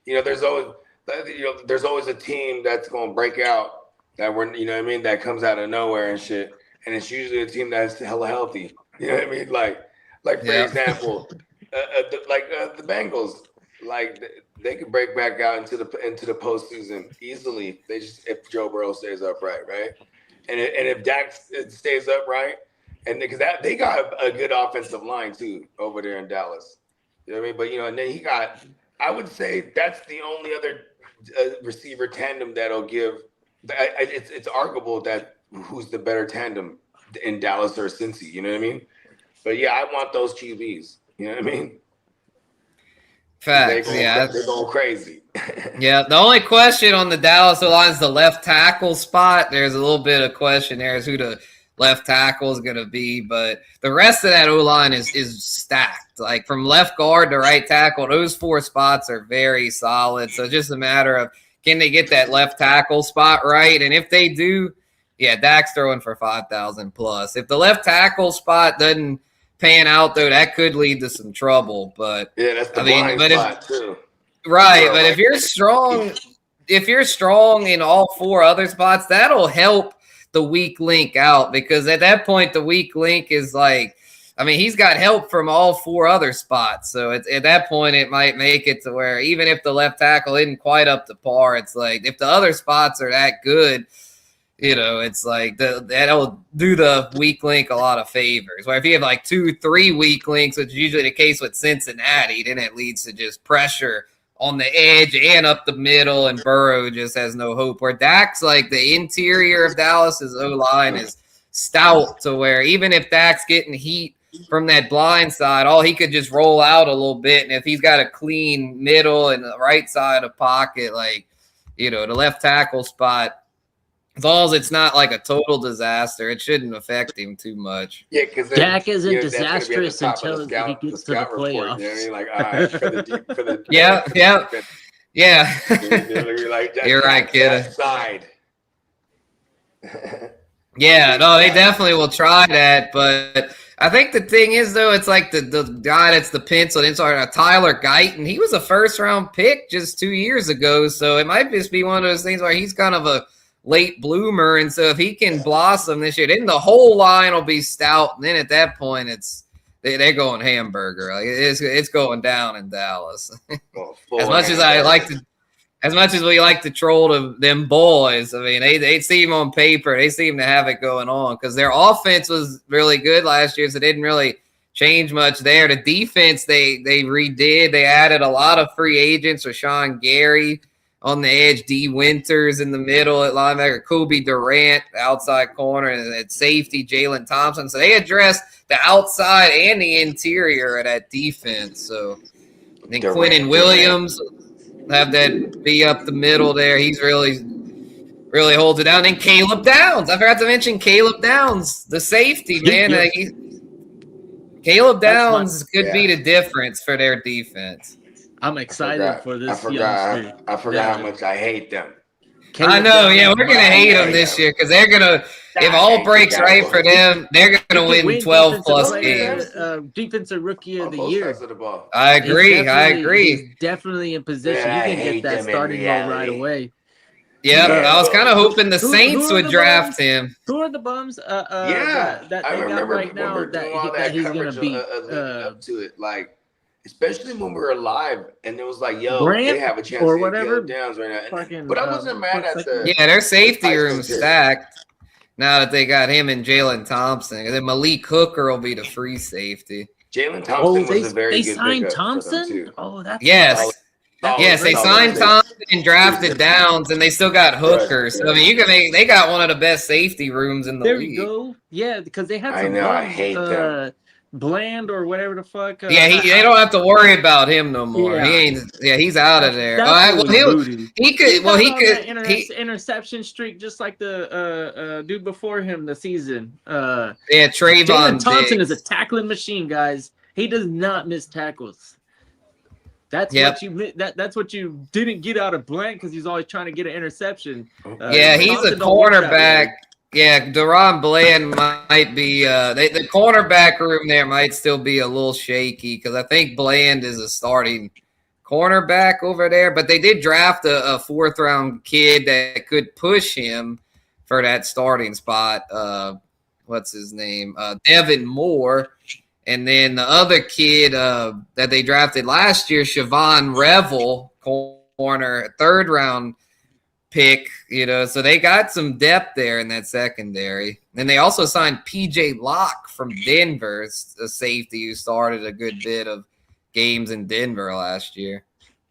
You know, there's always a team that's gonna break out that that comes out of nowhere and shit. And it's usually a team that's hella healthy. You know what I mean? Like for example, the Bengals, like they could break back out into the postseason easily. If Joe Burrow stays upright, right? And if Dak stays upright, and because they got a good offensive line too over there in Dallas. You know what I mean? But and then I would say that's the only other receiver tandem that'll give. It's arguable that who's the better tandem in Dallas or Cincy, you know what I mean? But yeah, I want those QBs, you know what I mean? Facts, they're going crazy. Yeah, the only question on the Dallas line is the left tackle spot. There's a little bit of question there as who the left tackle is going to be, but the rest of that O-line is stacked. Like from left guard to right tackle, those 4 spots are very solid. So it's just a matter of, can they get that left tackle spot right? And if they do, yeah, Dak's throwing for 5,000 plus. If the left tackle spot doesn't pan out, though, that could lead to some trouble. But yeah, that's the blind spot too. Right, but if you're strong in all 4 other spots, that'll help the weak link out, because at that point the weak link is like, I mean, he's got help from all 4 other spots. So at that point, it might make it to where even if the left tackle isn't quite up to par, it's like if the other spots are that good, it's like that'll do the weak link a lot of favors. Where if you have like 2-3 weak links, which is usually the case with Cincinnati, then it leads to just pressure on the edge and up the middle, and Burrow just has no hope. Where Dak's like the interior of Dallas's O-line is stout, to where even if Dak's getting heat from that blind side, all he could just roll out a little bit. And if he's got a clean middle and the right side of pocket, like, the left tackle spot, as long as it's not like a total disaster, it shouldn't affect him too much. Yeah, because Dak isn't disastrous until he gets to the playoffs. You know what I mean? Like, all right, for the yeah. You're like, you're right, Kitteh. Side. Yeah, no, they definitely will try that, but I think the thing is, though, it's like the guy that's the pencil inside, Tyler Guyton. He was a first-round pick just 2 years ago, so it might just be one of those things where he's kind of a late bloomer. And so if he can blossom this year, then the whole line will be stout. And then at that point, they're going hamburger. Like it's going down in Dallas. As much as we like to troll them boys, I mean, they seem on paper, they seem to have it going on because their offense was really good last year, so they didn't really change much there. The defense they redid. They added a lot of free agents. Rashawn Gary on the edge, D. Winters in the middle at linebacker, Kobe Durant, the outside corner, and at safety, Jalen Thompson. So they addressed the outside and the interior of that defense. So I think Quinnen Williams have that be up the middle there. He's really holds it down. And Caleb Downs. I forgot to mention Caleb Downs, the safety, man. Caleb Downs could be the difference for their defense. I'm excited for this. I forgot how much I hate them. I know, yeah, we're gonna hate them this year because they're gonna. If all breaks right for them, they're gonna win 12+ games. Defensive Rookie of the Year. I agree. He's definitely in position. You can get that starting role right away. Yeah, I was kind of hoping the Saints would draft him. Who are the bums? That I they remember got right now that he's gonna beat. Up to it, like. Especially when we were live, and it was like, "Yo, Grant they have a chance or to whatever. get Downs right now." Fucking, but I wasn't mad at the. Yeah, their safety room stacked. Now that they got him and Jalen Thompson, and then Malik Hooker will be the free safety. Jalen Thompson was a very good signed pickup Thompson. For them too. Oh, that's Yes, they signed Thompson and drafted Downs, and they still got Hooker. So I mean, they got one of the best safety rooms in the league. There you go. Yeah, because they had some. I know. I hate them. Bland or whatever the fuck. They don't have to worry about him no more. Yeah. He's out of there. He could interception streak just like the dude before him the season. Trayvon Thompson Diggs is a tackling machine, guys. He does not miss tackles. That's what you didn't get out of Bland because he's always trying to get an interception. He's a cornerback. Yeah, Deron Bland might be the cornerback room there might still be a little shaky because I think Bland is a starting cornerback over there, but they did draft a 4th-round kid that could push him for that starting spot. What's his name? Devin Moore. And then the other kid that they drafted last year, Siobhan Revel, corner, 3rd-round pick, so they got some depth there in that secondary. And they also signed PJ Locke from Denver, a safety who started a good bit of games in Denver last year.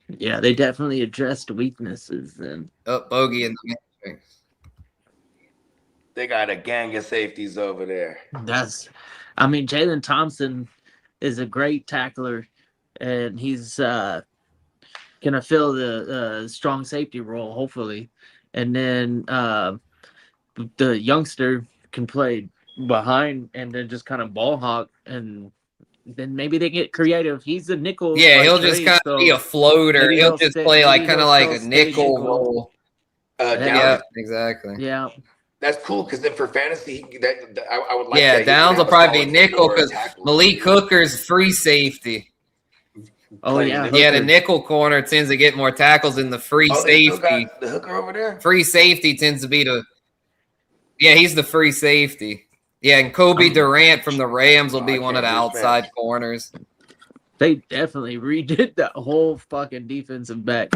Yeah, they definitely addressed weaknesses then. Bogey in the matrix. They got a gang of safeties over there. Jalen Thompson is a great tackler, and he's gonna fill the strong safety role, hopefully, and then the youngster can play behind and then just kind of ball hawk, and then maybe they get creative. He's a nickel. Yeah, he'll just kind of be a floater. He'll just play like a nickel role. Yeah, exactly. Yeah. That's cool because then for fantasy, I would like. Yeah, Downs will probably be nickel because Malik Hooker's free safety. Oh yeah, the nickel corner tends to get more tackles than the free safety. The hooker over there. Free safety tends to be he's the free safety. Yeah, and Kobe Durant from the Rams will be one of the outside corners. They definitely redid that whole fucking defensive back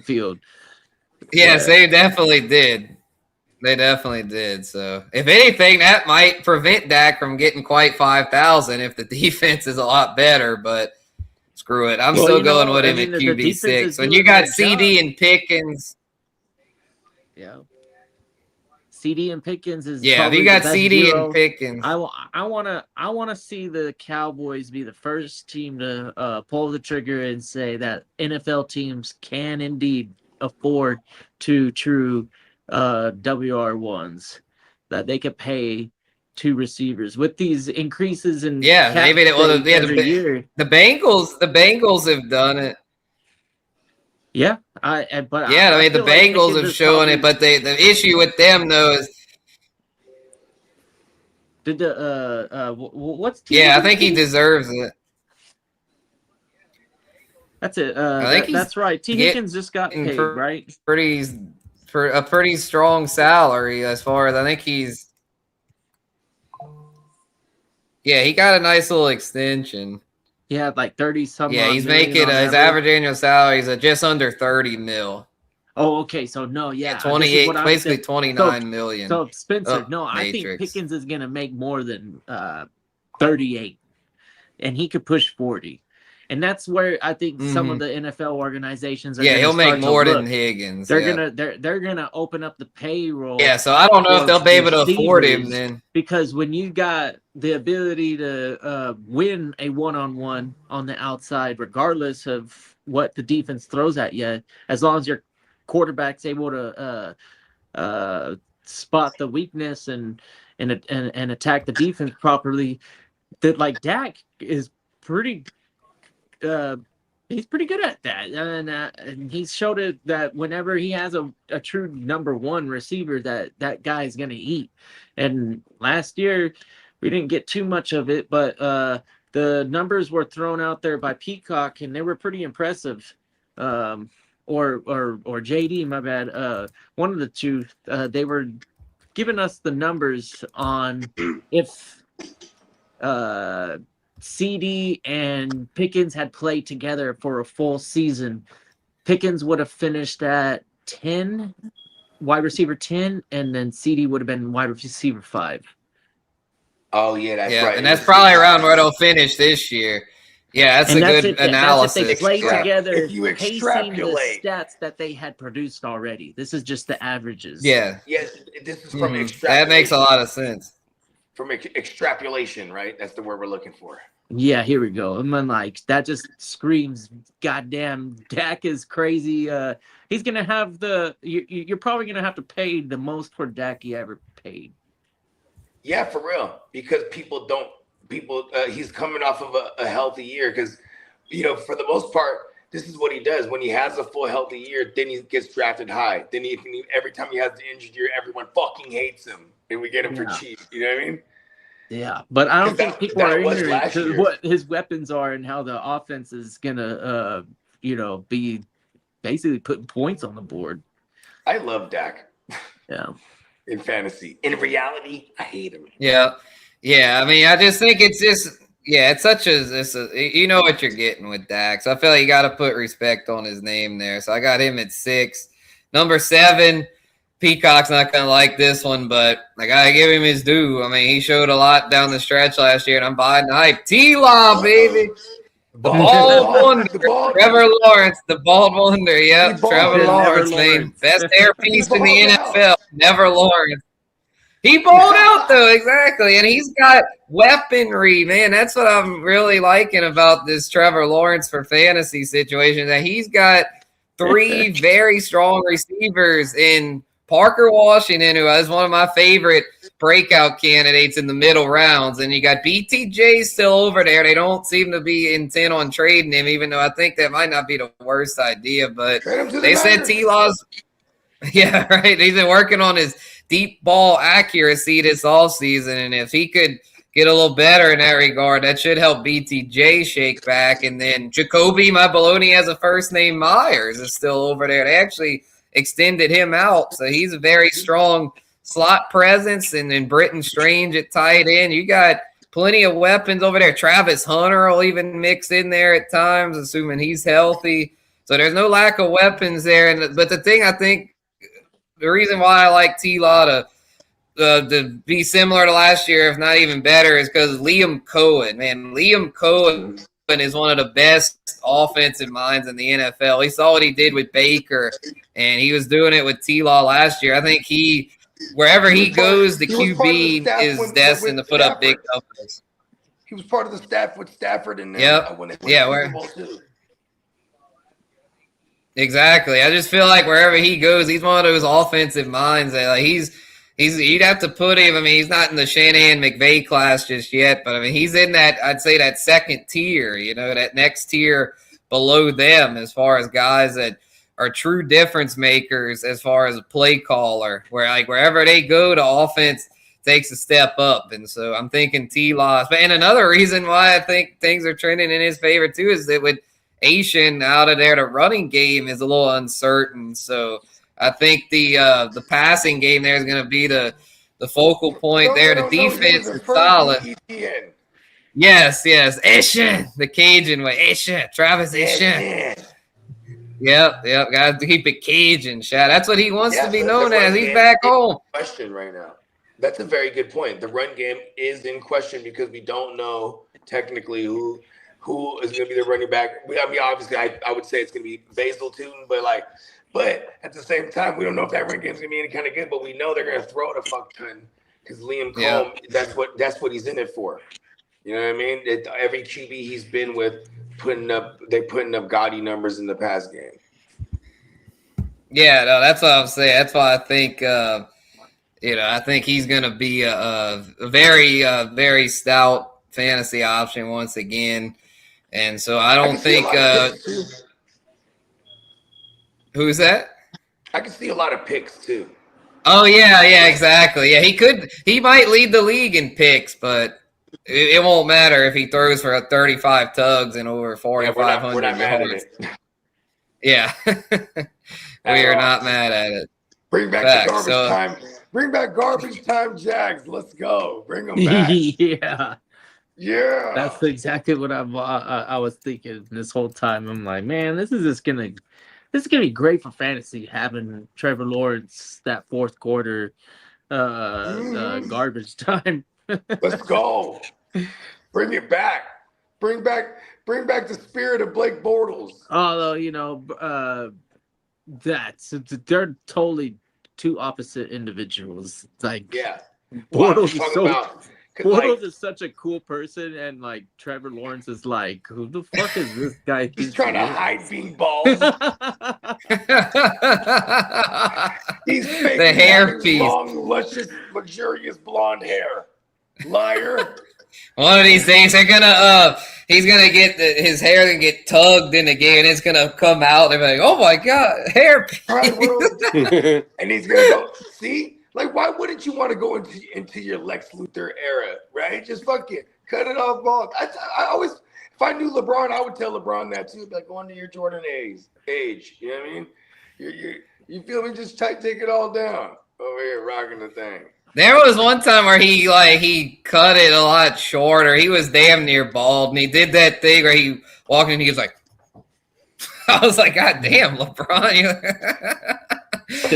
field. Yes, they definitely did. So, if anything, that might prevent Dak from getting quite 5,000 if the defense is a lot better, but screw it. I'm still going with him at QB6. When you got CD and Pickens. Yeah. CD and Pickens is if you got CD and Pickens. I wanna see the Cowboys be the first team to pull the trigger and say that NFL teams can indeed afford 2 true WR1s, that they could pay 2 receivers with these increases in maybe every year. The Bengals have done it. Yeah, the Bengals have shown it, but the issue with them though is what's I think he deserves it. That's it. That's right. T. Higgins just got paid, right? for a pretty strong salary as far as I think he's. Yeah, he got a nice little extension. He had like 30 something. Yeah, he's making his average annual salary is just under 30 mil. Oh, okay. So no, yeah, 28, basically 29 million. So Spencer, no, I think Pickens is gonna make more than 38, and he could push 40. And that's where I think some of the NFL organizations are. Yeah, he'll make more than Higgins. They're gonna open up the payroll. Yeah, so I don't know if they'll be able to afford him then. Because when you got the ability to win a one-on-one on the outside, regardless of what the defense throws at you, as long as your quarterback's able to spot the weakness and attack the defense properly, that like Dak is pretty. He's pretty good at that, and he's showed it that whenever he has a true number one receiver, that guy is going to eat. And last year we didn't get too much of it, but the numbers were thrown out there by Peacock, and they were pretty impressive. Or JD, my bad. One of the two. They were giving us the numbers on if CD and Pickens had played together for a full season, Pickens would have finished at 10, wide receiver 10, and then CD would have been wide receiver 5. Oh, yeah, that's right. And that's probably around where they'll finish this year. Yeah, that's a good analysis. That's if they play together, if you extrapolate the stats that they had produced already. This is just the averages. Yeah. Yes, this is from extrapolation. That makes a lot of sense. From extrapolation, right? That's the word we're looking for. Yeah, here we go. I'm like, that just screams, goddamn, Dak is crazy. He's gonna have you're probably gonna have to pay the most for Dak you ever paid. Yeah, for real. Because he's coming off of a healthy year. Because for the most part, this is what he does. When he has a full healthy year, then he gets drafted high. Then every time he has the injured year, everyone fucking hates him, and we get him for cheap. You know what I mean? Yeah, but I don't think people are ignorant to what his weapons are and how the offense is gonna, be basically putting points on the board. I love Dak. Yeah. In fantasy, in reality, I hate him. Yeah. I mean, I just think it's just. Yeah, it's you know what you're getting with Dak. So I feel like you got to put respect on his name there. So I got him at 6. Number 7. Peacock's not going to like this one, but I got to give him his due. I mean, he showed a lot down the stretch last year, and I'm buying the hype. T-Law, baby. The bald wonder. Trevor Lawrence, the bald wonder. Yep, Trevor Lawrence, man. Best hairpiece in the NFL. Never Lawrence. He balled out, though, exactly. And he's got weaponry, man. That's what I'm really liking about this Trevor Lawrence for fantasy situation, that he's got 3 very strong receivers in Parker Washington, who is one of my favorite breakout candidates in the middle rounds. And you got BTJ still over there. They don't seem to be intent on trading him, even though I think that might not be the worst idea. But they said T-Law's – yeah, right. He's been working on his deep ball accuracy this offseason. And if he could get a little better in that regard, that should help BTJ shake back. And then Jacoby, my baloney, has a first name Myers is still over there. They actually – extended him out, so he's a very strong slot presence. And then Britton Strange at tight end. You got plenty of weapons over there. Travis Hunter will even mix in there at times, assuming he's healthy. So there's no lack of weapons there. But the thing I think, the reason why I like T-Law to be similar to last year, if not even better, is because Liam Cohen. Man, Liam Cohen is one of the best offensive minds in the NFL. He saw what he did with Baker, and he was doing it with T-Law last year. I think wherever he goes, the QB is destined to put up big numbers. He was part of the staff with Stafford and exactly. I just feel like wherever he goes, he's one of those offensive minds that like you'd have to put him. I mean, he's not in the Shanahan McVay class just yet, but I mean, he's in that, I'd say that second tier, that next tier below them as far as guys that are true difference makers as far as a play caller, where like wherever they go, the offense takes a step up. And so I'm thinking T-Law. And another reason why I think things are trending in his favor too is that with Asian out of there, the running game is a little uncertain. So I think the passing game there is going to be the focal point there. The defense is solid. ETN. Yes. Etienne, the Cajun way. Etienne, Travis Etienne. Yep. Got to keep it Cajun, Shad. That's what he wants to be known as. He's back home. Question right now. That's a very good point. The run game is in question because we don't know technically who is going to be the running back. I mean, obviously, I would say it's going to be Basil Tootin, but at the same time, we don't know if that run game is going to be any kind of good. But we know they're going to throw it a fuck ton because Liam Combs. That's what he's in it for. You know what I mean? Every QB he's been with putting up gaudy numbers in the pass game. Yeah, no, that's what I'm saying. That's why I think I think he's going to be a very very stout fantasy option once again. And so I don't think who's that? I can see a lot of picks too. Oh yeah, exactly. Yeah, he might lead the league in picks, but it won't matter if he throws for 35 tugs and over 4,500 we're not mad at it. Yeah. We are not mad at it. Bring back the garbage time. Bring back garbage time Jags. Let's go. Bring them back. Yeah. That's exactly what I was thinking this whole time. I'm like, man, this is gonna be great for fantasy, having Trevor Lawrence that fourth quarter garbage time. Let's go. Bring it back. Bring back the spirit of Blake Bortles. Although, they're totally two opposite individuals. Like, Bortles is such a cool person, and like Trevor Lawrence is like, who the fuck is this guy? He's trying to hide being bald. He's faking the hair piece, long, luscious, luxurious blonde hair. Liar. One of these days, he's gonna get his hair and get tugged in the game, and it's gonna come out. They're like, "Oh my god, hair!" And he's gonna go. See, like, why wouldn't you want to go into your Lex Luthor era, right? Just fucking cut it off bald. I always, if I knew LeBron, I would tell LeBron that too. Like, go into your Jordan age. You know what I mean? You feel me? Just take it all down over here, rocking the thing. There was one time where he cut it a lot shorter. He was damn near bald, and he did that thing where he walked in and he was like, I was like, God damn, LeBron.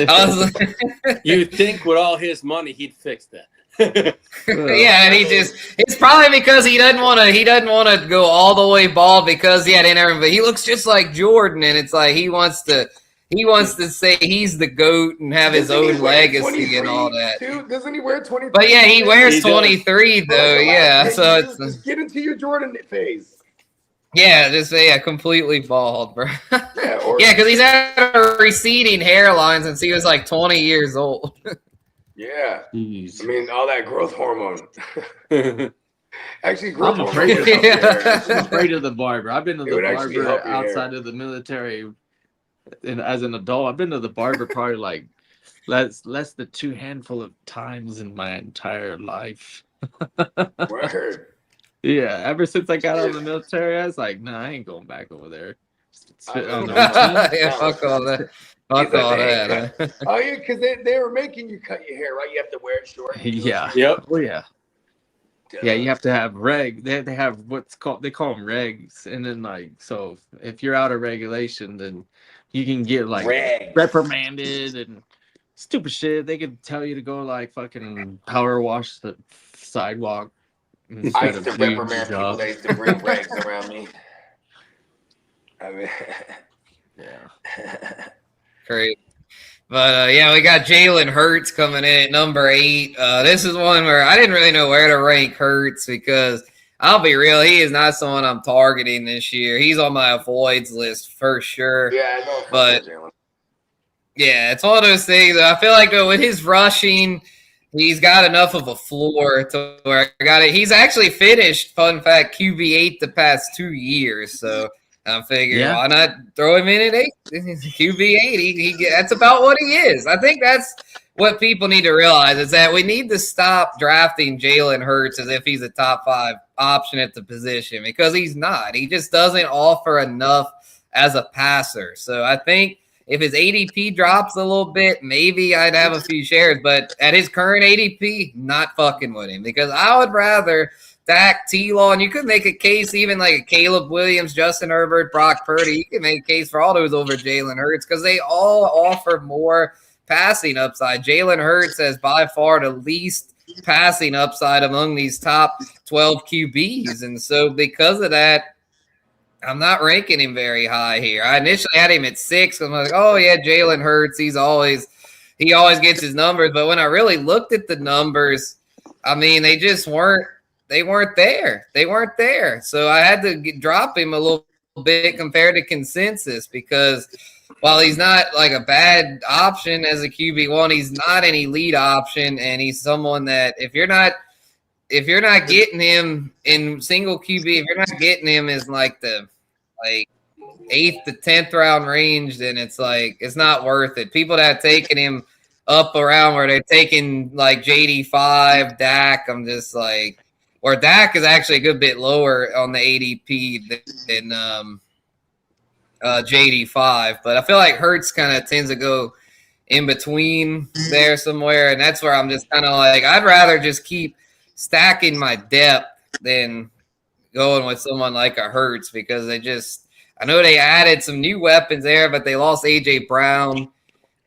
I was like, you'd think with all his money he'd fix that. Yeah, and it's probably because he doesn't want to go all the way bald because but he looks just like Jordan, and it's like he wants to say he's the GOAT and have his own legacy and all that. Too? Doesn't he wear 23? But yeah, he wears 23 though. Yeah, so it's just get into your Jordan phase. Yeah, completely bald, bro. Yeah, because he's had a receding hairline since he was like 20 years old. Yeah, Jeez. I mean all that growth hormone. Actually, growth I'm hormone. afraid of the barber. I've been to the barber outside of the military. And as an adult, I've been to the barber probably like less than 2 handful of times in my entire life. Word. Yeah, ever since I got out of the military, I was like, nah, I ain't going back over there. Fuck all that. Fuck all that. Oh yeah, because they were making you cut your hair, right? You have to wear it short. Yeah. Yep. Oh yeah. Yeah, you have to have they have they call them regs, and then like, so if you're out of regulation, then you can get like reprimanded and stupid shit. They could tell you to go like fucking power wash the sidewalk. I used to reprimand people that used to bring regs around me. I mean, yeah. Great. But we got Jalen Hurts coming in at number 8. This is one where I didn't really know where to rank Hurts because I'll be real, he is not someone I'm targeting this year. He's on my avoids list for sure. Yeah, I know. But yeah, it's one of those things. I feel like with his rushing, he's got enough of a floor to where I got it. He's actually finished, fun fact, QB8 the past 2 years. So I'm figuring, why not throw him in at 8? QB8, he that's about what he is. I think that's what people need to realize is that we need to stop drafting Jalen Hurts as if he's a top 5 option at the position because he's not. He just doesn't offer enough as a passer. So I think If his ADP drops a little bit, maybe I'd have a few shares. But at his current ADP, not fucking with him because I would rather Dak, T-Law, and you could make a case even like a Caleb Williams, Justin Herbert, Brock Purdy. You can make a case for all those over Jalen Hurts because they all offer more passing upside. Jalen Hurts has by far the least passing upside among these top 12 QBs. And so because of that, I'm not ranking him very high here. I initially had him at 6. I'm like, oh yeah, Jalen Hurts. He always gets his numbers. But when I really looked at the numbers, I mean, they just weren't there. They weren't there. So I had to drop him a little bit compared to consensus because while he's not like a bad option as a QB1, he's not an elite option. And he's someone that if you're not getting him in single QB, if you're not getting him as like the 8th to 10th round range, then it's like it's not worth it. People that have taken him up around where they're taking like JD5, Dak, I'm just like, or Dak is actually a good bit lower on the ADP than JD5, but I feel like Hurts kind of tends to go in between there somewhere, and that's where I'm just kind of like I'd rather just keep stacking my depth than going with someone like a Hurts because I know they added some new weapons there, but they lost AJ Brown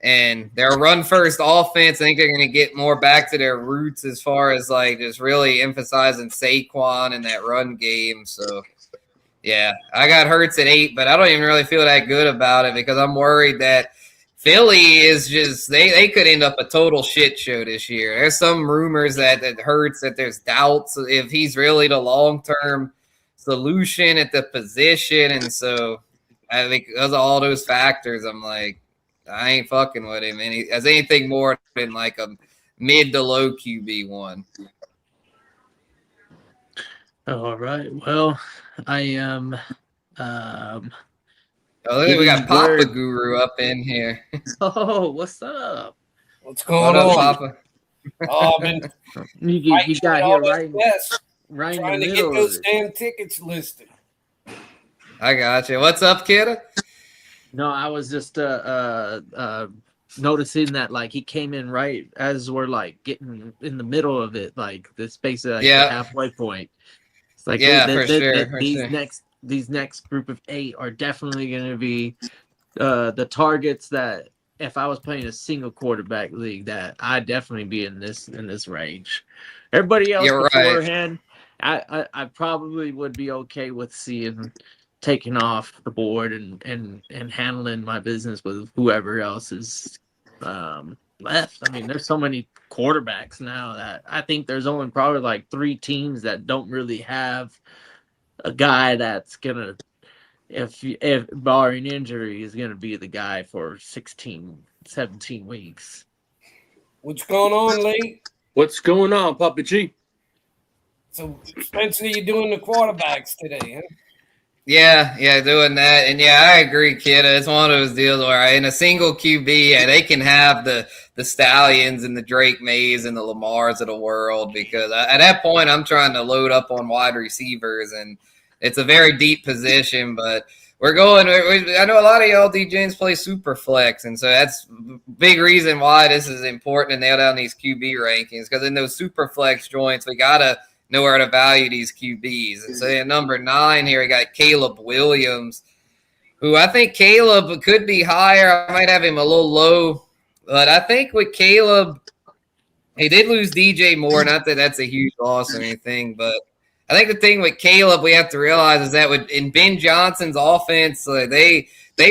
and their run first offense. I think they're going to get more back to their roots as far as like just really emphasizing Saquon in that run game. So yeah, I got Hurts at 8, but I don't even really feel that good about it because I'm worried that Philly is just they could end up a total shit show this year. There's some rumors that Hurts that there's doubts if he's really the long-term solution at the position. And so I think because of all those factors, I'm like, I ain't fucking with him. As anything more than like a mid to low QB1. All right. Well, I am. Oh, look, we got Papa Guru up in here. Oh, what's up? What's going on, Papa? Oh, man. You got here right in Trying the to middle get those of it. damn tickets listed. I got you. What's up, Kitteh? No, I was just noticing that like he came in right as we're like getting in the middle of it, like this basically like the halfway point. It's like these next group of 8 are definitely going to be the targets that if I was playing a single quarterback league, that I'd definitely be in this range. Everybody else beforehand, right. I probably would be okay with seeing taking off the board and handling my business with whoever else is left. I mean, there's so many quarterbacks now that I think there's only probably like 3 teams that don't really have a guy that's gonna, if barring injury, is gonna be the guy for 16, 17 weeks. What's going on, Lee? What's going on, Papa G? So, Spencer, you doing the quarterbacks today, huh? Yeah, doing that. And yeah, I agree, kid. It's one of those deals where in a single QB, they can have the Stallions and the Drake Mays and the Lamars of the world because at that point, I'm trying to load up on wide receivers, and it's a very deep position, but we're going. I know a lot of y'all DJs play super flex, and so that's a big reason why this is important to nail down these QB rankings because in those super flex joints, we got to know where to value these QBs. And so at number 9 here, we got Caleb Williams, who I think Caleb could be higher. I might have him a little low, but I think with Caleb, he did lose DJ Moore. Not that that's a huge loss or anything, but I think the thing with Caleb we have to realize is that in Ben Johnson's offense, they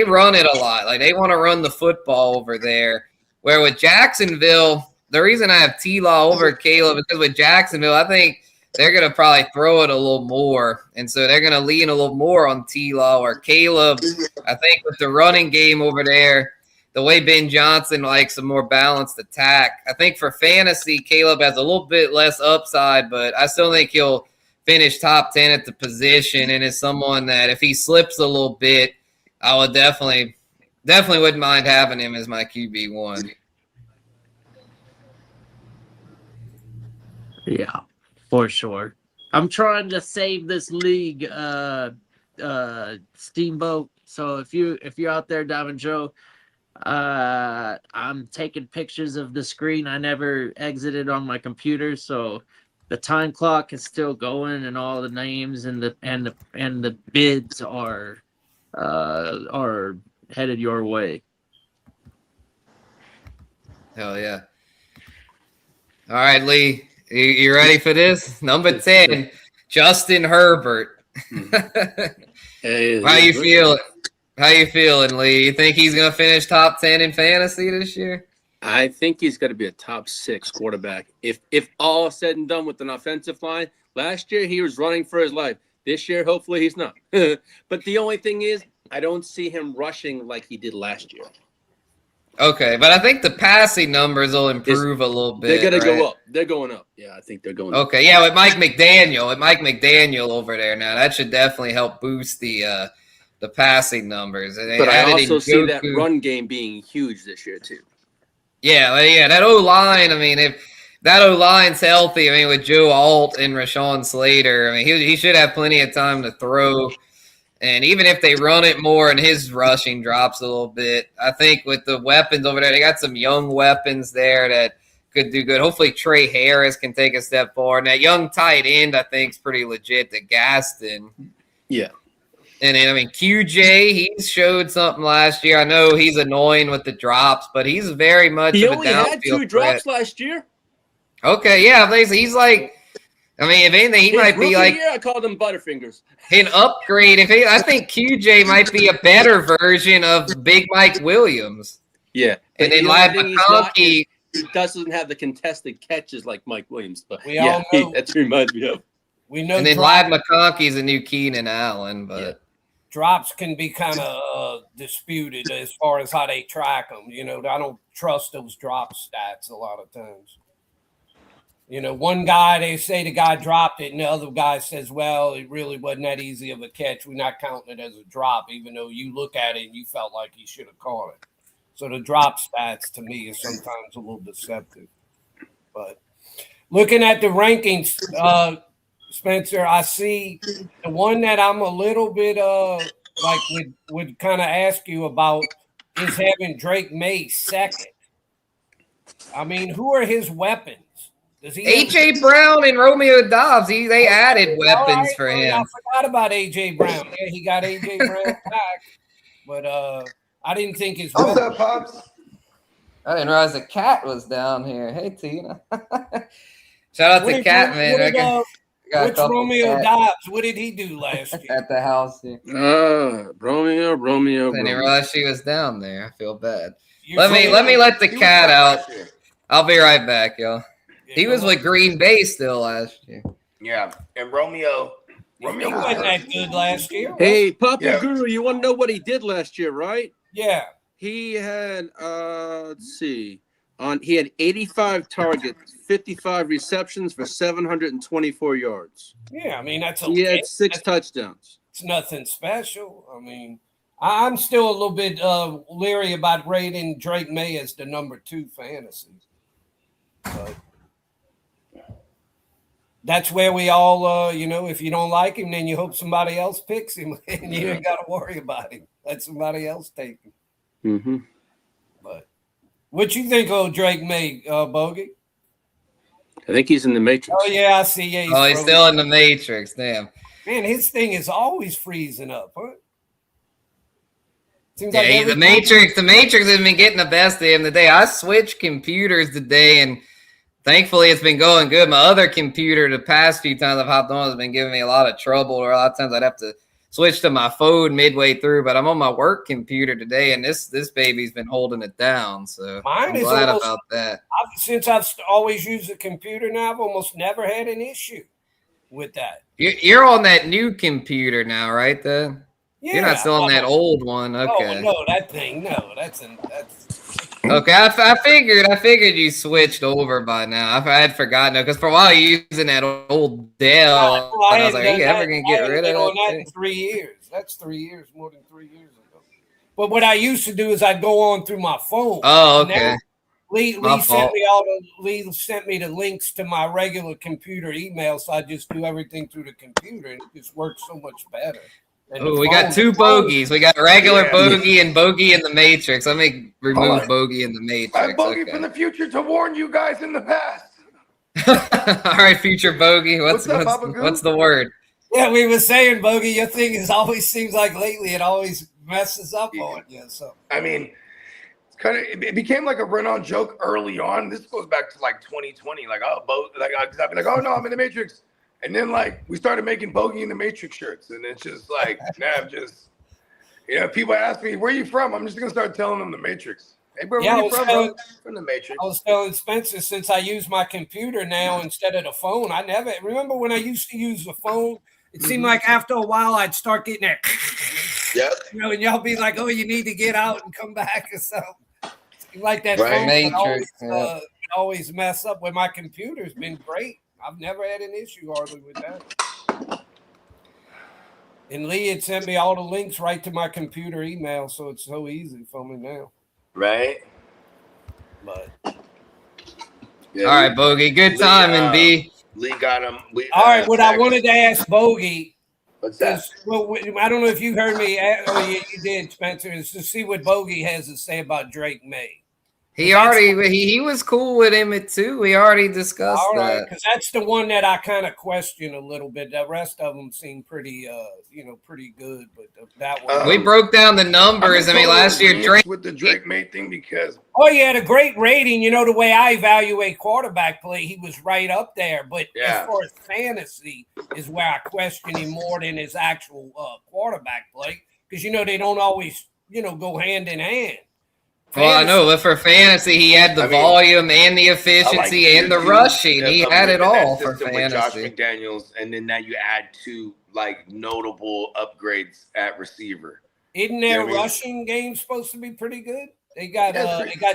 run it a lot. Like they want to run the football over there. Where with Jacksonville, the reason I have T-Law over Caleb is because with Jacksonville, I think they're going to probably throw it a little more. And so they're going to lean a little more on T-Law or Caleb. I think with the running game over there, the way Ben Johnson likes a more balanced attack, I think for fantasy, Caleb has a little bit less upside, but I still think he'll finish top 10 at the position and is someone that if he slips a little bit, I would definitely wouldn't mind having him as my QB1. Yeah. For sure. I'm trying to save this league, Steamboat. So if you're out there, Diamond Joe, I'm taking pictures of the screen. I never exited on my computer, so the time clock is still going, and all the names and the bids are headed your way. Hell yeah. All right, Lee, you ready for this? Number 10, Justin Herbert. Hey, How you feeling? How you feeling, Lee? You think he's going to finish top 10 in fantasy this year? I think he's going to be a top 6 quarterback. If all said and done with an offensive line, last year he was running for his life. This year, hopefully he's not. But the only thing is, I don't see him rushing like he did last year. Okay, but I think the passing numbers will improve a little bit. They're going to right? go up. They're going up. Yeah, I think they're going up. Okay, yeah, with Mike McDaniel over there now, that should definitely help boost the passing numbers. And But I also see that run game being huge this year too. Yeah, that O-line, I mean, if that O-line's healthy, I mean, with Joe Alt and Rashawn Slater, I mean, he should have plenty of time to throw. And even if they run it more and his rushing drops a little bit, I think with the weapons over there, they got some young weapons there that could do good. Hopefully Trey Harris can take a step forward. And that young tight end, I think, is pretty legit, the Gaston. Yeah. And then, I mean, QJ, he showed something last year. I know he's annoying with the drops, but he's very much He of a only had 2 downfield drops threat. last year. Okay, yeah, he's like, I mean, if anything, he His might be rookie like year, I called him Butterfingers. an upgrade. I think QJ might be a better version of Big Mike Williams. Yeah. And then the like only thing he's not McConkey. is he doesn't have the contested catches like Mike Williams. But We all know- that reminds me of. We know And then Live McConkey's a new Keenan Allen, but drops can be kind of disputed as far as how they track them. You know, I don't trust those drop stats a lot of times. You know, one guy, they say the guy dropped it, and the other guy says, well, it really wasn't that easy of a catch. We're not counting it as a drop, even though you look at it and you felt like he should have caught it. So the drop stats, to me, is sometimes a little deceptive. But looking at the rankings, Spencer, I see the one that I'm a little bit would kind of ask you about is having Drake May second. I mean, who are his weapons? Does he AJ Brown and Romeo Dobbs, they added weapons for him. I forgot about AJ Brown. Yeah, he got AJ Brown back, but I didn't think his. What's up, Pops? I didn't realize the cat was down here. Hey, Tina. Shout out to Cat, man. Which Romeo Dobbs? What did he do last year? At the house here. Romeo. I didn't realize she was down there. I feel bad. Let me let the cat out. I'll be right back, y'all. He was with Green Bay still last year. Yeah, and Romeo He wasn't that good last year. Hey, Papa Yeah. Guru, you want to know what he did last year, right? Yeah. He had let's see. He had 85 targets, 55 receptions for 724 yards. Yeah, I mean that's He okay. had 6 touchdowns. It's nothing special. I mean, I'm still a little bit leery about rating Drake May as the number 2 fantasy. But that's where we all, if you don't like him, then you hope somebody else picks him, and you ain't got to worry about him. Let somebody else take him. Mm-hmm. But what you think of Drake May, Bogey? I think he's in the Matrix. Oh yeah, I see. Yeah, He's frozen. still in the Matrix. Damn. Man, his thing is always freezing up, huh? Seems Yeah, every the time- Matrix has been getting the best of him today. I switched computers today, and thankfully it's been going good. My other computer, the past few times I've hopped on, has been giving me a lot of trouble, or a lot of times I'd have to switch to my phone midway through. But I'm on my work computer today, and this baby's been holding it down. So Mine I'm is glad almost- about that. Since I've always used a computer now, I've almost never had an issue with that. You're on that new computer now, right? Yeah, You're not still on that old one. Okay. Oh no, that thing. No, that's Okay, I figured you switched over by now. I had forgotten because for a while you were using that old Dell, and I was like, "Are you ever gonna get rid of that that?" in 3 years. That's 3 years, more than 3 years ago. But what I used to do is I'd go on through my phone. Oh, And okay. then Lee My sent fault. Lee sent me the links to my regular computer email, so I just do everything through the computer, and it just works so much better. Oh, we got two bogeys. We got regular bogey and bogey in the Matrix. Let me remove bogey in the Matrix. I bogey from the future to warn you guys in the past. All right, future bogey. What's the word? Yeah, we were saying, Bogey, your thing is always seems like lately it always messes up on you. So I mean, it's kind of it became like a run-on joke early on. This goes back to like 2020. Like, oh, because I'd be like, oh no, I'm in the Matrix, and then like we started making bogey in the Matrix shirts, and it's just like now I'm just, people ask me where you from, I'm just gonna start telling them the Matrix. Hey, bro, where you from, bro? From the Matrix. I was telling Spencer, since I use my computer now instead of the phone, I never remember when I used to use the phone. It seemed like after a while I'd start getting that. Yep. And y'all be like, "Oh, you need to get out and come back or something." Like that Right. phone always mess up. When my computer's been great, I've never had an issue hardly with that. And Lee had sent me all the links right to my computer email, so it's so easy for me now. Right. But all right, Bogey. Good timing, B. Lee got him. All right, what I wanted to ask Bogey. What's that? Well, I don't know if you heard me. Oh, you did, Spencer. Is to see what Bogey has to say about Drake May. He was cool with him too. We already discussed that. Because that's the one that I kind of question a little bit. The rest of them seem pretty, pretty good. But that one, we broke down the numbers. I mean, last year Drake with the Drake May thing because he had a great rating. The way I evaluate quarterback play, he was right up there. But as far as fantasy is where I question him more than his actual quarterback play, because they don't always go hand in hand. Well, I know, but for fantasy, he had the volume and the efficiency and the rushing. He had it all for fantasy. With Josh McDaniels, and then now you add two notable upgrades at receiver. Isn't their rushing game supposed to be pretty good? They got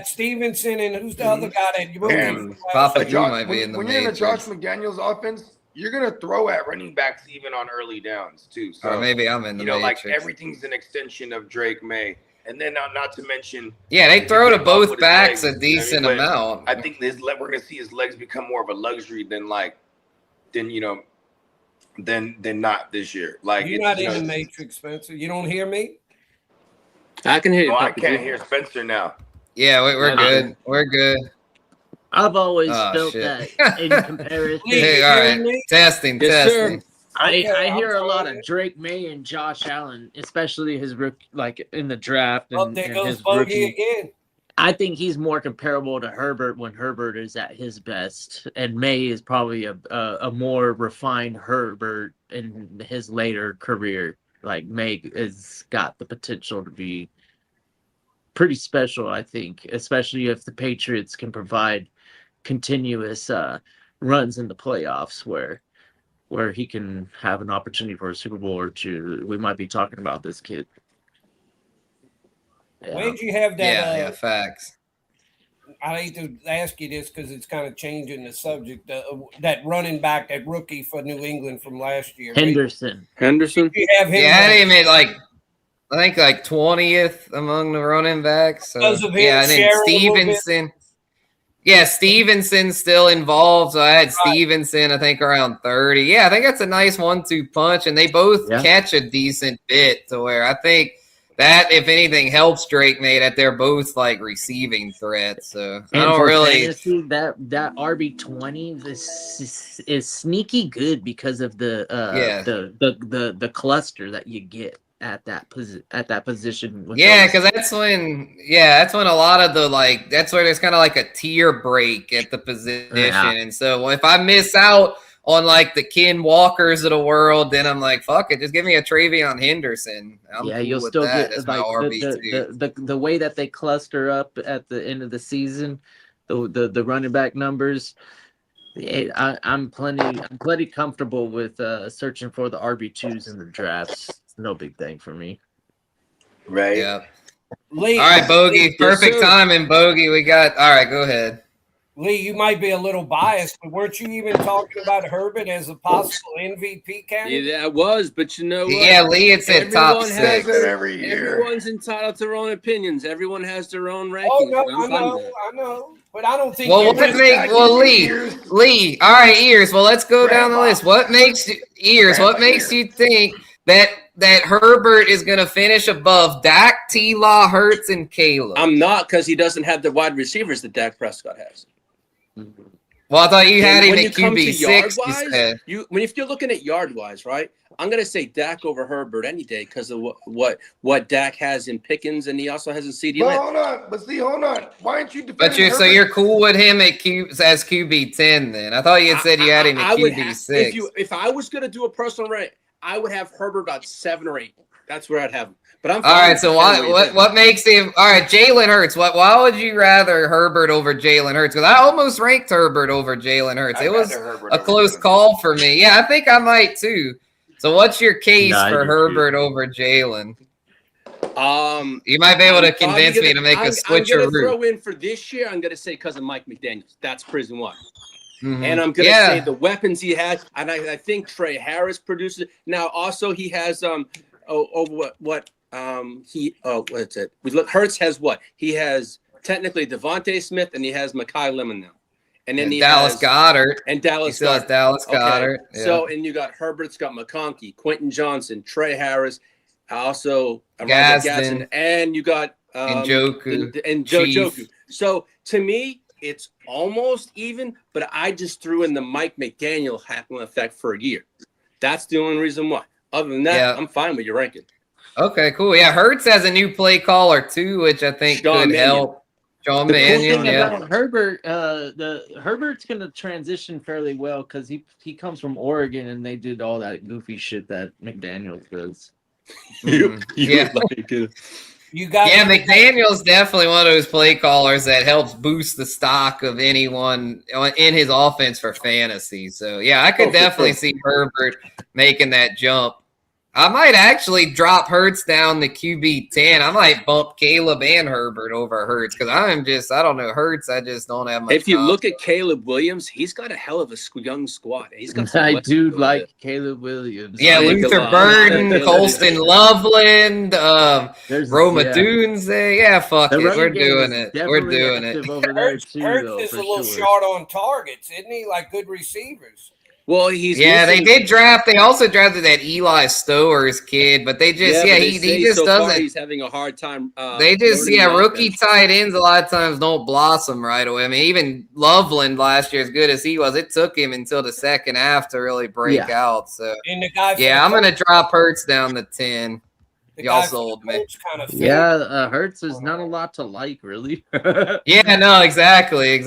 Stevenson and who's the other guy that Papa Joe might be in the When you're in a Josh McDaniels offense, you're gonna throw at running backs even on early downs too. So or maybe I'm in the Matrix. everything's an extension of Drake May. And then not to mention, they throw to both backs a decent amount. I think we're going to see his legs become more of a luxury than not this year. Like you're not in the Matrix, Spencer. You don't hear me? I can hear you. I can't hear Spencer now. Yeah, we're good. We're good. I've always felt that in comparison. Hey, all right, testing. Sir. I hear a lot of Drake May and Josh Allen, especially his rookie, like in the draft. And, there goes Bogey again. I think he's more comparable to Herbert when Herbert is at his best, and May is probably a more refined Herbert in his later career. Like May has got the potential to be pretty special, I think, especially if the Patriots can provide continuous runs in the playoffs where he can have an opportunity for a Super Bowl or two. We might be talking about this kid. Yeah. Where'd you have that? Yeah, facts. I hate to ask you this because it's kind of changing the subject. That running back, that rookie for New England from last year. Henderson. You have him. Yeah, I had him at I think 20th among the running backs. So, and then Stevenson. Yeah, Stevenson's still involved. So I had Stevenson, I think, around 30. Yeah, I think that's a nice 1-2 punch, and they both catch a decent bit to where I think that, if anything, helps Drake May that they're both receiving threats. So I don't really fantasy, that RB20 is sneaky good because of the cluster that you get at that position. Because that's when a lot of the that's where there's kind of a tier break at the position, and so if I miss out on the Ken Walkers of the world, then I'm fuck it, just give me a Travion Henderson. I'm cool you'll with still that get as my RB2. the way that they cluster up at the end of the season, the running back numbers. I'm plenty comfortable with searching for the RB2s in the drafts. It's no big thing for me. Right. Yeah. Lee, all right, Bogey. Perfect timing, Bogey. We got. All right, go ahead. Lee, you might be a little biased, but weren't you even talking about Herbert as a possible MVP candidate? Yeah, I was, but you know what? Yeah, Lee had said top 6 every year. Everyone's entitled to their own opinions. Everyone has their own rankings. Oh, no, I know. But I don't think. Lee. All right, Ears. Well, let's go down the list. What makes you think that that Herbert is going to finish above Dak, T-Law, Hurts, and Caleb? I'm not, because he doesn't have the wide receivers that Dak Prescott has. Well, I thought you had him When at you come to QB6. yard-wise, if you're looking at yard-wise, right, I'm going to say Dak over Herbert any day because of what Dak has in Pickens, and he also has in CD. But hold on. Why aren't you defending But Herbert? you're cool with him at as QB10 then? I thought you had said you had him at QB6. If I was going to do a personal rank, I would have Herbert about 7 or 8. That's where I'd have him. But I'm fine. All right, so what makes him – all right, Jalen Hurts. Why would you rather Herbert over Jalen Hurts? Because I almost ranked Herbert over Jalen Hurts. It was a close call for me. Yeah, I think I might too. So what's your case for Herbert over Jalen? You might be able to convince me to make a switcheroo. I'm going to throw in for this year, I'm going to say because of Mike McDaniels. That's prison one. Mm-hmm. And I'm going to say the weapons he has, and I think Trey Harris produces. Now, also he has what's it? We look. Hurts has what? He has technically Devontae Smith, and he has Mekhi Lemon now, and then he Dallas has Goddard, and Dallas. He still has Dallas Goddard. Okay. So and you got Herbert's got McConkey, Quentin Johnson, Trey Harris, also Gaston, and you got Njoku and Njoku. So to me, it's almost even, but I just threw in the Mike McDaniel effect for a year. That's the only reason why. Other than that, I'm fine with your ranking. Okay, cool. Yeah, Hurts has a new play caller too, which I think could help. Sean Mannion, about Herbert, Herbert's going to transition fairly well because he comes from Oregon and they did all that goofy shit that McDaniels does. McDaniel's definitely one of those play callers that helps boost the stock of anyone in his offense for fantasy. So yeah, I could definitely see Herbert making that jump. I might actually drop Hurts down to QB10. I might bump Caleb and Herbert over Hurts because I don't know, Hurts, I just don't have much. If you look at Caleb Williams, he's got a hell of a young squad. He's got I do like Caleb Williams. Yeah, Luther Burden, Colston Loveland, Roma Dunze. Yeah, fuck it. We're doing it. We're doing it. Hurts is a little short on targets, isn't he? Like good receivers. Well, they did draft. They also drafted that Eli Stowers kid, but they just he just doesn't. He's having a hard time. Rookie tight ends a lot of times don't blossom right away. I mean, even Loveland last year, as good as he was, it took him until the second half to really break out. So I'm gonna drop Hurts down to 10. Y'all sold me. Hurts is not a lot to like, really. Exactly.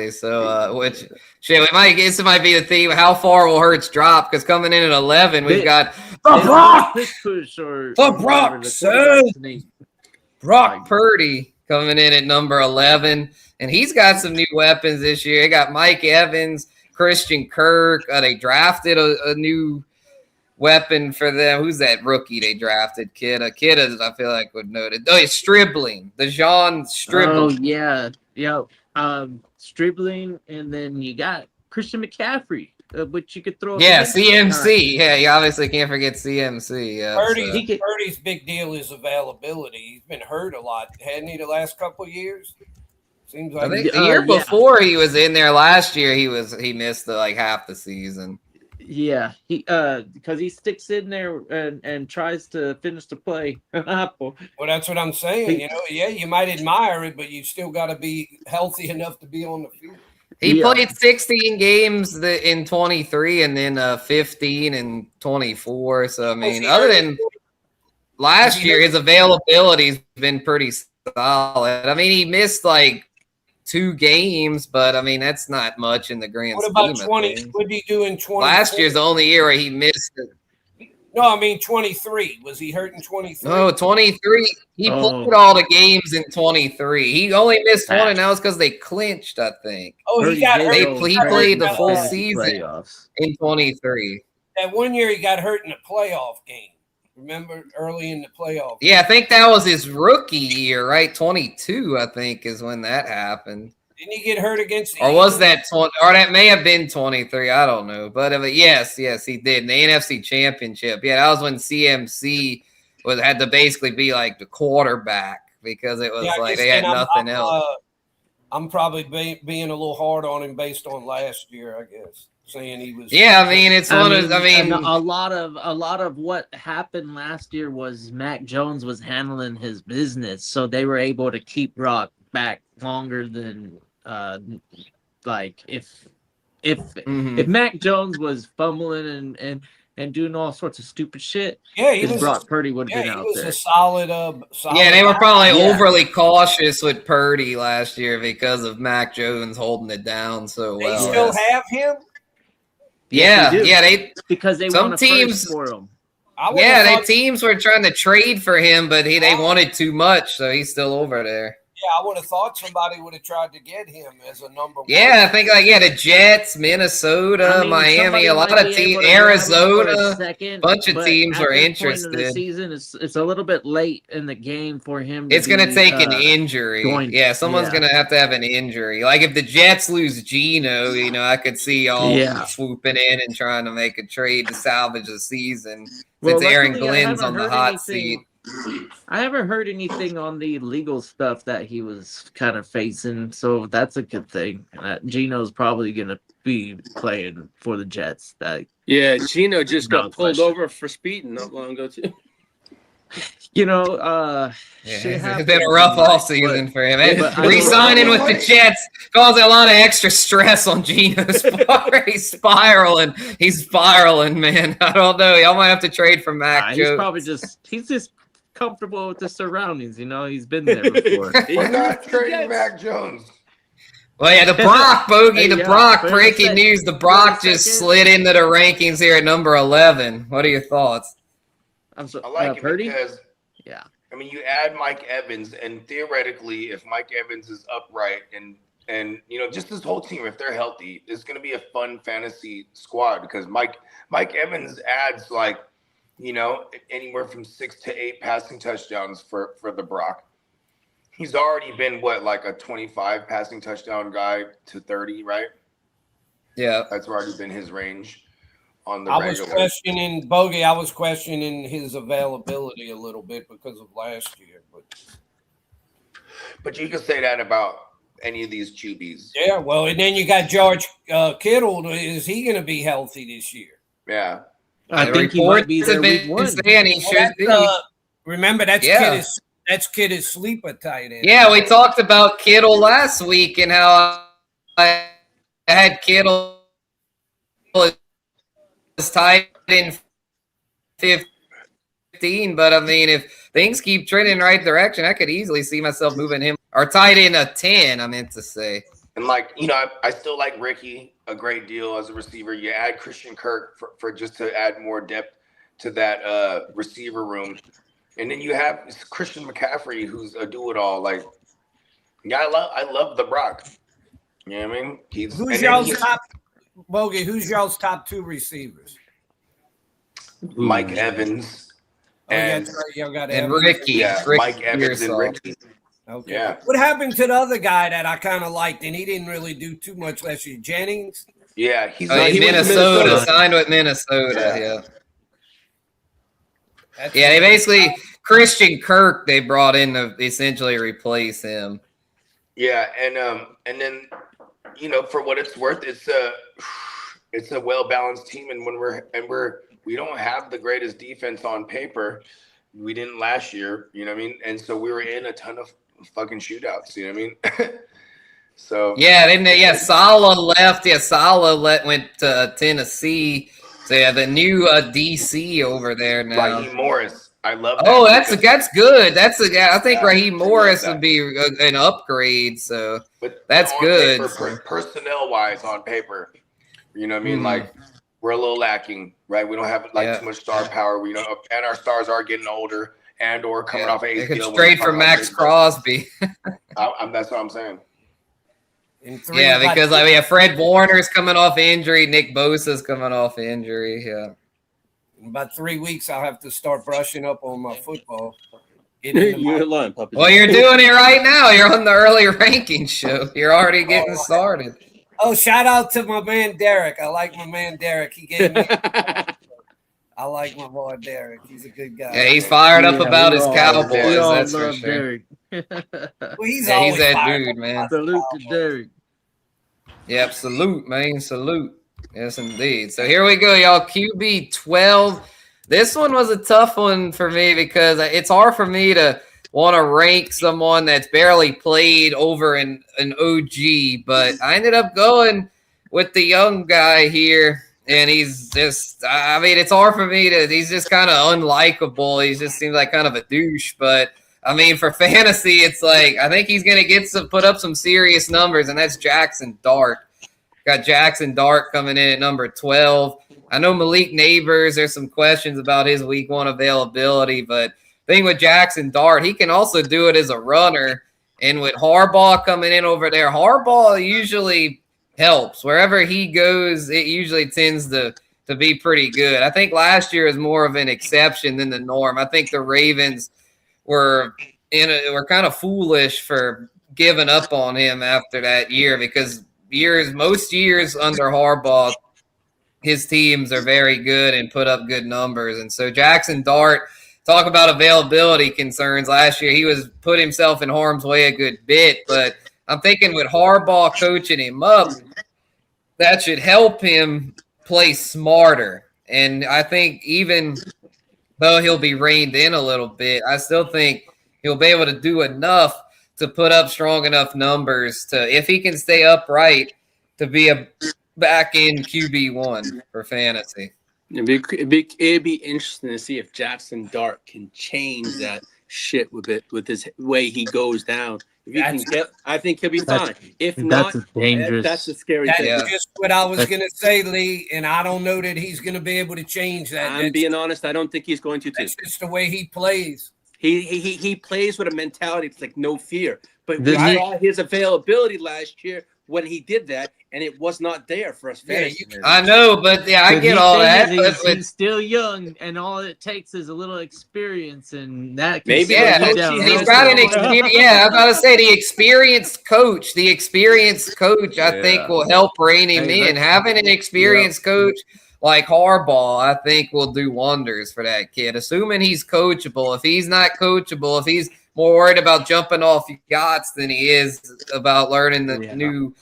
So, this might be the theme. How far will Hurts drop? Because coming in at 11, we've got Brock Purdy coming in at number 11, and he's got some new weapons this year. They got Mike Evans, Christian Kirk. They drafted a new weapon for them. Who's that rookie they drafted? Kitteh, I feel like would know it. Oh, it's Stribling. DeJean Stribling. Stribling, and then you got Christian McCaffrey, which you could throw. CMC. Yeah, you obviously can't forget CMC. Yeah, Purdy's big deal is availability. He's been hurt a lot, hadn't he, the last couple of years? Seems like I think the year before he was in there last year, he missed half the season. Yeah, because he sticks in there and tries to finish the play. Well, that's what I'm saying. You might admire it, but you still got to be healthy enough to be on the field. He played 16 games in 23 and then 15 and 24. So, I mean, other than last year, his availability's been pretty solid. I mean, he missed 2 games, but I mean that's not much in the grand scheme. What about 20? What did he do in 20? Last year's the only year where he missed it. No, I mean 23. Was he hurt in 23? No, 23. He played all the games in 23. He only missed one, and that was because they clinched, I think. Oh, he got hurt. He played the full season in 23. That one year he got hurt in a playoff game. Remember early in the playoff? Yeah, I think that was his rookie year, right? 22, I think, is when that happened. Didn't he get hurt against the Or was that 20? Or that may have been 23. I don't know. But yes, he did. In the NFC Championship. Yeah, that was when CMC had to basically be the quarterback because it was they had nothing else. I'm probably being a little hard on him based on last year, I guess. Saying he was. Yeah, I mean, it's one of. I mean, a lot of what happened last year was Mac Jones was handling his business, so they were able to keep Brock back longer than like if Mac Jones was fumbling and doing all sorts of stupid shit. Yeah, he was. Brock Purdy would have been out there. A solid. Yeah, they were probably overly cautious with Purdy last year because of Mac Jones holding it down so well. They still have him. Yeah, they because they some want teams for him. Yeah, teams were trying to trade for him, but they wanted too much, so he's still over there. Yeah, I would have thought somebody would have tried to get him as a number one. Yeah, I think the Jets, Minnesota, Miami, a lot of teams, Arizona, a bunch of teams were interested. Point of the season, it's a little bit late in the game for him. It's going to take an injury. Someone's going to have an injury. Like if the Jets lose Geno, I could see all swooping in and trying to make a trade to salvage the season. Since Aaron Glenn's on the hot seat. I haven't heard anything on the legal stuff that he was kind of facing, so that's a good thing. Geno's probably going to be playing for the Jets. Geno just got pulled over for speeding not long ago, too. It's been a rough offseason for him. Re-signing with the Jets causing a lot of extra stress on Geno's part. He's spiraling, man. I don't know. Y'all might have to trade for Mac Jones. He's just comfortable with the surroundings. He's been there before. We're not trading Mac Jones. Well, yeah, the Brock bogey, breaking news. The Brock just slid into the rankings here at number 11. What are your thoughts? I like it Purdy? because, I mean, you add Mike Evans, and theoretically, if Mike Evans is upright and just this whole team, if they're healthy, it's going to be a fun fantasy squad because Mike Evans adds anywhere from 6 to 8 passing touchdowns for the Brock. He's already been a 25 passing touchdown guy to 30, right? Yeah, that's already been his range. On the I was questioning his availability a little bit because of last year, but you can say that about any of these QBs. Yeah, well, and then you got George Kittle. Is he going to be healthy this year? Yeah, I think he might be there week 1. He should be. Remember, that's Kitteh's sleeper tight end. Yeah, we talked about Kittle last week and how I had Kittle tight in 15, but I mean, if things keep trending right direction, I could easily see myself moving him or tight in a 10. I meant to say, and I still like Ricky a great deal as a receiver. You add Christian Kirk for just to add more depth to that receiver room, and then you have Christian McCaffrey, who's a do-it-all. I love the Brock. You know what I mean? Who's y'all's top? Bogey, who's y'all's top 2 receivers? Mike Evans and Ricky. Yeah, Mike Evans and Ricky. Okay. Yeah. What happened to the other guy that I kind of liked, and he didn't really do too much last year? Jennings? Yeah, he's Minnesota. Signed with Minnesota. Yeah. They basically Christian Kirk they brought in to essentially replace him. Yeah, and then for what it's worth, it's a well balanced team, and we don't have the greatest defense on paper. We didn't last year, you know what I mean? And so we were in a ton of fucking shootouts, you know what I mean? So Saleh left. Yeah, Saleh went to Tennessee. So the new DC over there now. Raheem Morris. I love that. Oh, that's good. I think Raheem Morris would be an upgrade. So that's good. Personnel wise, on paper, you know what I mean? We're a little lacking, right? We don't have too much star power. And our stars are getting older or coming off ACL. They could trade for Max Crosby. That's what I'm saying. Because Fred Warner's coming off injury, Nick Bosa's coming off injury. Yeah. In about 3 weeks, I'll have to start brushing up on my football. You're lying, puppy. Well, you're doing it right now. You're on the early ranking show. You're already getting started. Oh, shout out to my man Derek. I like my man Derek. He gave me. I like my boy Derek. He's a good guy. Yeah, he's fired up about his Cowboys. That's for sure. Derek. Well, he's Yeah, he's always that fired dude, up man. about the Salute to Cowboys. Derek. Yep, salute, man. Salute. Yes, indeed. So here we go, y'all. QB 12. This one was a tough one for me because it's hard for me to want to rank someone that's barely played over an OG, but I ended up going with the young guy here. And he's just, I mean, it's hard for me to, he's just kind of unlikable. He just seems like kind of a douche. But, I mean, for fantasy, it's like, I think he's going to put up some serious numbers, and that's Jackson Dart. Got Jackson Dart coming in at number 12. I know Malik Neighbors, there's some questions about his week 1 availability, but thing with Jackson Dart, he can also do it as a runner. And with Harbaugh coming in over there, Harbaugh usually helps. Wherever he goes, it usually tends to be pretty good. I think last year is more of an exception than the norm. I think the Ravens were kind of foolish for giving up on him after that year because most years under Harbaugh, his teams are very good and put up good numbers. And so Jackson Dart, talk about availability concerns. Last year, he put himself in harm's way a good bit, but I'm thinking with Harbaugh coaching him up, that should help him play smarter. And I think even though he'll be reined in a little bit, I still think he'll be able to do enough to put up strong enough numbers if he can stay upright, to be a back-end QB1 for fantasy. It'd be interesting to see if Jackson Dart can change that shit with his way he goes down. If he can I think he'll be fine. If not, That's dangerous. that's a scary That's thing. just what I was going to say, Lee, and I don't know that he's going to be able to change that. I'm being honest. I don't think he's going to. That's just the way he plays. He plays with a mentality. It's like no fear. But we Does he- saw his availability last year when he did that, and it was not there for us. Yeah, fantasy you players. I know, but yeah, I The get neat all thing that. is But he's still young, and all it takes is a little experience, and that can Maybe slow yeah, you coach down he he's has real got quick. an experience. Yeah, I'm about to say the experienced coach. I think will help rein him Hey, in. Having an experienced coach like Harbaugh, I think will do wonders for that kid. Assuming he's coachable. If he's not coachable, if he's more worried about jumping off yachts than he is about learning the new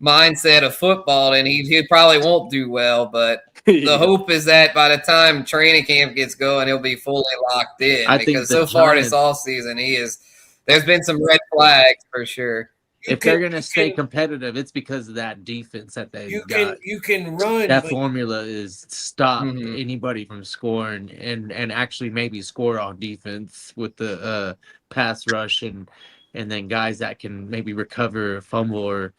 mindset of football, then he probably won't do well. But the hope is that by the time training camp gets going, he'll be fully locked in. I think Because the so far this Giants- offseason, there's been some red flags for sure. If they're going to stay competitive, it's because of that defense that they've got. You can run. That but formula is stop Mhm. anybody from scoring and actually maybe score on defense with the pass rush and then guys that can maybe recover a fumble or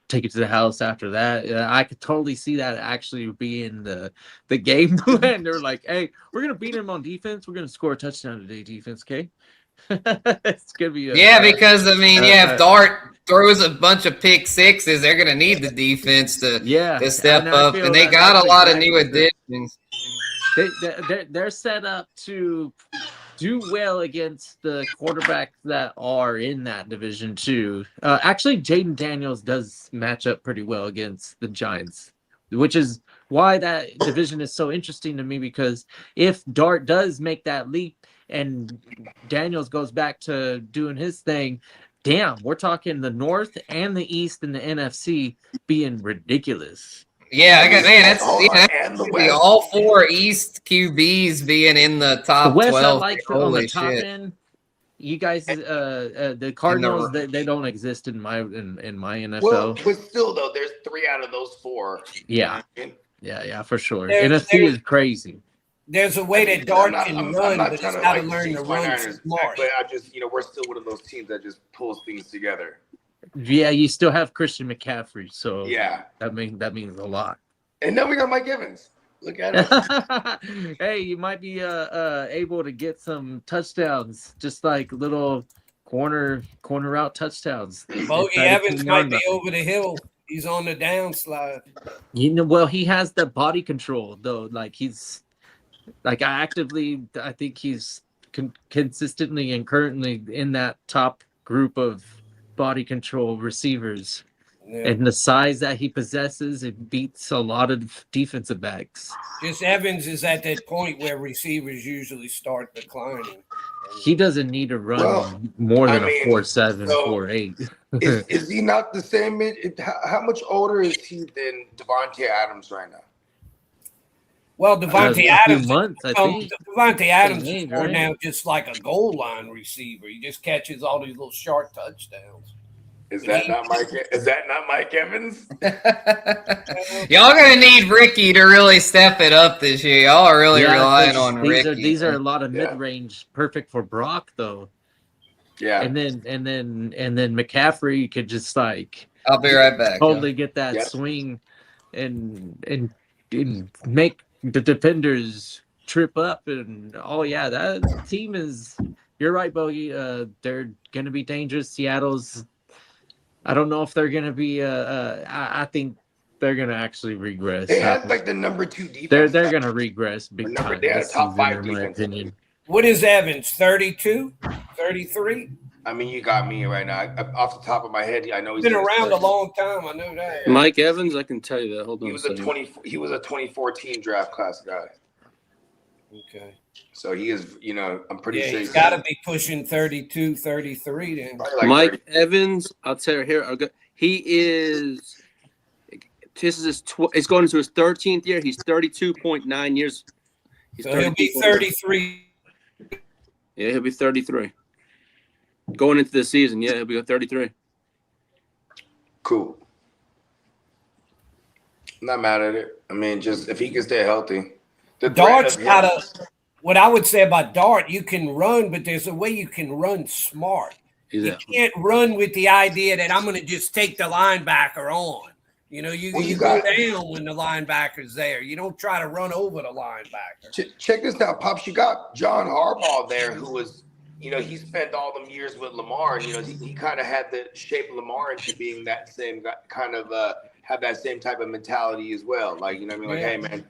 take it to the house after that. I could totally see that actually being the game plan. They're like, hey, we're gonna beat him on defense. We're gonna score a touchdown today, defense. Okay. It's gonna be Because if Dart throws a bunch of pick sixes, they're going to need the defense to step and I up, feel and they that got that's a lot of new exactly additions. they're set up to do well against the quarterbacks that are in that division too. Actually, Jaden Daniels does match up pretty well against the Giants, which is why that division is so interesting to me, because if Dart does make that leap and Daniels goes back to doing his thing, damn, we're talking the North and the East and the NFC being ridiculous. Yeah, that's and the West. all 4 East QBs being in the top The West, 12. I like on Holy the top shit. end. You guys, the Cardinals, they don't exist in my NFL. Well, but still though, there's 3 out of those 4. Yeah, for sure. There- NFC is crazy. There's a way that Dart can I'm run, not but he's trying to got to like learn to jinx my run Niners, smart. but I just we're still one of those teams that just pulls things together. Yeah, you still have Christian McCaffrey, so Yeah, that means a lot. and then we got Mike Evans. Look at it. Hey, you might be able to get some touchdowns, just like little corner route touchdowns. Bogey Evans might be over the hill. He's on the downslide. Well, he has the body control though. Like he's I think he's consistently and currently in that top group of body control receivers. Yeah. And the size that he possesses, it beats a lot of defensive backs. Just Evans is at that point where receivers usually start declining. He doesn't need to run more than a 4.7, so 4.8. is he not the same? How much older is he than Devontae Adams right now? Well, Devontae Adams, months, I think. Devontae Adams is more right? now just like a goal line receiver. He just catches all these little short touchdowns. Is that not Mike Evans? Y'all gonna need Ricky to really step it up this year. Y'all are really relying on Ricky. These are a lot of mid-range, perfect for Brock though. Yeah. And then McCaffrey could just like I'll be right back. totally get that swing and make the defenders trip up and that team is. You're right, Bogey. They're gonna be dangerous. Seattle's. I don't know if they're going to be. I think they're going to actually regress. They had like the number 2 defense. They're going to regress big time. They had a top 5 in defense. my opinion. What is Evans? 32, 33? I mean, you got me right now. Off the top of my head, I know he's been around a long time. I know that. Mike Evans, I can tell you that. Hold on. He was a 2014 draft class guy. Okay. So he is, I'm pretty sure he's got to be pushing 32, 33 then. Like Mike 30. Evans, I'll tell you here. He is. This is it's going into his 13th year. He's 32.9 years. So he'll be 33. Yeah, he'll be 33. Going into the season, he'll be 33. Cool. I'm not mad at it. I mean, just if he can stay healthy. Dart's got a. What I would say about Dart, you can run, but there's a way you can run smart. Exactly. You can't run with the idea that I'm going to just take the linebacker on. You go down when the linebacker's there. You don't try to run over the linebacker. Check this out, Pops. You got John Harbaugh there, who was, he spent all them years with Lamar, and he kind of had the shape Lamar into being that same kind of have that same type of mentality as well. Like hey man,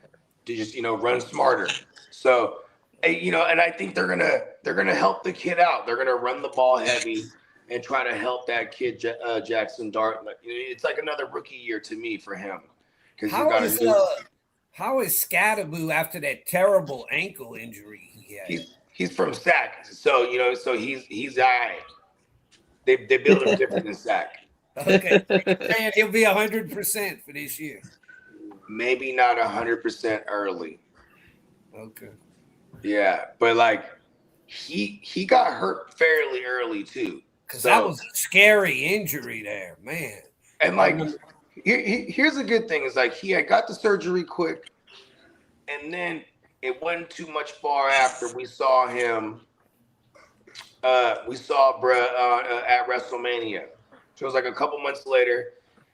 to just run smarter. So. And I think they're gonna help the kid out. They're gonna run the ball heavy and try to help that kid Jackson Dart. It's like another rookie year to me for him. How is Scattaboo after that terrible ankle injury he had? He's from Sac, so he's all right. They build him different than Sac. Okay, and he'll be 100% for this year. Maybe not 100% early. Okay. Yeah, but he got hurt fairly early too. Because that was a scary injury there, man. And here's a good thing is he had got the surgery quick, and then it wasn't too much far after we saw him. At WrestleMania. So it was like a couple months later.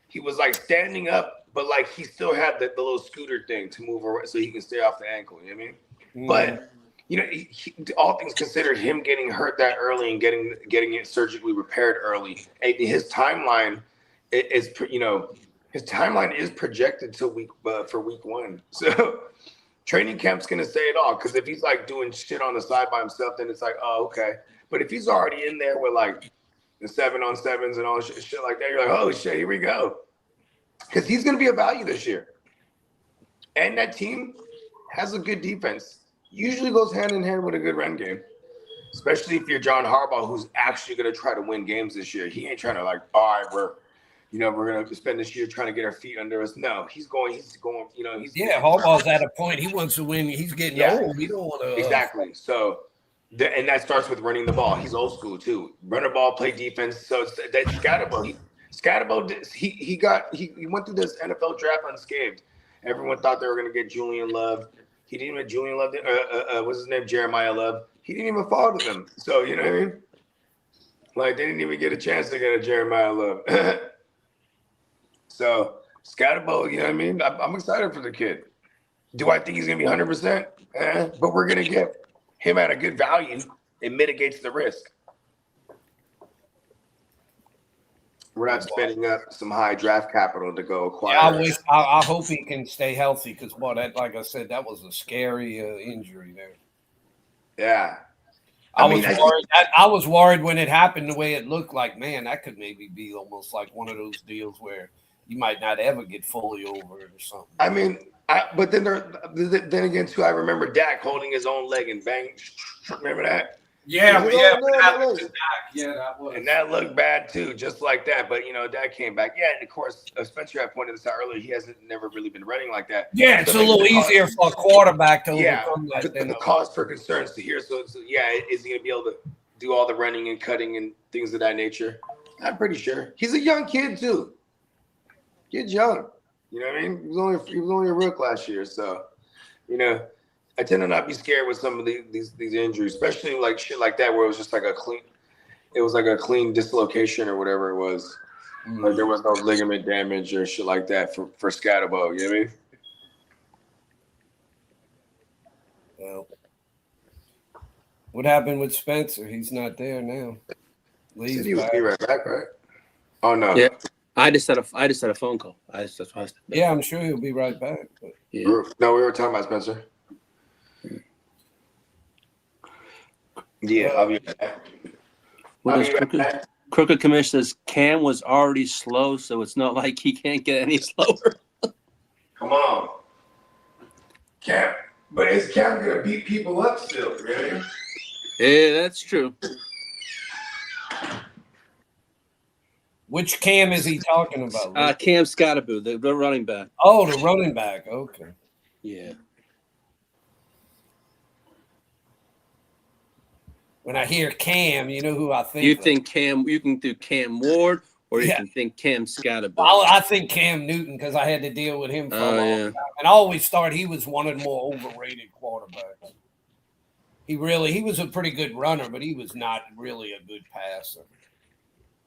He was standing up, but he still had the little scooter thing to move around so he can stay off the ankle. You know what I mean? But all things considered, him getting hurt that early and getting it surgically repaired early, and his timeline is projected to for week 1. So training camp's gonna say it all. Because if he's doing shit on the side by himself, then it's oh, okay. But if he's already in there with the 7-on-7s and all shit like that, you're oh shit, here we go. Because he's gonna be a value this year, and that team has a good defense. Usually goes hand in hand with a good run game, especially if you're John Harbaugh, who's actually going to try to win games this year. He ain't trying to all right, we're going to spend this year trying to get our feet under us. No, he's going. Harbaugh's at a point. He wants to win. He's getting old. He don't want to. Exactly. So, and that starts with running the ball. He's old school too. Run the ball, play defense. So that Scatterbo, he went through this NFL draft unscathed. Everyone thought they were going to get Julian Love. He didn't even Julian Love. What's his name? Jeremiah Love. He didn't even fall to them. So you know what I mean? They didn't even get a chance to get a Jeremiah Love. So Scatterbo, you know what I mean? I'm excited for the kid. Do I think he's gonna be 100%? But we're gonna get him at a good value. It mitigates the risk. We're not spending up some high draft capital to go acquire. Yeah, I hope he can stay healthy because, like I said, that was a scary injury there. Yeah. I was worried when it happened the way it looked like, man, that could maybe be almost like one of those deals where you might not ever get fully over it or something. I mean, then again, too, I remember Dak holding his own leg and bang. Remember that? Yeah, He's yeah, like, what "Oh, happened no, to Dak? Yeah, that was. And that looked bad too, just like that. But Dak came back. Yeah, and of course, Spencer had pointed this out earlier. He hasn't never really been running like that. Yeah, it's So a little maybe the easier for a quarterback to overcome that. the cause for concerns to hear. So yeah, is he gonna be able to do all the running and cutting and things of that nature? I'm pretty sure. He's a young kid too. Kid's young. You know what I mean? He was only a rook last year, so I tend to not be scared with some of these injuries, especially like shit like that where it was just like a clean dislocation or whatever it was. Like there was no ligament damage or shit like that for Scatterbo, you know what I mean? Well, what happened with Spencer? He's not there now. Said he would be right back, right? Oh no. Yeah. I just had a phone call. Yeah, I'm sure he'll be right back. But. Yeah. No, we were talking about Spencer. Yeah, I'll be back. Crooked Commissioner says Cam was already slow, so it's not like he can't get any slower. Come on. Cam. But is Cam gonna beat people up still, really? Yeah, that's true. Which Cam is he talking about? Cam Scottaboo, the running back. Oh, the running back. Okay. Yeah. When I hear Cam, you know who I think. You think Cam? You can do Cam Ward, or you can think Cam Scottaboo. I think Cam Newton because I had to deal with him for a long time, and I always thought he was one of the more overrated quarterbacks. He was a pretty good runner, but he was not really a good passer.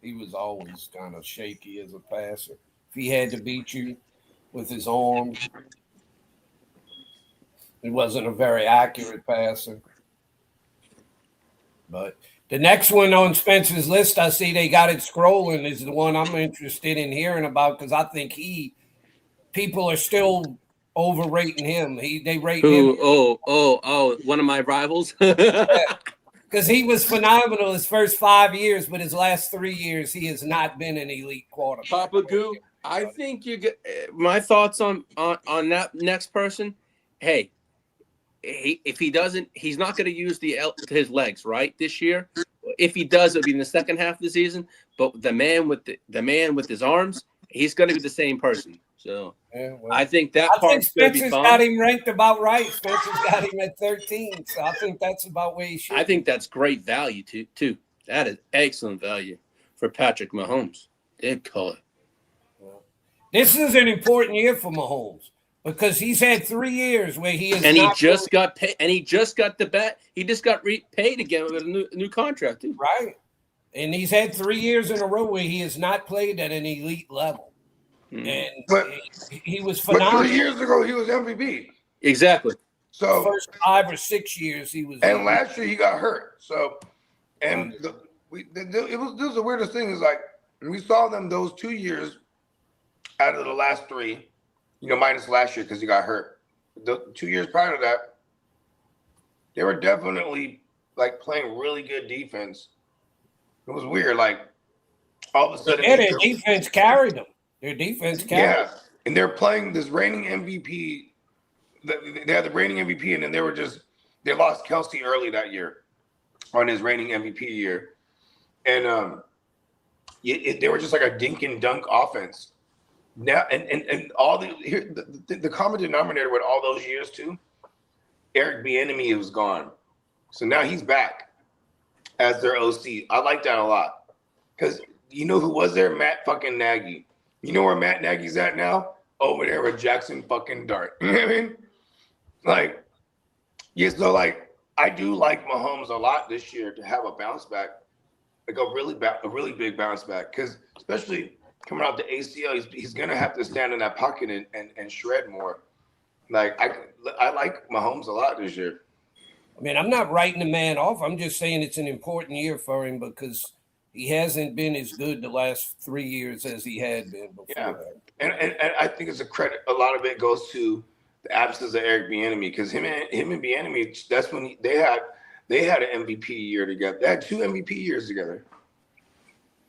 He was always kind of shaky as a passer. If he had to beat you with his arm, he wasn't a very accurate passer. But the next one on Spencer's list, I see they got it scrolling, is the one I'm interested in hearing about because I think people are still overrating him. They rate him. Oh, one of my rivals. Because he was phenomenal his first 5 years, but his last 3 years, he has not been an elite quarterback. Papa Goo, I think you get my thoughts on that next person. Hey, if he doesn't, he's not going to use his legs right this year. If he does, it'll be in the second half of the season. But the man with his arms, he's going to be the same person. So I think that part's going to be fun. Got him ranked about right. Spencer's got him at 13, so I think that's about where he should. I think that's great value too. That is excellent value for Patrick Mahomes. Good call it. This is an important year for Mahomes. Because he's had 3 years where he is, and he just got paid, and he just got the bet. He just got paid again with a new contract too. Right, and he's had 3 years in a row where he has not played at an elite level, and he was phenomenal. But 3 years ago, he was MVP. Exactly. So the first 5 or 6 years he was. And last year he got hurt. So, and it was the weirdest thing is like we saw them those 2 years out of the last 3. Minus last year because he got hurt. The 2 years prior to that, they were definitely like playing really good defense. It was weird. Like all of a sudden, their defense carried them. Their defense carried. Yeah, and they're playing this reigning MVP. They had the reigning MVP, and then they lost Kelsey early that year on his reigning MVP year, and they were just like a dink and dunk offense. Now and all the common denominator with all those years too, Eric Bieniemy was gone, so now he's back as their OC. I like that a lot because you know who was there? Matt fucking Nagy. You know where Matt Nagy's at now? Over there with Jackson fucking Dart. You know what I mean? Like, yeah. So like, I do like Mahomes a lot this year to have a bounce back, like a really big bounce back, because especially. Coming out the ACL, he's gonna have to stand in that pocket and shred more. Like I like Mahomes a lot this year. I mean, I'm not writing the man off. I'm just saying it's an important year for him because he hasn't been as good the last 3 years as he had been before. Yeah, and I think it's a credit. A lot of it goes to the absence of Eric Bieniemy because him and Bieniemy. That's when they had an MVP year together. They had 2 MVP years together.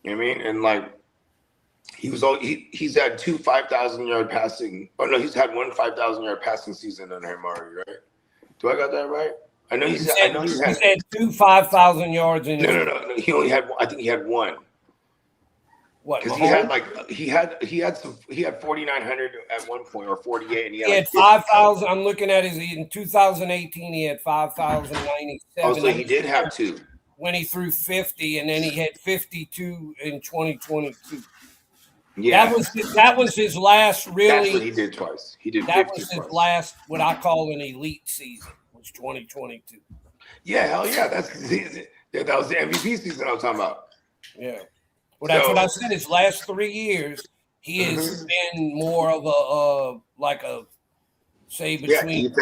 You know what I mean? And like. He's had 2 5,000-yard passing. Oh no, he's had 1 5,000-yard passing season under him already, right? Do I got that right? I know He he had said 2 5,000 yards in. No. He only had. I think he had one. What? Because he had 4,900 at one point or 48, and he had 5,000. I'm looking at in 2018. He had 5,097. Oh, so he did have 2 when he threw 50, and then he had 52 in 2022. Yeah, that was his last really. That's what he did twice. He did. That 50 was his twice. last, what I call an elite season. Was 2022. Yeah, hell yeah, that was the MVP season I was talking about. Yeah. Well, that's what I said. His last 3 years, he has been more of a like a say between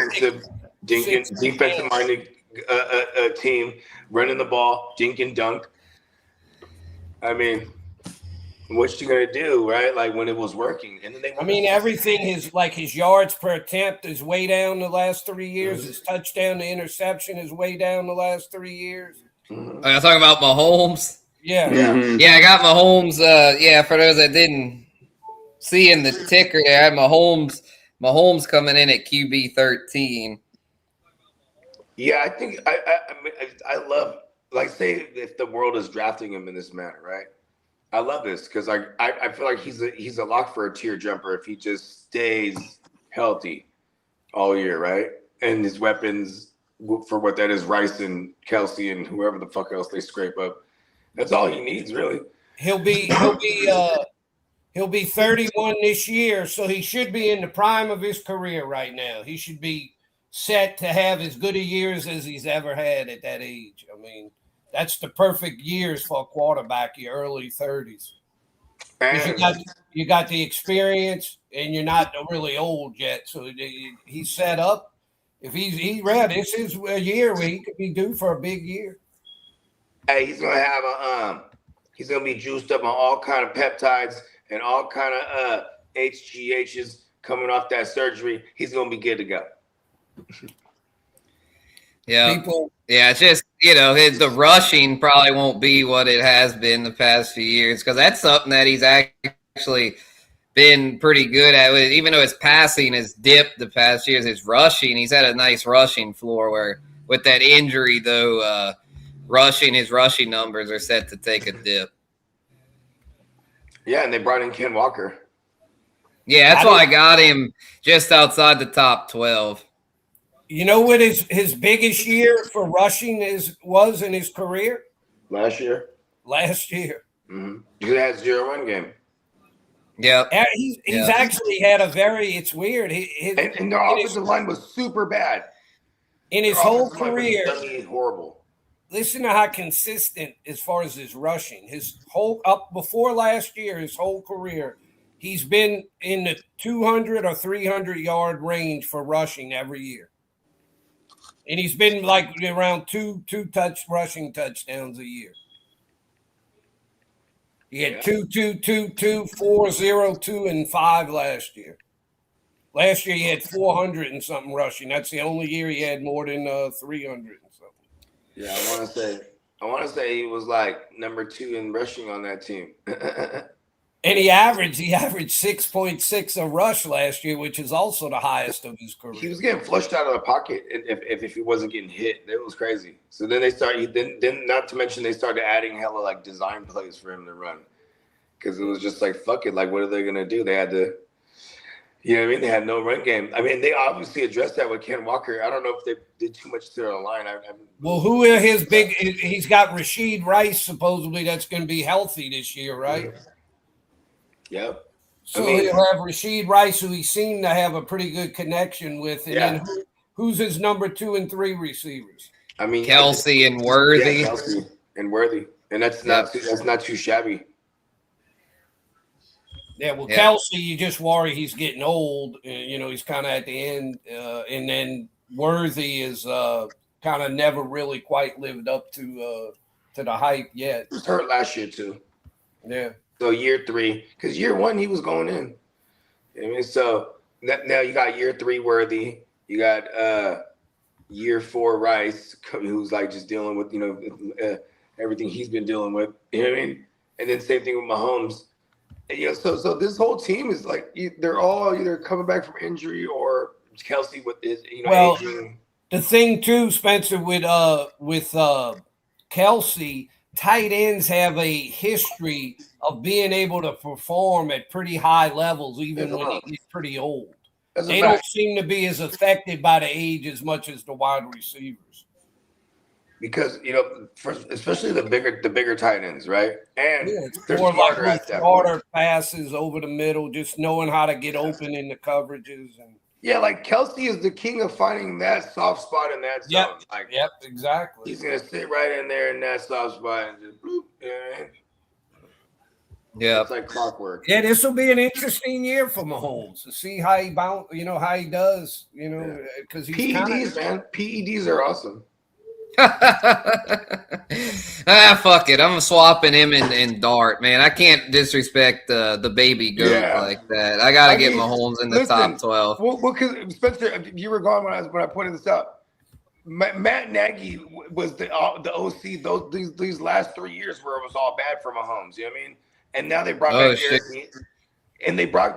defensive minded team, running the ball, dink and dunk. I mean, what you gonna do, right? Like when it was working, and then everything is like his yards per attempt is way down the last 3 years. His touchdown to interception is way down the last 3 years. Are you talking about Mahomes? Yeah. Yeah, I got Mahomes. For those that didn't see in the ticker there, I had Mahomes coming in at QB 13. Yeah, I think I love, like, say if the world is drafting him in this manner, right? I love this because I feel like he's a lock for a tier jumper if he just stays healthy all year, right? And his weapons, for what that is, Rice and Kelsey and whoever the fuck else they scrape up. That's all he needs, really. He'll be 31 this year, so he should be in the prime of his career right now. He should be set to have as good a years as he's ever had at that age. I mean, that's the perfect years for a quarterback, your early 30s. You got the experience, and you're not really old yet, so he's set up. If he's ready, this is a year where he could be due for a big year. Hey, he's gonna have he's gonna be juiced up on all kind of peptides and all kind of HGHs coming off that surgery. He's gonna be good to go. Yeah, it's just the rushing probably won't be what it has been the past few years because that's something that he's actually been pretty good at. Even though his passing has dipped the past years, his rushing, he's had a nice rushing floor. Where with that injury though. His rushing numbers are set to take a dip. Yeah, and they brought in Ken Walker. Yeah, that's why I got him just outside the top 12. You know what his biggest year for rushing was in his career? Last year. Mm-hmm. He had 0 run game. Yeah. He's actually had a very, it's weird. And their offensive line was super bad. In his whole career. Horrible. Listen to how consistent as far as his rushing. His whole up before last year, his whole career, he's been in the 200 or 300 yard range for rushing every year. And he's been like around two rushing touchdowns a year. He had 2, 2, 2, 2, 4, 0, 2, and 5 last year. Last year he had 400 and something rushing. That's the only year he had more than 300 and something. Yeah, I want to say he was like number 2 in rushing on that team. And he averaged 6.6 a rush last year, which is also the highest of his career. He was getting flushed out of the pocket if he wasn't getting hit. It was crazy. So then they started. Then not to mention they started adding hella like design plays for him to run, because it was just like fuck it. Like what are they gonna do? They had to. You know what I mean? They had no run game. I mean, they obviously addressed that with Ken Walker. I don't know if they did too much to their line. Well, who are his big? He's got Rashid Rice supposedly that's going to be healthy this year, right? Yep. So he'll have Rashid Rice, who he seemed to have a pretty good connection with, and then who's his number 2 and 3 receivers? I mean, Kelsey and Worthy. Yeah, Kelsey and Worthy, and that's not too shabby. Yeah, well, Kelsey, you just worry he's getting old. He's kind of at the end. And then Worthy is kind of never really quite lived up to the hype yet. He was hurt last year, too. Yeah. So year 3, because year 1, he was going in. I mean, so now you got year 3 Worthy. You got year 4 Rice, who's like just dealing with, everything he's been dealing with. You know what I mean? And then same thing with Mahomes. So this whole team is like they're all either coming back from injury or Kelsey with his aging. The thing too, Spencer, with Kelsey, tight ends have a history of being able to perform at pretty high levels, even when they get pretty old. They don't seem to be as affected by the age as much as the wide receivers. Because especially the bigger tight ends, right? And they're more smarter like at that. Shorter passes over the middle, just knowing how to get open in the coverages. And yeah, like Kelsey is the king of finding that soft spot in that zone. Yep, exactly. He's gonna sit right in there in that soft spot and just bloop. Yeah, it's like clockwork. Yeah, this will be an interesting year for Mahomes to see how he how he does. Because he's PEDs, man. PEDs are awesome. Fuck it. I'm swapping him in Dart, man. I can't disrespect the baby goat like that. I gotta get Mahomes in the top 12. Well, because Spencer, you were gone when I pointed this out. Matt Nagy was the OC these last 3 years where it was all bad for Mahomes. You know what I mean? And now they brought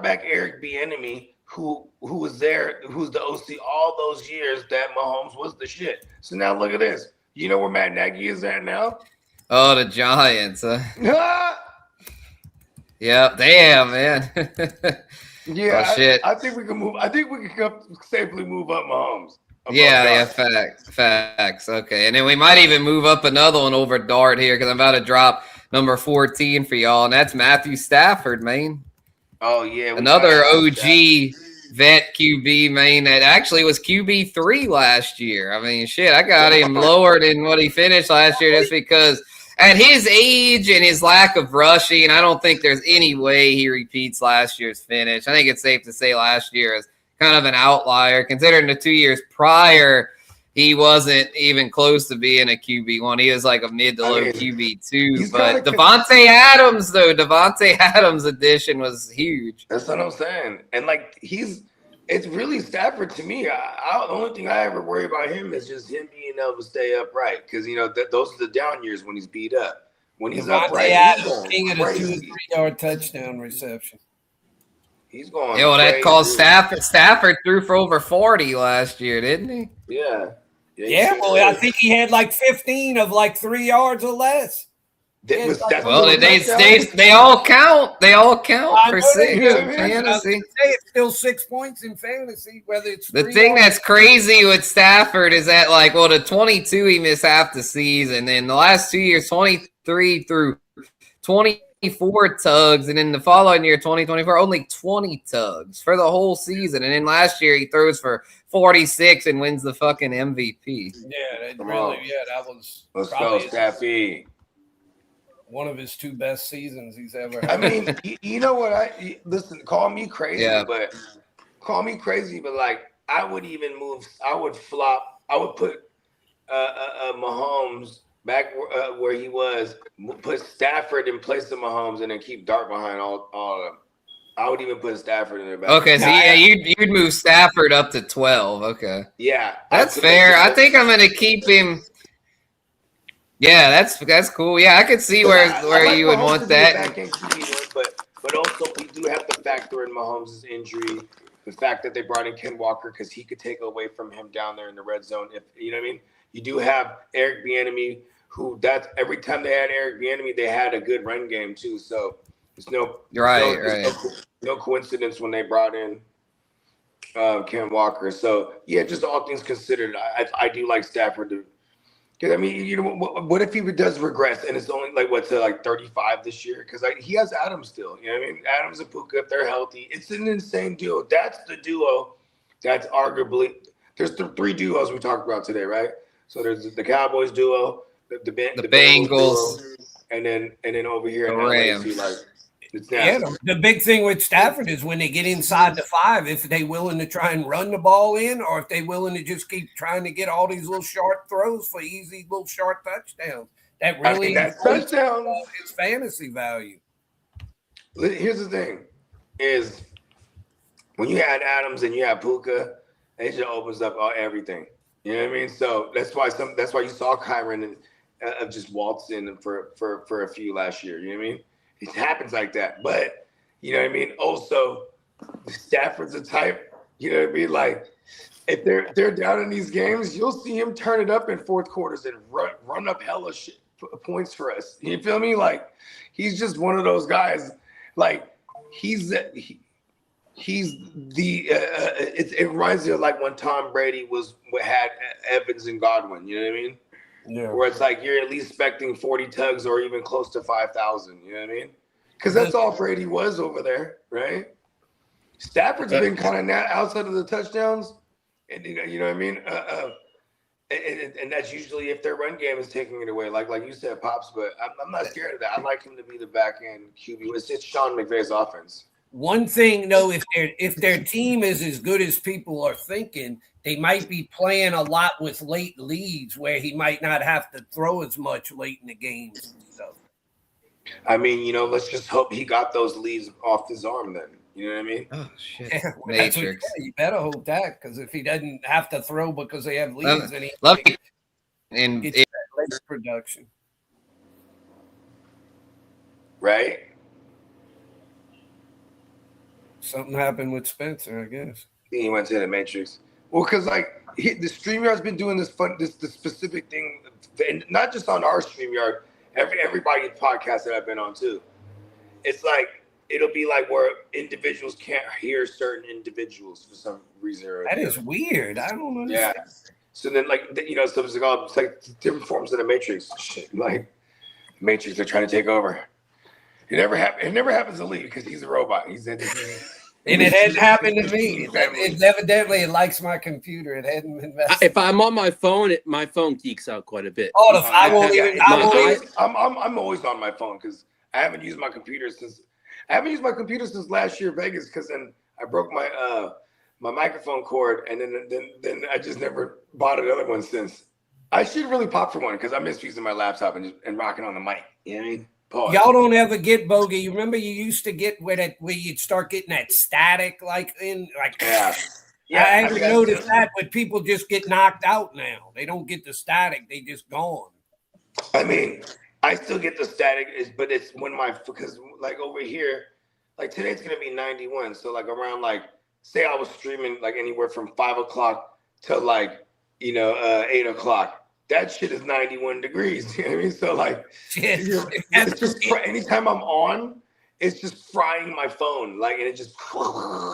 back Eric Bieniemy, who was there, who's the OC all those years that Mahomes was the shit. So now look at this. You know where Matt Nagy is at now? Oh, the Giants. Yep. Damn, man. Yeah. Oh, shit. I think we can move. I think we can safely move up Mahomes. Yeah. Facts. Okay. And then we might even move up another one over Dart here because I'm about to drop number 14 for y'all, and that's Matthew Stafford, man. Oh, yeah. Another OG vet QB, man, that actually was QB3 last year. I mean, shit, I got him lower than what he finished last year just because at his age and his lack of rushing, I don't think there's any way he repeats last year's finish. I think it's safe to say last year is kind of an outlier considering the 2 years prior he wasn't even close to being a QB1. He was like a mid to low QB2. But Devontae Adams' addition was huge. That's what I'm saying. And like it's really Stafford to me. The only thing I ever worry about him is just him being able to stay upright because those are the down years when he's beat up. When he's upright, Adams, king of the 2 and 3 yard touchdown reception. He's going. Yeah, well, that caused Stafford threw for over 40 last year, didn't he? Yeah. Yeah, well, I think he had like 15 of like 3 yards or less. They all count. They all count for 6 in fantasy. It's still 6 points in fantasy, whether it's the thing that's crazy with Stafford is that the 22 he missed half the season, then the last 2 years 23 through 24 tugs, and then the following year 2024 only 20 tugs for the whole season, and then last year he throws for 46 and wins the fucking MVP. Yeah, that was let's go, Staffy. One of his 2 best seasons he's ever had. I mean, you know what? Listen, call me crazy, but like I would even move. I would flop. I would put Mahomes back where he was. Put Stafford in place of Mahomes, and then keep Dart behind all of them. I would even put Stafford in there back. Okay, so you'd move Stafford up to 12. Okay. Yeah. That's fair. I think I'm gonna keep him. Yeah, that's cool. Yeah, I could see where you would want that. But also we do have to factor in Mahomes' injury, the fact that they brought in Ken Walker because he could take away from him down there in the red zone. If you know what I mean. You do have Eric Bieniemy, every time they had Eric Bieniemy, they had a good run game too. So it's no coincidence when they brought in Ken Walker. So yeah, just all things considered, I do like Stafford. Because I mean, what if he does regress and it's only like 35 this year? Because he has Adams still. You know what I mean? Adams and Puka, if they're healthy, it's an insane duo. That's the duo. That's arguably there's the 3 duos we talked about today, right? So there's the Cowboys duo, the Bengals, duo, and then over here the Rams. The big thing with Stafford is when they get inside the 5, if they willing to try and run the ball in, or if they willing to just keep trying to get all these little short throws for easy little short touchdowns. That really touchdown is fantasy value. Here's the thing: is when you had Adams and you have Puka, it just opens up everything. You know what I mean? So that's why you saw Kyron just waltz in for a few last year. You know what I mean? It happens like that. But you know what I mean? Also, Stafford's a type. You know what I mean? Like, if they're down in these games, you'll see him turn it up in fourth quarters and run up hella shit, points for us. You feel me? Like, he's just one of those guys. Like, it reminds me of like when Tom Brady had Evans and Godwin. You know what I mean? Yeah. Where it's like you're at least expecting 40 tugs or even close to 5,000. You know what I mean? Because that's all Brady was over there, right? Stafford's been kind of outside of the touchdowns, and you know what I mean. And that's usually if their run game is taking it away, like you said, Pops. But I'm not scared of that. I like him to be the back end QB. It's Sean McVay's offense. One thing, though, if their team is as good as people are thinking, they might be playing a lot with late leads where he might not have to throw as much late in the games and stuff. I mean, let's just hope he got those leads off his arm then. You know what I mean? Oh shit! Yeah, Matrix. You better hope that, because if he doesn't have to throw because they have leads, then he gets that late production. Right? Something happened with Spencer, I guess. He went to the Matrix. Well, because the StreamYard's been doing this specific thing, and not just on our StreamYard, everybody's podcast that I've been on too. It's like it'll be like where individuals can't hear certain individuals for some reason. That is weird. I don't understand. Yeah. So then, so it's like different forms of the Matrix. Shit, like Matrix are trying to take over. It never happens to Lee because he's a robot. And it hadn't happened to me. It evidently it likes my computer. It hadn't been messed. If I'm on my phone, my phone geeks out quite a bit. Oh, I won't even. I'm always on my phone because I haven't used my computer since last year Vegas, because then I broke my my microphone cord, and then I just never bought another one since. I should really pop for one because I miss using my laptop and rocking on the mic. You know what I mean? Pause. Y'all don't ever get bogey. You remember you used to get where you'd start getting that static Yeah. I haven't noticed that, but people just get knocked out now. They don't get the static; they just gone. I mean, I still get the static, but it's because like over here, like today's gonna be 91. So like around say I was streaming like anywhere from 5 o'clock to 8 o'clock. That shit is 91 degrees. You know what I mean? So it's just anytime I'm on, it's just frying my phone. And it just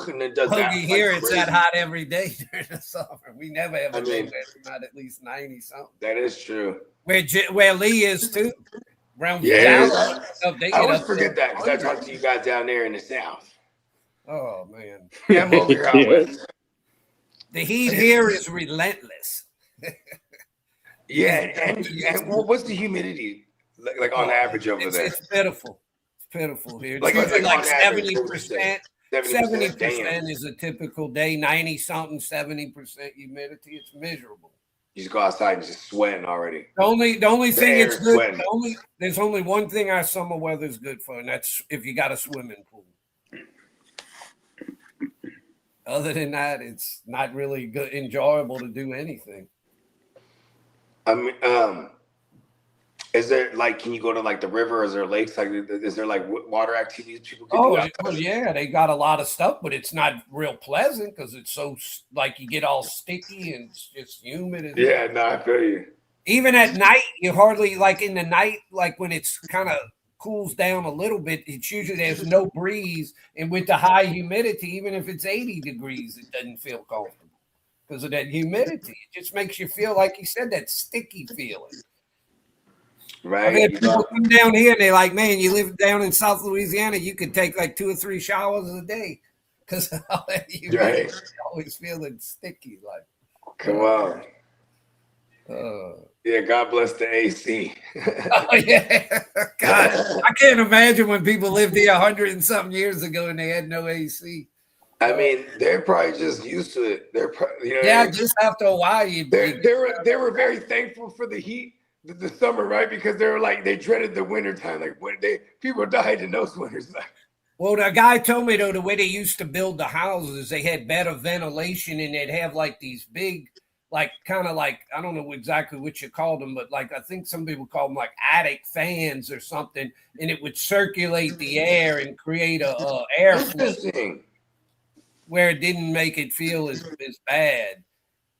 and it does that. Here it's that hot every day during the summer. We never ever not at least 90 something. That is true. Where Lee is too. Around I always forget that because I talk to you guys down there in the South. Oh man. Yeah, I'm over here out west. The heat here is relentless. Yeah, and what's the humidity like on average over there? It's pitiful. It's pitiful here. Like 70%. 70% Damn. is a typical day. 90-something, 70% humidity. It's miserable. You just go outside and just sweating already. The only thing it's good. Sweating. There's only one thing our summer weather is good for, and that's if you got a swimming pool. Other than that, it's not really good, enjoyable to do anything. I mean, is there can you go to the river? Is there lakes? Is there water activities people can do? Oh, yeah, they got a lot of stuff, but it's not real pleasant because it's so you get all sticky and it's just humid. Yeah, no, I feel you. Even at night, you hardly in the night, when it's kind of cools down a little bit. It's usually there's no breeze, and with the high humidity, even if it's 80 degrees, it doesn't feel comfortable. Because of that humidity. It just makes you feel, like you said, that sticky feeling. Right. I mean, people come down here and they're like, man, you live down in South Louisiana, you could take 2 or 3 showers a day. Because you always feeling sticky. Come on. Yeah, God bless the AC. Oh, yeah. God, I can't imagine when people lived here 100 and something years ago and they had no AC. I mean, they're probably just used to it. They're probably, just after a while, they were very thankful for the heat, the summer, right? Because they were they dreaded the winter time. People died in those winters. Well, the guy told me though, the way they used to build the houses, they had better ventilation, and they'd have these big, I don't know exactly what you called them, but I think some people call them attic fans or something, and it would circulate the air and create a airflow. Interesting. where it didn't make it feel as bad.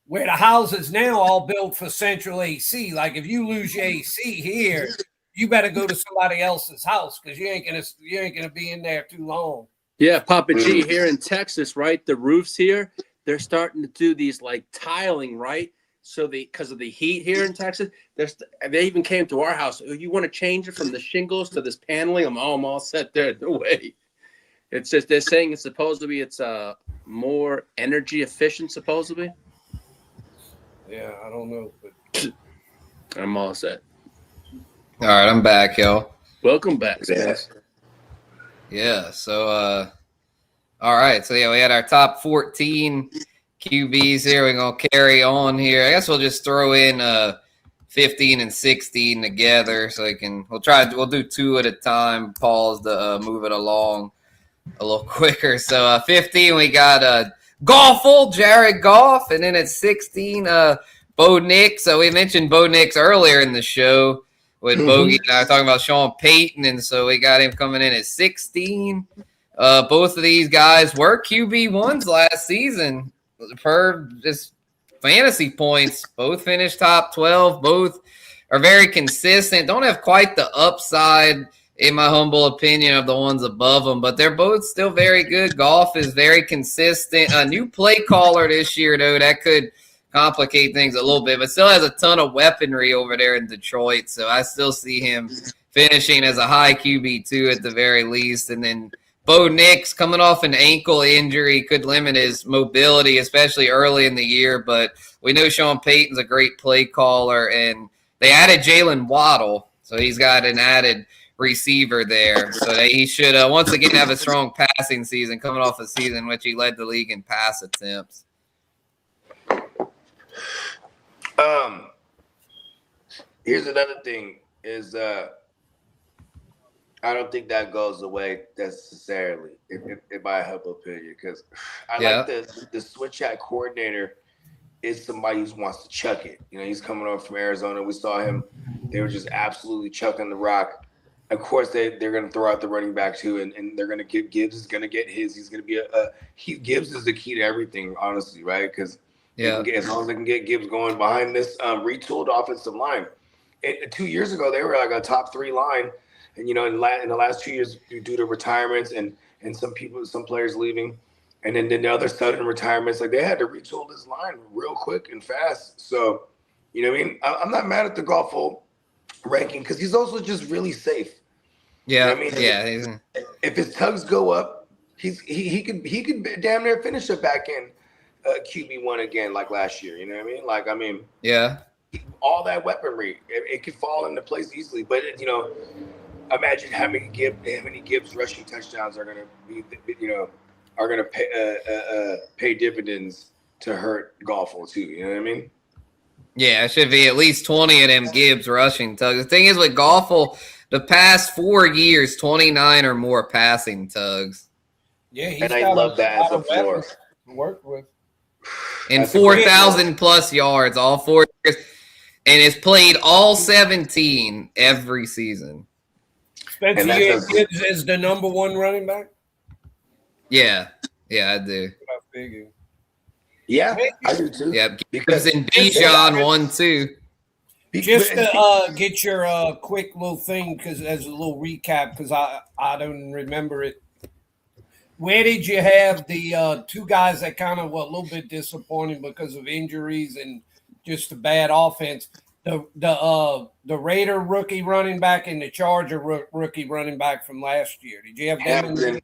Where the houses now all built for central AC. Like if you lose your AC here, you better go to somebody else's house because you ain't gonna be in there too long. Yeah, Papa G, here in Texas, right? The roofs here, they're starting to do these like tiling, right? So because of the heat here in Texas, they even came to our house. Oh, you want to change it from the shingles to this paneling? I'm all set there. No way. It's just they're saying it's more energy efficient, supposedly. Yeah, I don't know. But I'm all set. All right, I'm back, yo. Welcome back. Yeah. So, all right. So yeah, we had our top 14 QBs here. We're gonna carry on here. I guess we'll just throw in 15 and 16 together, so we'll do 2 at a time. Pause to move it along a little quicker. So 15, we got Jared Goff, and then at 16, Bo Nix. So we mentioned Bo Nix earlier in the show with Bogey and I talking about Sean Payton, and so we got him coming in at 16. Both of these guys were QB1s last season per just fantasy points. Both finished top 12. Both are very consistent. Don't have quite the upside, in my humble opinion, of the ones above them, but they're both still very good. Goff is very consistent. A new play caller this year, though, that could complicate things a little bit, but still has a ton of weaponry over there in Detroit. So I still see him finishing as a high QB2 at the very least. And then Bo Nix, coming off an ankle injury, could limit his mobility, especially early in the year. But we know Sean Payton's a great play caller, and they added Jalen Waddle, so he's got an added receiver there. So he should once again have a strong passing season, coming off a season in which he led the league in pass attempts. Here's another thing is I don't think that goes away necessarily, in my humble opinion, because like the switch at coordinator is somebody who wants to chuck it. You know, he's coming over from Arizona. We saw him. They were just absolutely chucking the rock. Of course, they're going to throw out the running back too, and they're going to get Gibbs is going to get his. He's going to be Gibbs is the key to everything, honestly, right? Because as long as they can get Gibbs going behind this retooled offensive line. 2 years ago, they were like a top 3 line, and in the last 2 years, due to retirements and some players leaving, and then the other sudden retirements, like they had to retool this line real quick and fast. So, you know what I mean? I'm not mad at the Goff ranking because he's also just really safe. Yeah, you know what I mean? If his tugs go up, he could damn near finish a back end QB1 again like last year. You know what I mean? All that weaponry, it could fall into place easily. But imagine how many Gibbs rushing touchdowns are going to be, pay dividends to hurt Goff too. You know what I mean? Yeah, it should be at least 20 of them Gibbs rushing tugs. The thing is with Goff, the past 4 years, 29 or more passing tugs. Yeah, and I love that as a floor. Work with. And 4,000 plus yards all 4 years. And has played all 17 every season. Spencer, Gibbs is the number 1 running back? Yeah, I do. I figured. Yeah, I do too. Yeah, Gibbs and Bijan 1 2. Just to get your quick little thing, because as a little recap, because I don't remember it. Where did you have the 2 guys that kind of were a little bit disappointing because of injuries and just a bad offense? The Raider rookie running back and the Charger rookie running back from last year. Did you have them?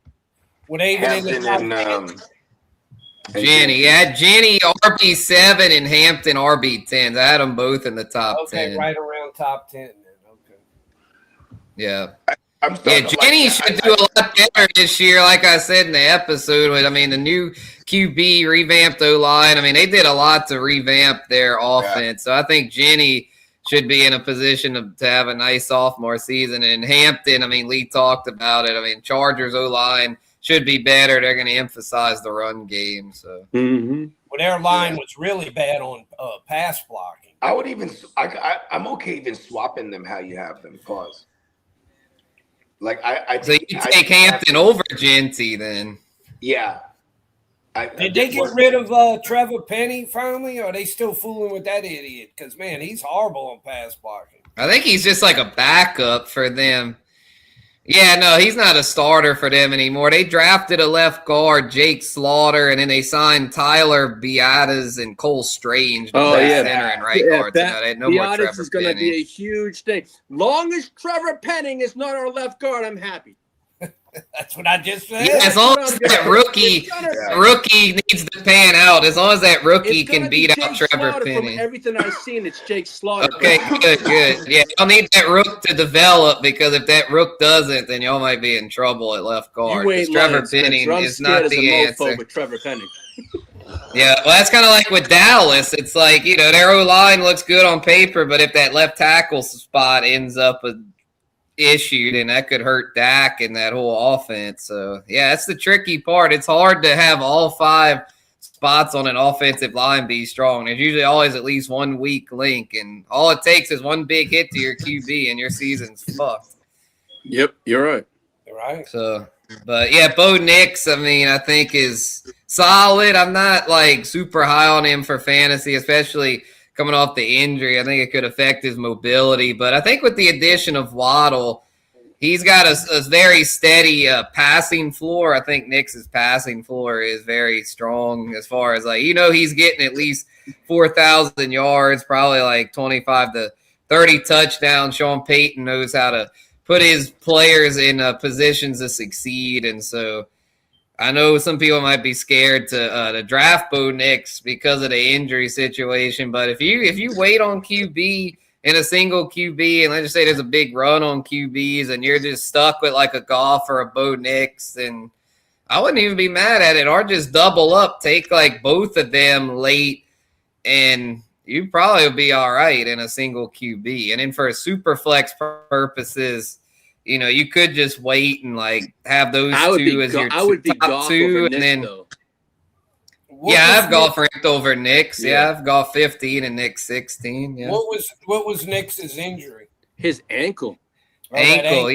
Jenny. Yeah, Jenny RB7 and Hampton RB10. I had them both in the top 10. Okay, right around top 10 then. Okay. Yeah. Jenny should do a lot better this year, like I said in the episode. The new QB revamped O-line. They did a lot to revamp their offense. So I think Jenny should be in a position to have a nice sophomore season. And Hampton, Lee talked about it. Chargers O-line should be better. They're going to emphasize the run game. So, Well, their line was really bad on pass blocking. I would even I'm okay even swapping them how you have them. Pause. Like I so you take Hampton over Jeanty then. Yeah, Did they get rid of Trevor Penny finally, or are they still fooling with that idiot? Because, man, he's horrible on pass blocking. I think he's just like a backup for them. Yeah, no, he's not a starter for them anymore. They drafted a left guard, Jake Slaughter, and then they signed Tyler Biadasz and Cole Strange. Oh, yeah. Center and right guard. So no, they had no more Biadasz Trevor is going to Penny. be a huge thing. Long as Trevor Penning is not our left guard, I'm happy. That's what I just said. Yeah, as long as that rookie needs to pan out, as long as that rookie can beat out Trevor Penny. From everything I've seen, it's Jake Slaughter. Okay, good. Yeah, y'all need that rook to develop, because if that rook doesn't, then y'all might be in trouble at left guard. You ain't Trevor lying, Penny Spencer. I'm is not scared the as a mofo answer. with Trevor Penny. Yeah, well, that's kind of like with Dallas. It's like, their O-line looks good on paper, but if that left tackle spot ends up issued, and that could hurt Dak and that whole offense. So, yeah, that's the tricky part. It's hard to have all 5 spots on an offensive line be strong. There's usually always at least one weak link, and all it takes is one big hit to your QB, and your season's fucked. Yep, you're right. You're right. So, but, yeah, Bo Nix, I think is solid. I'm not, super high on him for fantasy, especially – coming off the injury. I think it could affect his mobility. But I think with the addition of Waddle, he's got a very steady passing floor. I think Nix's passing floor is very strong as far as, he's getting at least 4,000 yards, probably 25 to 30 touchdowns. Sean Payton knows how to put his players in positions to succeed. And so I know some people might be scared to draft Bo Nix because of the injury situation, but if you wait on QB in a single QB, and let's just say there's a big run on QBs, and you're just stuck with a Goff or a Bo Nix, then I wouldn't even be mad at it. Or just double up, take both of them late, and you probably will be all right in a single QB. And then for super flex purposes, you could just wait and have those two as your top 2, and then I have Goff ranked over Nix. Yeah, I've Goff 15 and Nix 16. Yeah. What was Nix's injury? His ankle. Ankle.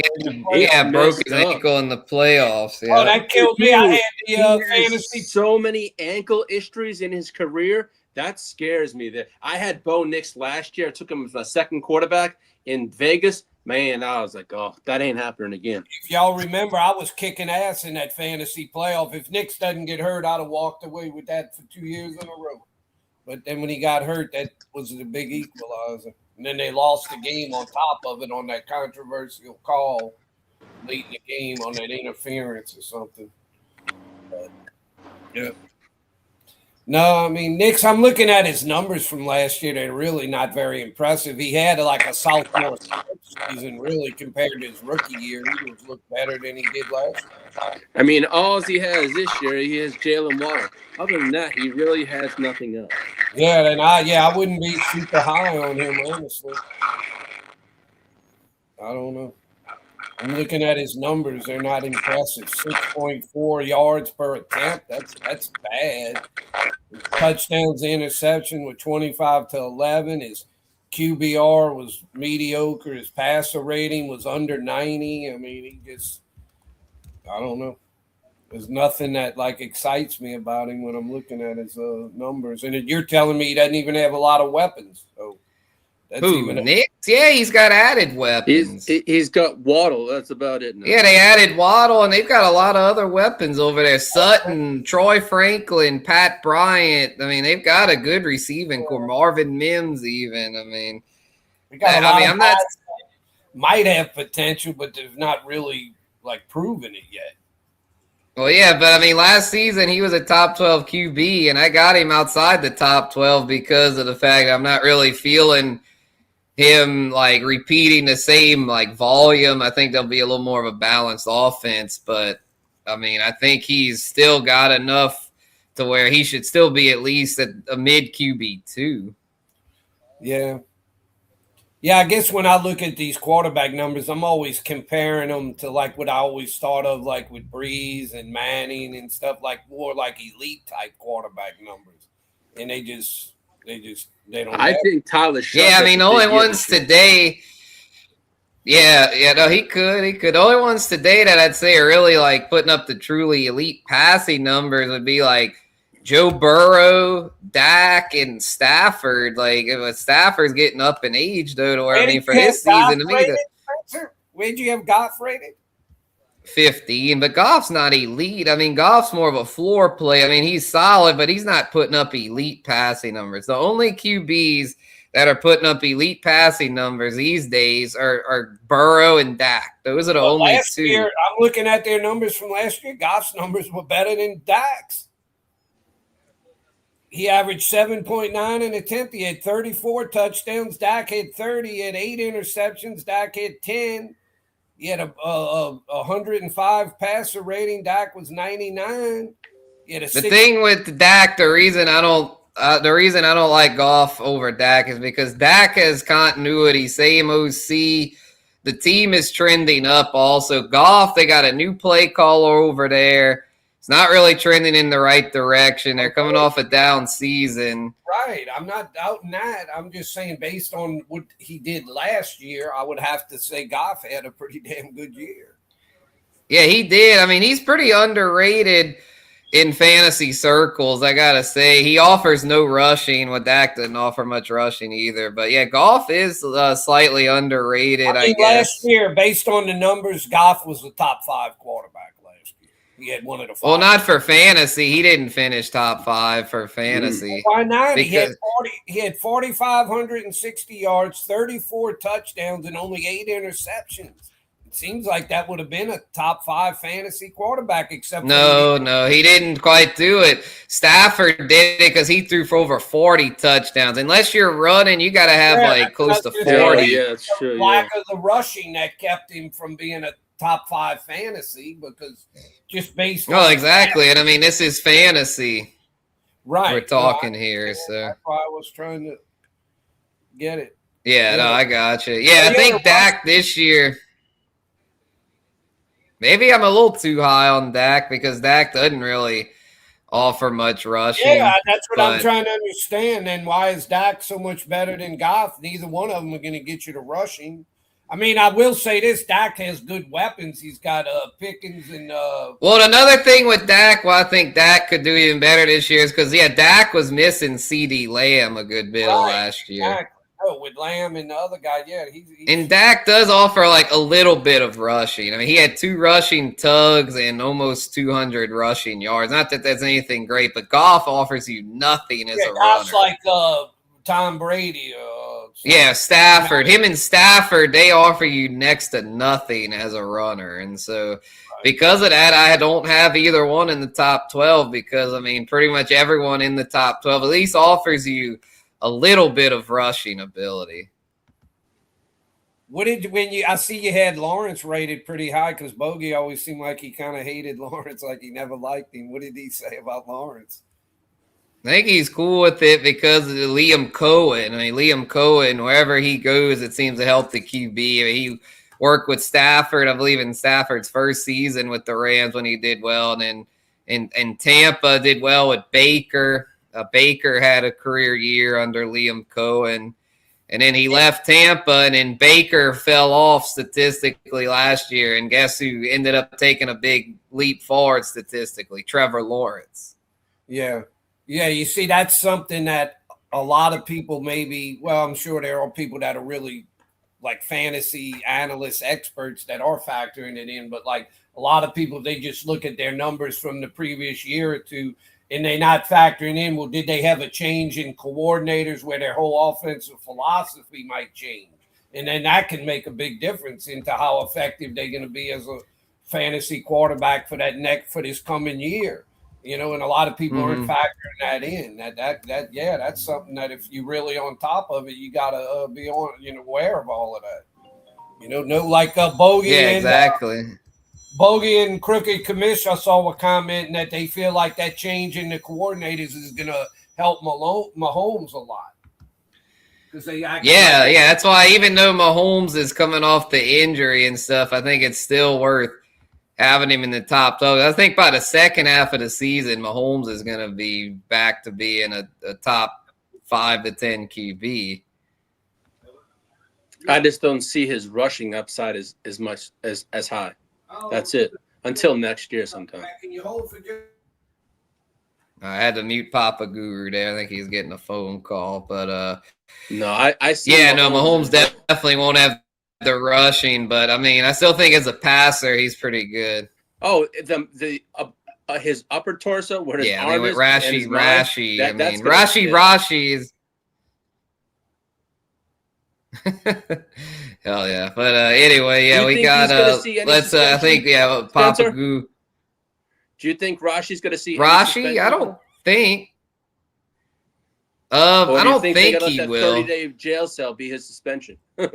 Yeah, broke his ankle in the playoffs. Yeah. Oh, that killed me. I had the fantasy. So many ankle injuries in his career. That scares me. That I had Bo Nix last year. I took him as my second quarterback in Vegas. Man, I was like, oh, that ain't happening again. If y'all remember, I was kicking ass in that fantasy playoff. If Nix doesn't get hurt, I'd have walked away with that for 2 years in a row. But then when he got hurt, that was the big equalizer. And then they lost the game on top of it on that controversial call late in the game on that interference or something. But, yeah. No, Nix, I'm looking at his numbers from last year. They're really not very impressive. He had a sophomore season, really, compared to his rookie year. He looked better than he did last year. All he has this year, he has Jalen Waddle. Other than that, he really has nothing else. Yeah, and I wouldn't be super high on him, honestly. I don't know. I'm looking at his numbers. They're not impressive. 6.4 yards per attempt. That's bad. His touchdowns to interception with 25 to 11. His QBR was mediocre. His passer rating was under 90. I don't know. There's nothing that excites me about him when I'm looking at his numbers. And you're telling me he doesn't even have a lot of weapons. So that's Nix? Yeah, he's got added weapons. He's got Waddle. That's about it now. Yeah, they added Waddle, and they've got a lot of other weapons over there. Sutton, Troy Franklin, Pat Bryant. They've got a good receiving core. Marvin Mims, even. I'm not. Might have potential, but they've not really proven it yet. Well, yeah, but last season he was a top 12 QB, and I got him outside the top 12 because of the fact I'm not really feeling him repeating the same volume. I think there'll be a little more of a balanced offense, but I think he's still got enough to where he should still be at least at a mid QB2. Yeah. Yeah, I guess when I look at these quarterback numbers, I'm always comparing them to what I always thought of with Breeze and Manning and stuff, more elite type quarterback numbers. And they don't. I think Tyler Shuck. Yeah, the only ones today. Yeah, no, he could. The only ones today that I'd say are really putting up the truly elite passing numbers would be Joe Burrow, Dak, and Stafford. Like, if Stafford's getting up in age, though, to where, I mean, for this season, to me, where'd you have Goff rated? 15, but Goff's not elite. I mean, Goff's more of a floor play. I mean, he's solid, but he's not putting up elite passing numbers. The only QBs that are putting up elite passing numbers these days are Burrow and Dak. Those are the only two. Year, I'm looking at their numbers from last year. Goff's numbers were better than Dak's. He averaged 7.9 an attempt. He had 34 touchdowns. Dak had 30. He had 8 interceptions. Dak had 10. He had a 105 passer rating. Dak was 99. He had the thing with Dak, the reason I don't like Goff over Dak is because Dak has continuity, same OC. The team is trending up also. Goff, they got a new play caller over there. It's not really trending in the right direction. They're coming off a down season. Right. I'm not doubting that. I'm just saying based on what he did last year, I would have to say Goff had a pretty damn good year. Yeah, he did. I mean, he's pretty underrated in fantasy circles, I got to say. He offers no rushing. Well, Dak doesn't offer much rushing either. But, yeah, Goff is slightly underrated, I guess. Last year, based on the numbers, Goff was the top 5 quarterback last year. He had one of the 5. Well, not for fantasy. He didn't finish top 5 for fantasy. Why not? He had 4,560 yards, 34 touchdowns, and only 8 interceptions. It seems like that would have been a top 5 fantasy quarterback, except no, he didn't quite do it. Stafford did it because he threw for over 40 touchdowns. Unless you're running, you got to have close to 40. Yeah, that's true. Lack of the rushing that kept him from being a top 5 fantasy, because just based on exactly. And I mean, this is fantasy. Right. We're talking here. So that's why I was trying to get it. Yeah, no, I got you. Yeah, I think Dak this year. Maybe I'm a little too high on Dak because Dak doesn't really offer much rushing. Yeah, that's what I'm trying to understand. And why is Dak so much better than Goff? Neither one of them are going to get you to rushing. I mean, I will say this: Dak has good weapons. He's got Pickens and. Well, another thing with Dak, I think Dak could do even better this year is because Dak was missing CD Lamb a good bit last year. Exactly. Oh, with Lamb and the other guy, yeah. And Dak does offer a little bit of rushing. I mean, he had 2 rushing tugs and almost 200 rushing yards. Not that that's anything great, but Goff offers you nothing as a Goff's runner. like Tom Brady. Yeah, Stafford. Him and Stafford, they offer you next to nothing as a runner. And so because of that, I don't have either one in the top 12 because, I mean, pretty much everyone in the top 12 at least offers you a little bit of rushing ability. I see you had Lawrence rated pretty high because Bogey always seemed like he kind of hated Lawrence, like he never liked him. What did he say about Lawrence? I think he's cool with it because of Liam Cohen. I mean, Liam Cohen, wherever he goes, it seems to help the QB. I mean, he worked with Stafford, I believe, in Stafford's first season with the Rams when he did well. And then in Tampa did well with Baker. Baker had a career year under Liam Cohen. And then he left Tampa, and then Baker fell off statistically last year. And guess who ended up taking a big leap forward statistically? Trevor Lawrence. Yeah. Yeah, you see, that's something that a lot of people I'm sure there are people that are really like fantasy analysts, experts that are factoring it in. But like a lot of people, they just look at their numbers from the previous year or two, and they're not factoring in, well, did they have a change in coordinators where their whole offensive philosophy might change? And then that can make a big difference into how effective they're going to be as a fantasy quarterback for this coming year. You know, and a lot of people aren't factoring that in. That's something that if you're really on top of it, you got to be aware of all of that. Bogey. Yeah, exactly. Bogey and Crooked Commish, I saw a comment that they feel like that change in the coordinators is going to help Mahomes a lot. Yeah, that's why even though Mahomes is coming off the injury and stuff, I think it's still worth having him in the top 12. I think by the second half of the season, Mahomes is going to be back to being a top 5 to 10 QB. I just don't see his rushing upside as much as high. That's it. Until next year sometime. I had to mute Papa Guru there. I think he's getting a phone call, but No, I see. yeah, no, Mahomes definitely won't have the rushing, but I mean, I still think as a passer, he's pretty good. Oh, his upper torso, where his Yeah, arm I mean, with is, and his mind, Rashi. I that's mean, gonna Rashi is. Hell yeah! But anyway, yeah, Do you we think got. he's gonna see any Let's. I think suspension, Papa Spencer? Goo. Do you think Rashi's going to see any Rashi, suspension? I don't think. Or I do you don't think think they he let that will. 30-day jail cell be his suspension? Yeah,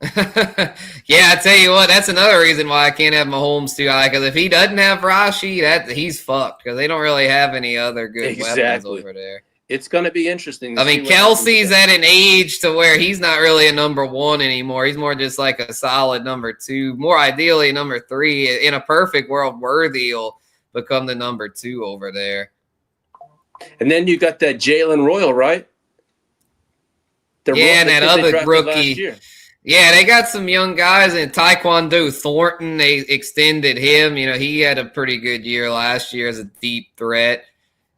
I tell you what, that's another reason why I can't have Mahomes too high. Because if he doesn't have Rashi, he's fucked. Because they don't really have any other good weapons over there. It's going to be interesting. I mean, Kelsey's at an age to where he's not really a number one anymore. He's more just like a solid number two. More ideally, number three. In a perfect world, Worthy will become the number two over there. And then you got that Jalen Royal, right? And that other rookie. Yeah, they got some young guys in Taekwondo Thornton. They extended him. You know, he had a pretty good year last year as a deep threat.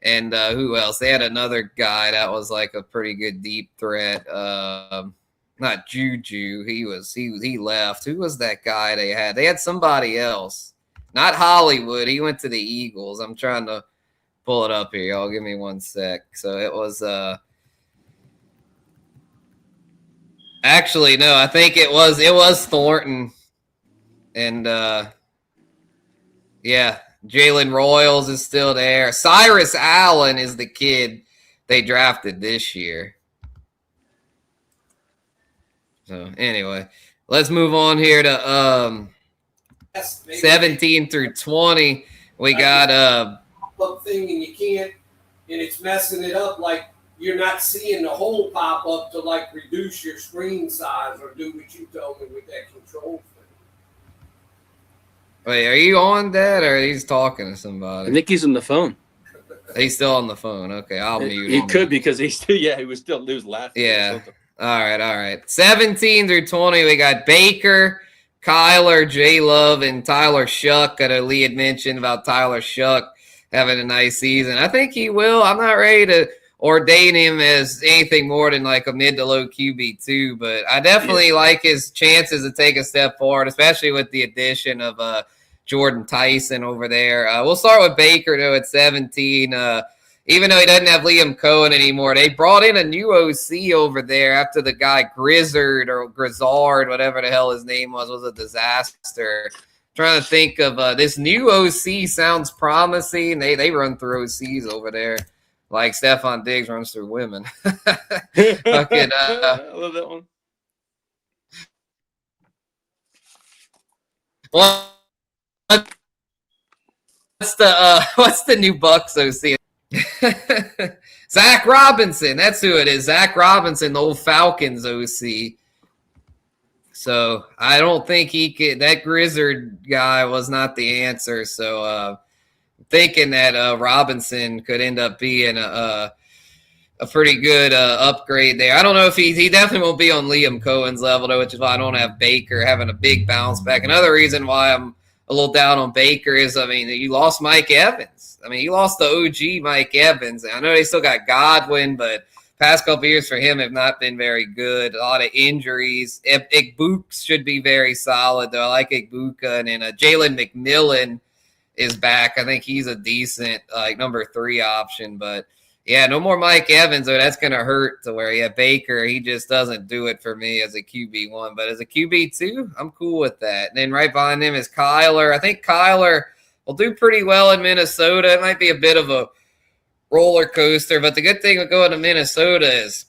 And who else? They had another guy that was like a pretty good deep threat. Not Juju. He left. Who was that guy they had? They had somebody else. Not Hollywood. He went to the Eagles. I'm trying to pull it up here, y'all. Give me 1 sec. So it was actually no, I think it was Thornton. And yeah. Jalen Royals is still there. Cyrus Allen is the kid they drafted this year. So anyway, let's move on here to 17 through 20. We got pop-up thing, and you can't, and it's messing it up. Like you're not seeing the whole pop up to like reduce your screen size or do what you told me with that control thing. Wait, are you on that or he's talking to somebody? I think he's on the phone. He's still on the phone. Okay, I'll mute him. He could because he was laughing. Yeah. All right. 17 through 20, we got Baker, Kyler, J Love, and Tyler Shuck. Lee had mentioned about Tyler Shuck having a nice season. I think he will. I'm not ready to ordain him as anything more than like a mid to low QB2, but I definitely like his chances to take a step forward, especially with the addition of Jordan Tyson over there. We'll start with Baker, though, at 17. Even though he doesn't have Liam Cohen anymore, they brought in a new OC over there after the guy Grizzard, whatever the hell his name was a disaster. Trying to think of this new OC sounds promising. They run through OCs over there like Stephon Diggs runs through women. Fucking, I love that one. What's the new Bucks OC? Zach Robinson. That's who it is. Zach Robinson, the old Falcons OC. So I don't think he could. That Grizzard guy was not the answer. So thinking that Robinson could end up being a pretty good upgrade there. I don't know if he definitely won't be on Liam Cohen's level, though, which is why I don't have Baker having a big bounce back. Another reason why I'm a little down on Baker is, I mean, you lost Mike Evans. I mean, you lost the OG Mike Evans. I know they still got Godwin, but past couple years for him have not been very good. A lot of injuries. Igbuka should be very solid, though. I like Igbuka. And then Jalen McMillan is back. I think he's a decent number 3 option. But, yeah, no more Mike Evans, though. That's going to hurt to where, Baker, he just doesn't do it for me as a QB1. But as a QB2, I'm cool with that. And then right behind him is Kyler. I think Kyler will do pretty well in Minnesota. It might be a bit of a roller coaster, but the good thing with going to Minnesota is,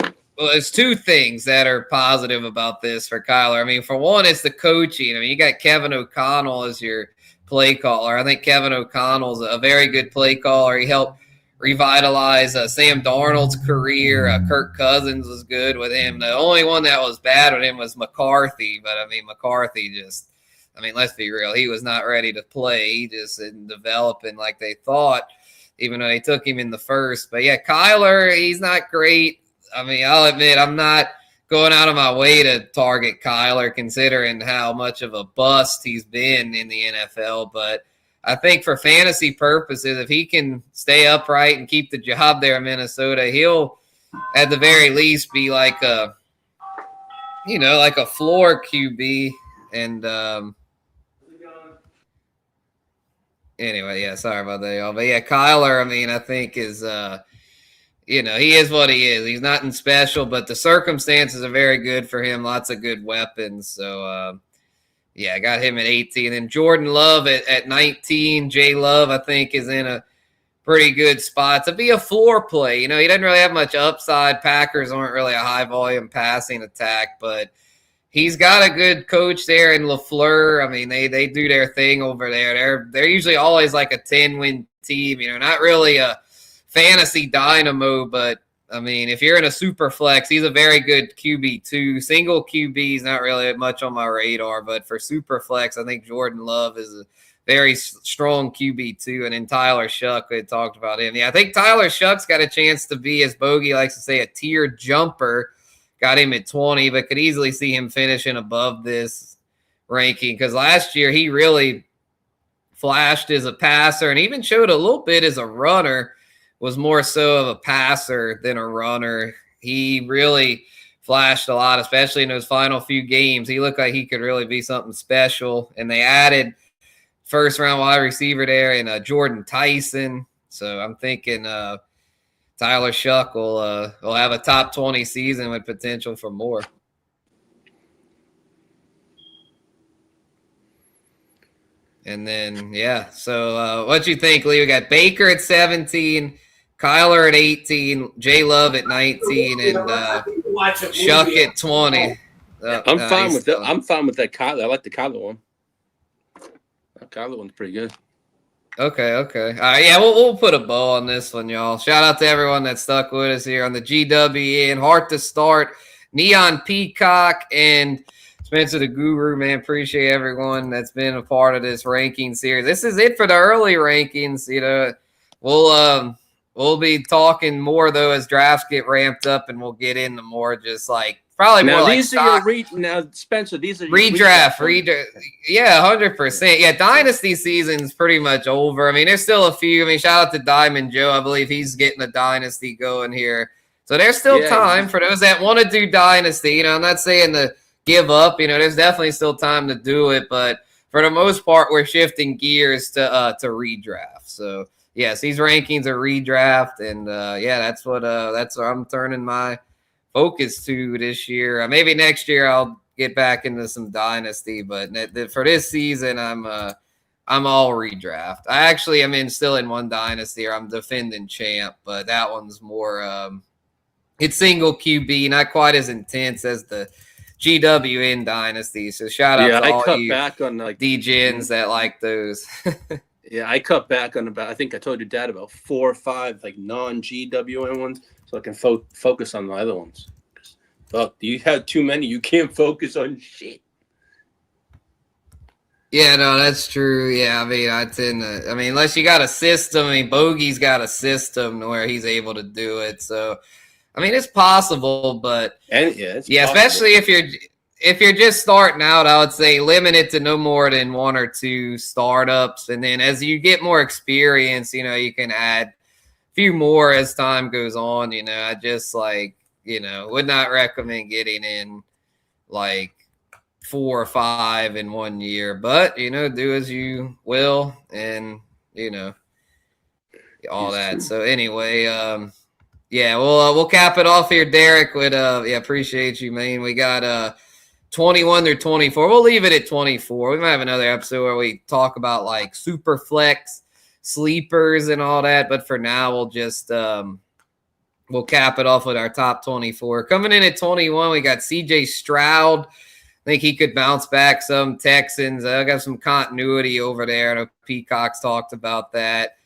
well, there's 2 things that are positive about this for Kyler. I mean, for one, it's the coaching. I mean, you got Kevin O'Connell as your play caller. I think Kevin O'Connell's a very good play caller. He helped revitalize Sam Darnold's career. Kirk Cousins was good with him. The only one that was bad with him was McCarthy, but I mean, McCarthy let's be real. He was not ready to play. He just didn't develop like they thought, even though they took him in the first. But yeah, Kyler, he's not great. I mean, I'll admit I'm not going out of my way to target Kyler considering how much of a bust he's been in the NFL, but I think for fantasy purposes, if he can stay upright and keep the job there in Minnesota, he'll at the very least be like a floor QB. And anyway, yeah, sorry about that, y'all. But yeah, Kyler, I mean, I think is he is what he is. He's nothing special, but the circumstances are very good for him. Lots of good weapons. So yeah, I got him at 18. And Jordan Love at 19. Jay Love, I think, is in a pretty good spot to be a floor play. He doesn't really have much upside. Packers aren't really a high volume passing attack, but he's got a good coach there in LaFleur. I mean, they do their thing over there. They're usually always like a 10-win team, not really a fantasy dynamo, but I mean, if you're in a super flex, he's a very good QB2. Single QB is not really much on my radar, but for super flex, I think Jordan Love is a very strong QB2. And then Tyler Shuck, we had talked about him. Yeah, I think Tyler Shuck's got a chance to be, as Bogey likes to say, a tier jumper. Got him at 20, but could easily see him finishing above this ranking because last year he really flashed as a passer and even showed a little bit as a runner. Was more so of a passer than a runner. He really flashed a lot, especially in those final few games. He looked like he could really be something special. And they added first-round wide receiver there in Jordan Tyson. So I'm thinking Tyler Shuck will have a top 20 season with potential for more. And then, yeah, so what you think, Lee? We got Baker at 17, Kyler at 18, Jay Love at 19, and Shuck at 20. I'm fine with that. I'm fine with that Kyler. I like the Kyler one. That Kyler one's pretty good. Okay. All right, yeah, we'll put a bow on this one, y'all. Shout out to everyone that stuck with us here on the GWN. Hard to start. Neon Peacock and Spencer the Guru, man. Appreciate everyone that's been a part of this ranking series. This is it for the early rankings. We'll be talking more though as drafts get ramped up, and we'll get into more just like probably now, more these like are now Spencer. These are redraft. Yeah, 100%. Yeah, dynasty season's pretty much over. I mean, there's still a few. I mean, shout out to Diamond Joe. I believe he's getting a dynasty going here. So there's still time for those that want to do dynasty. I'm not saying to give up. There's definitely still time to do it, but for the most part, we're shifting gears to redraft. So yes, these rankings are redraft, and that's what I'm turning my focus to this year. Maybe next year I'll get back into some dynasty, but for this season, I'm all redraft. I actually am still in one dynasty, or I'm defending champ, but that one's more it's single QB, not quite as intense as the GWN dynasty. So shout out to all you back on DGens that like those. Yeah, I cut back on I think I told your dad about 4 or 5 non-GWN ones, so I can focus on the other ones. Fuck, you have too many. You can't focus on shit. Yeah, no, that's true. Yeah, unless you got a system, Bogey's got a system where he's able to do it. So, it's possible, but especially if you're just starting out, I would say limit it to no more than 1 or 2 startups. And then as you get more experience, you can add a few more as time goes on. I just would not recommend getting in 4 or 5 in 1 year, but do as you will, and all that. So anyway, we'll cap it off here, Derek. With appreciate you, man. We got 21 through 24. We'll leave it at 24. We might have another episode where we talk about super flex sleepers and all that, but for now we'll just we'll cap it off with our top 24. Coming in at 21, we got CJ Stroud. I think he could bounce back some. Texans. I got some continuity over there. I know Peacock's talked about that,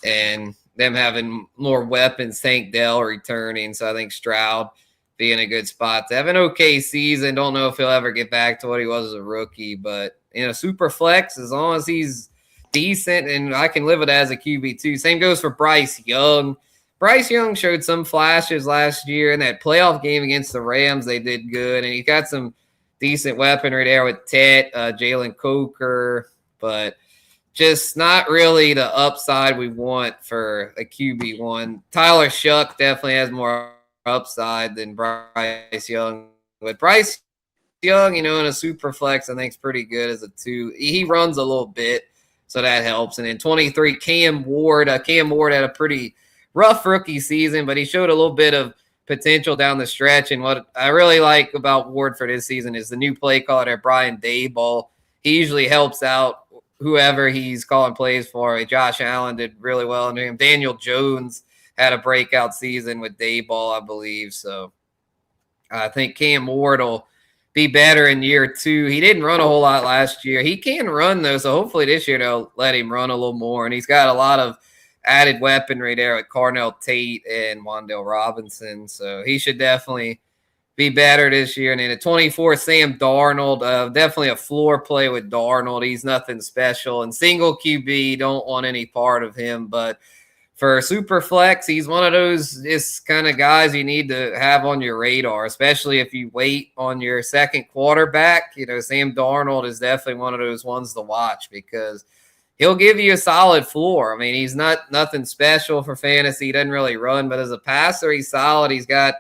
and them having more weapons. Tank Dell returning, so I think Stroud be in a good spot to have an okay season. Don't know if he'll ever get back to what he was as a rookie, but super flex, as long as he's decent, and I can live with it as a QB2. Same goes for Bryce Young. Bryce Young showed some flashes last year in that playoff game against the Rams. They did good, and he got some decent weaponry there with Tet, Jalen Coker, but just not really the upside we want for a QB1. Tyler Shuck definitely has more upside than Bryce Young. But Bryce Young, in a super flex, I think is pretty good as a 2. He runs a little bit, so that helps. And then 23, Cam Ward. Cam Ward had a pretty rough rookie season, but he showed a little bit of potential down the stretch. And what I really like about Ward for this season is the new play caller, Brian Daboll. He usually helps out whoever he's calling plays for. Josh Allen did really well under him. Daniel Jones had a breakout season with Daboll, I believe. So I think Cam Ward will be better in year 2. He didn't run a whole lot last year. He can run, though, so hopefully this year they'll let him run a little more. And he's got a lot of added weaponry there with Carnell Tate and Wan'Dale Robinson. So he should definitely be better this year. And then at 24, Sam Darnold, definitely a floor play with Darnold. He's nothing special. And single QB, don't want any part of him. But for super flex, he's one of those kind of guys you need to have on your radar, especially if you wait on your second quarterback. Sam Darnold is definitely one of those ones to watch because he'll give you a solid floor. I mean, he's nothing special for fantasy. He doesn't really run, but as a passer, he's solid. He's got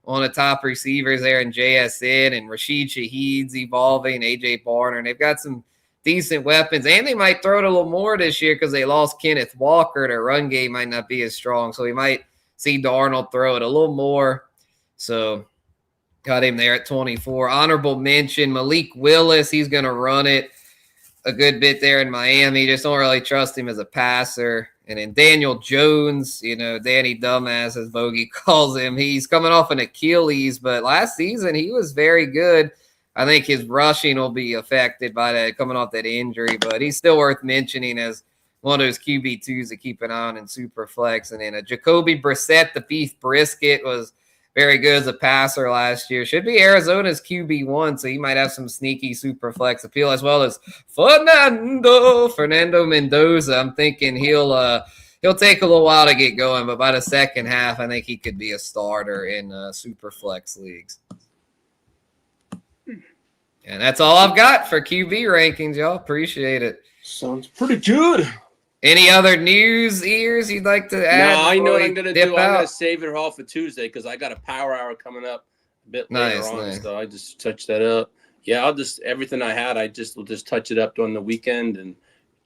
one of the top receivers there in JSN, and Rashid Shaheed's evolving, A.J. Barner, and they've got some decent weapons, and they might throw it a little more this year because they lost Kenneth Walker. Their run game might not be as strong, so we might see Darnold throw it a little more. So got him there at 24. Honorable mention, Malik Willis. He's going to run it a good bit there in Miami. Just don't really trust him as a passer. And then Daniel Jones, Danny Dumbass, as Bogey calls him, he's coming off an Achilles, but last season he was very good. I think his rushing will be affected by that, coming off that injury, but he's still worth mentioning as one of those QB2s to keep an eye on in super flex. And then Jacoby Brissett, the beef brisket, was very good as a passer last year. Should be Arizona's QB1, so he might have some sneaky super flex appeal, as well as Fernando Mendoza. I'm thinking he'll take a little while to get going, but by the second half, I think he could be a starter in super flex leagues. And that's all I've got for QB rankings, y'all. Appreciate it. Sounds pretty good. Any other news ears you'd like to add? No, I know what I'm going to do. Out? I'm going to save it all for Tuesday because I got a power hour coming up a bit later on. Nice. So I just touched that up. Yeah, everything I had, will just touch it up during the weekend and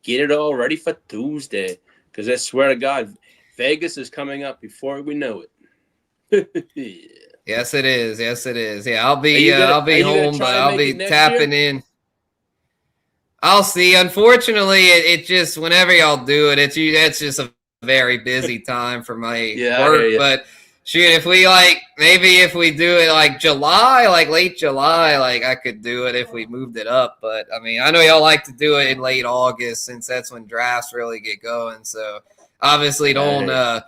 get it all ready for Tuesday. Because I swear to God, Vegas is coming up before we know it. Yes, it is. Yes, it is. Yeah, I'll be home, but I'll be tapping in. I'll see. Unfortunately, it just whenever y'all do it, that's just a very busy time for my work. But shoot, if we if we do it like July, like late July, like I could do it if we moved it up. But I mean, I know y'all like to do it in late August since that's when drafts really get going. So obviously, don't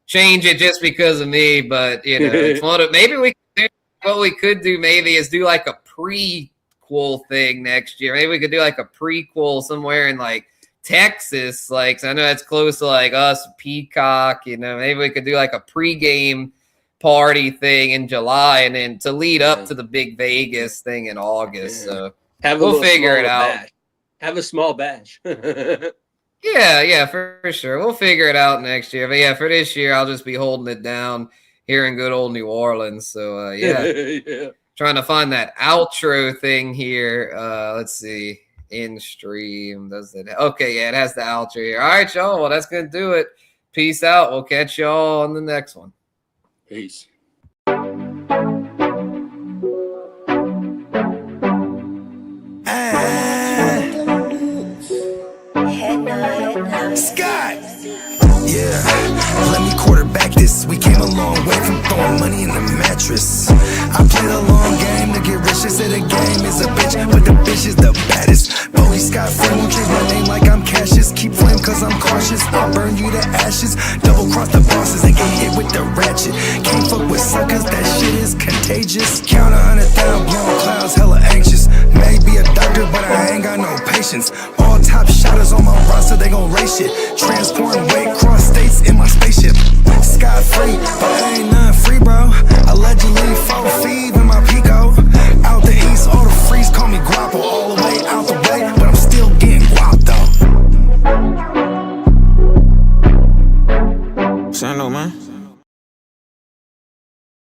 change it just because of me. But it's maybe we could do what we could do. Maybe is do like a prequel thing next year. Maybe we could do like a prequel somewhere in like Texas, like, 'cause I know that's close to like us, Peacock, maybe we could do like a pregame party thing in July and then to lead up to the big Vegas thing in August. So we'll figure it out. Bash. Have a small bash. Yeah, for sure. We'll figure it out next year. But yeah, for this year, I'll just be holding it down here in good old New Orleans. So yeah. Trying to find that outro thing here. Let's see. In stream. Does it? Okay, yeah, it has the outro here. All right, y'all. Well, that's going to do it. Peace out. We'll catch y'all on the next one. Peace. Scott! Yeah, let me quarterback this. We came a long way from throwing money in the mattress. I played a long game to get rich. They say the game is a bitch, but the bitch is the baddest. Bodie Scott Flame won't change my name like I'm Cassius. Keep flame cause I'm cautious. I'll burn you to ashes. Double cross the bosses and get hit with the ratchet. Can't fuck with suckers, that shit is contagious. Count 100,000 blowing clouds, hella anxious. Maybe a doctor, but I ain't got no patience. All top shotters on my roster, they gon' race shit. Transport